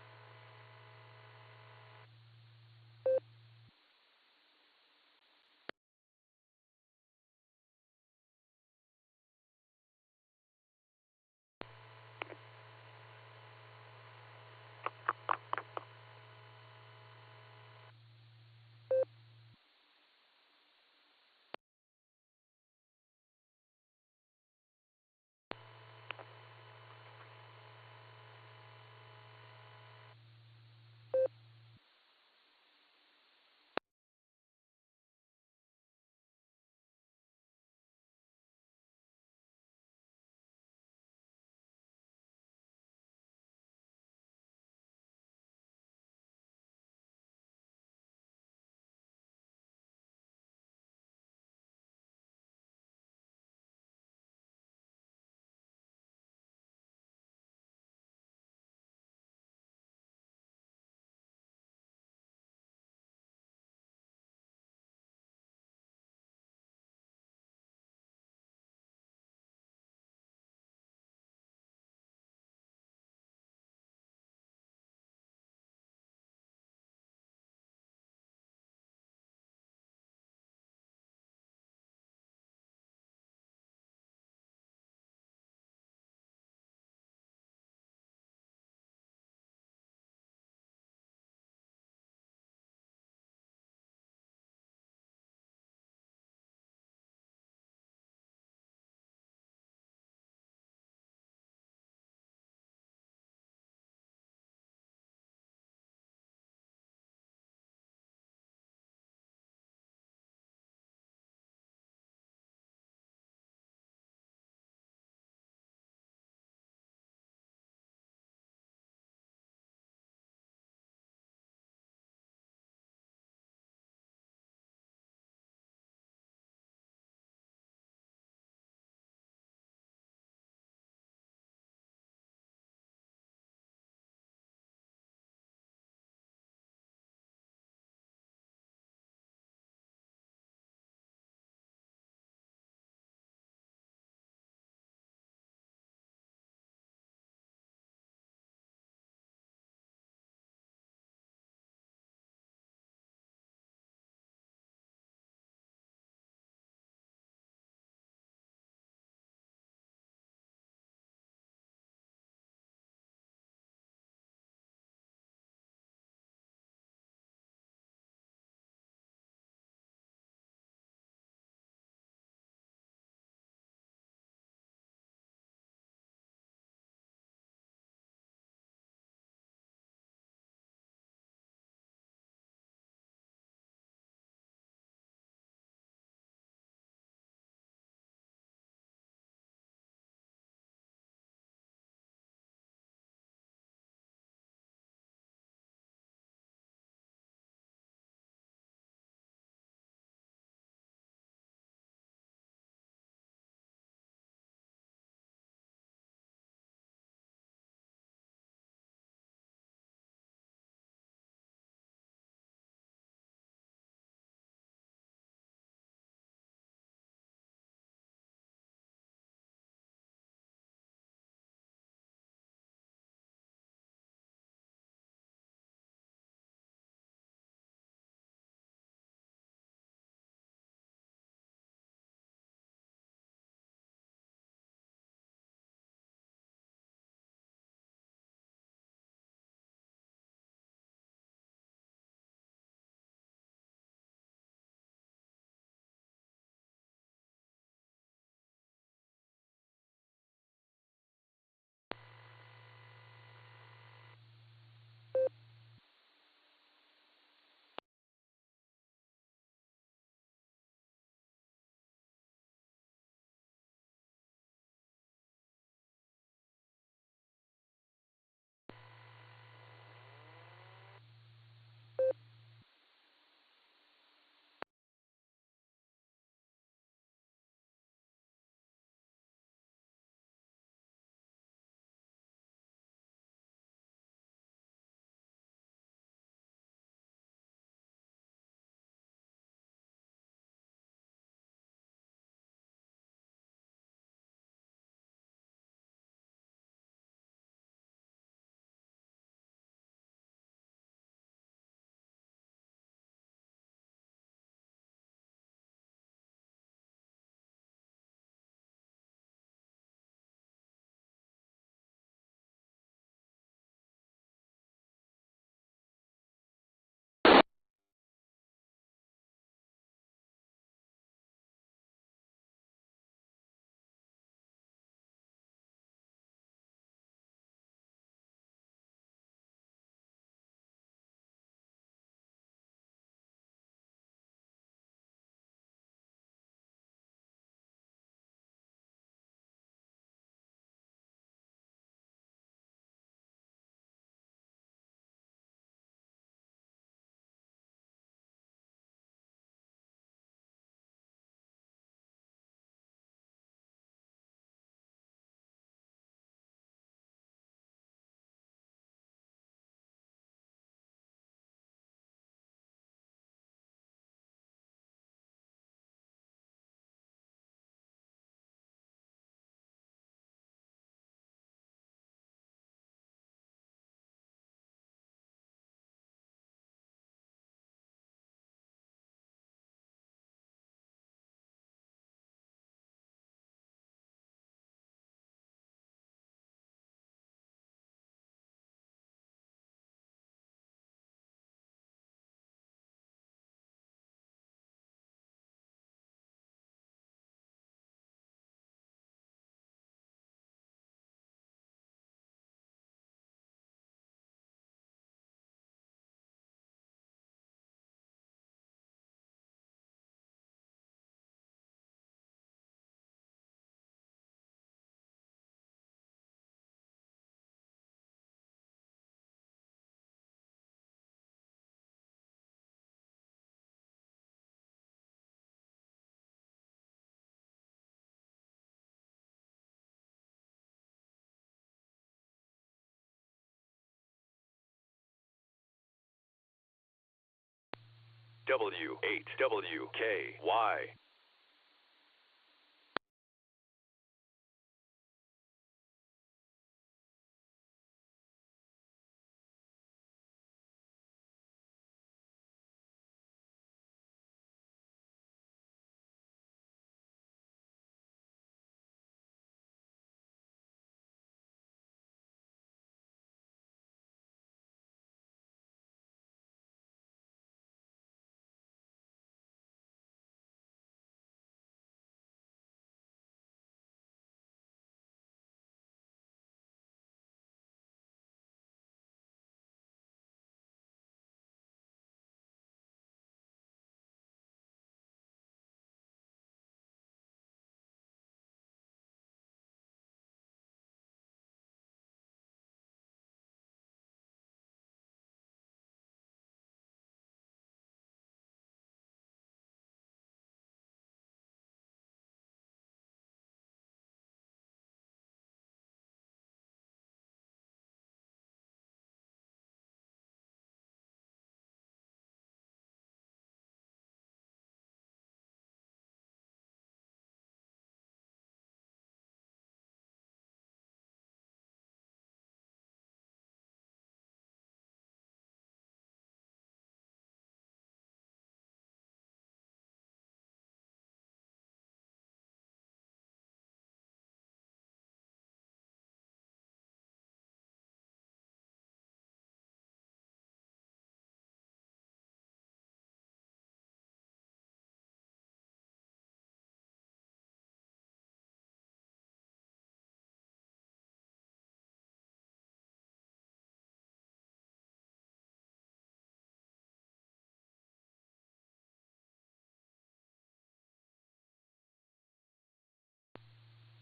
Speaker 9: W8WKY.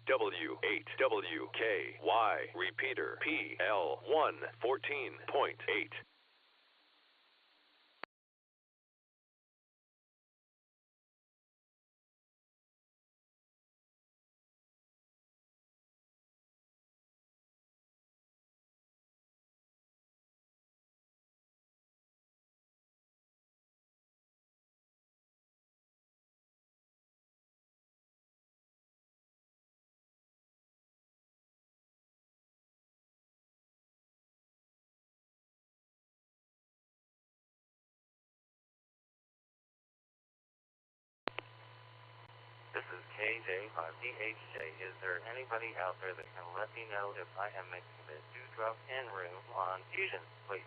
Speaker 9: W8WKY repeater PL114.8.
Speaker 13: This is KJ5DHJ. Is there anybody out there that can let me know if I am making the Dewdrop in room on Fusion, please?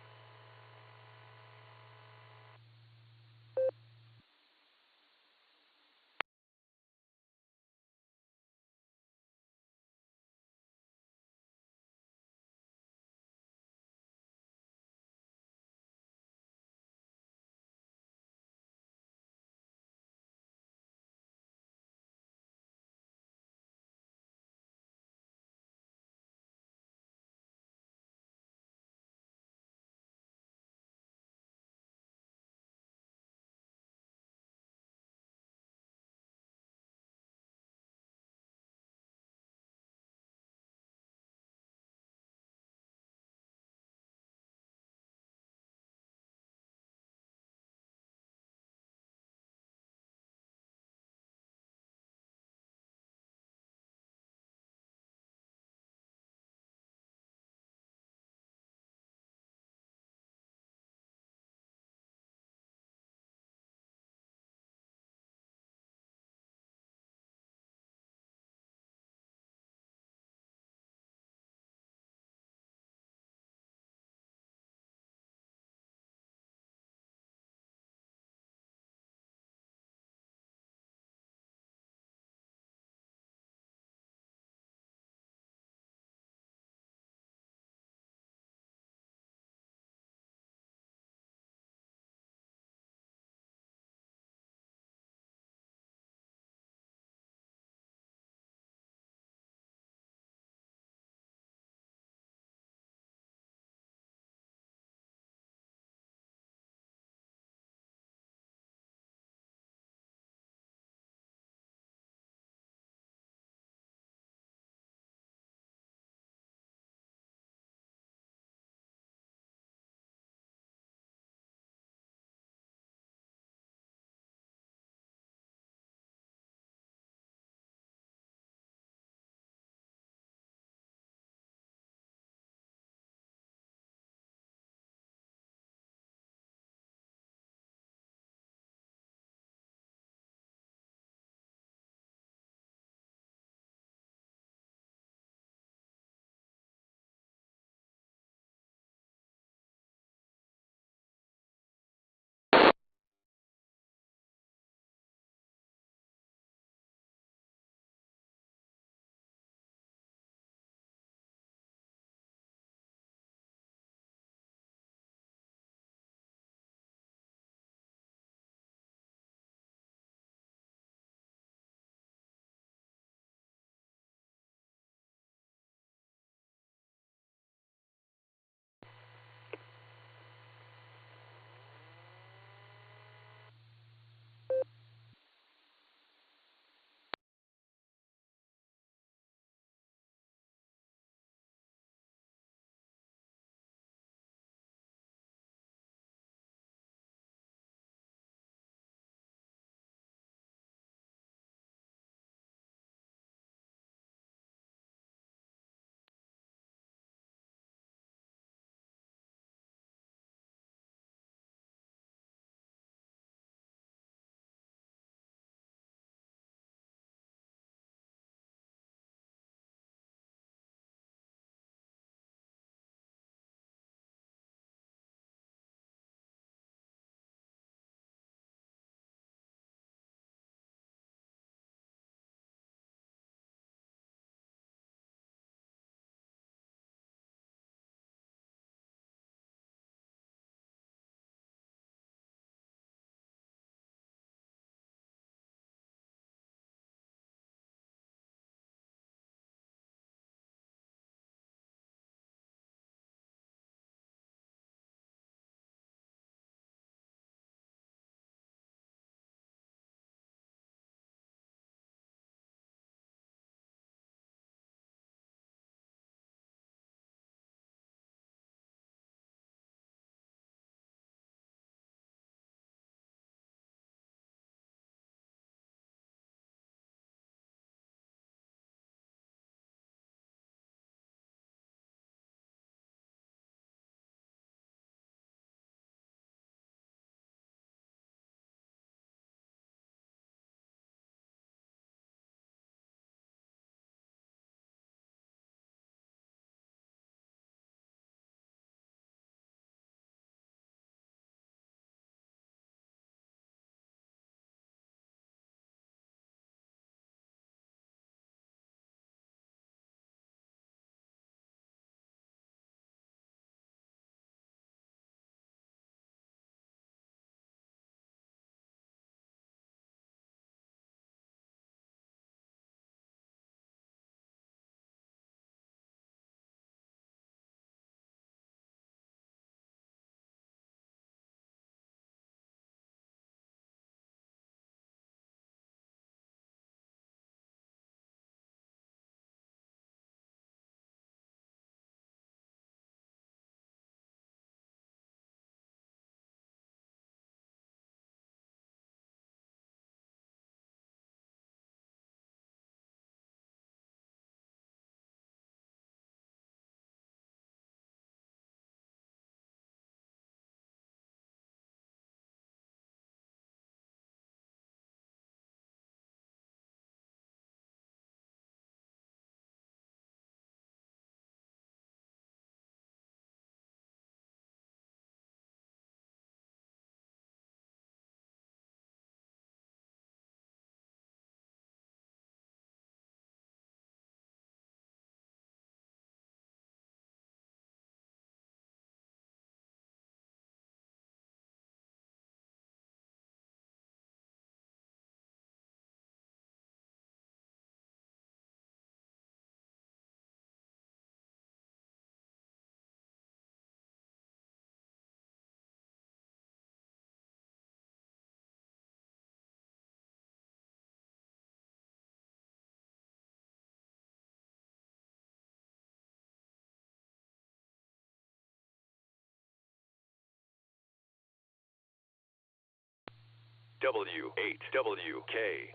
Speaker 9: W8WKY.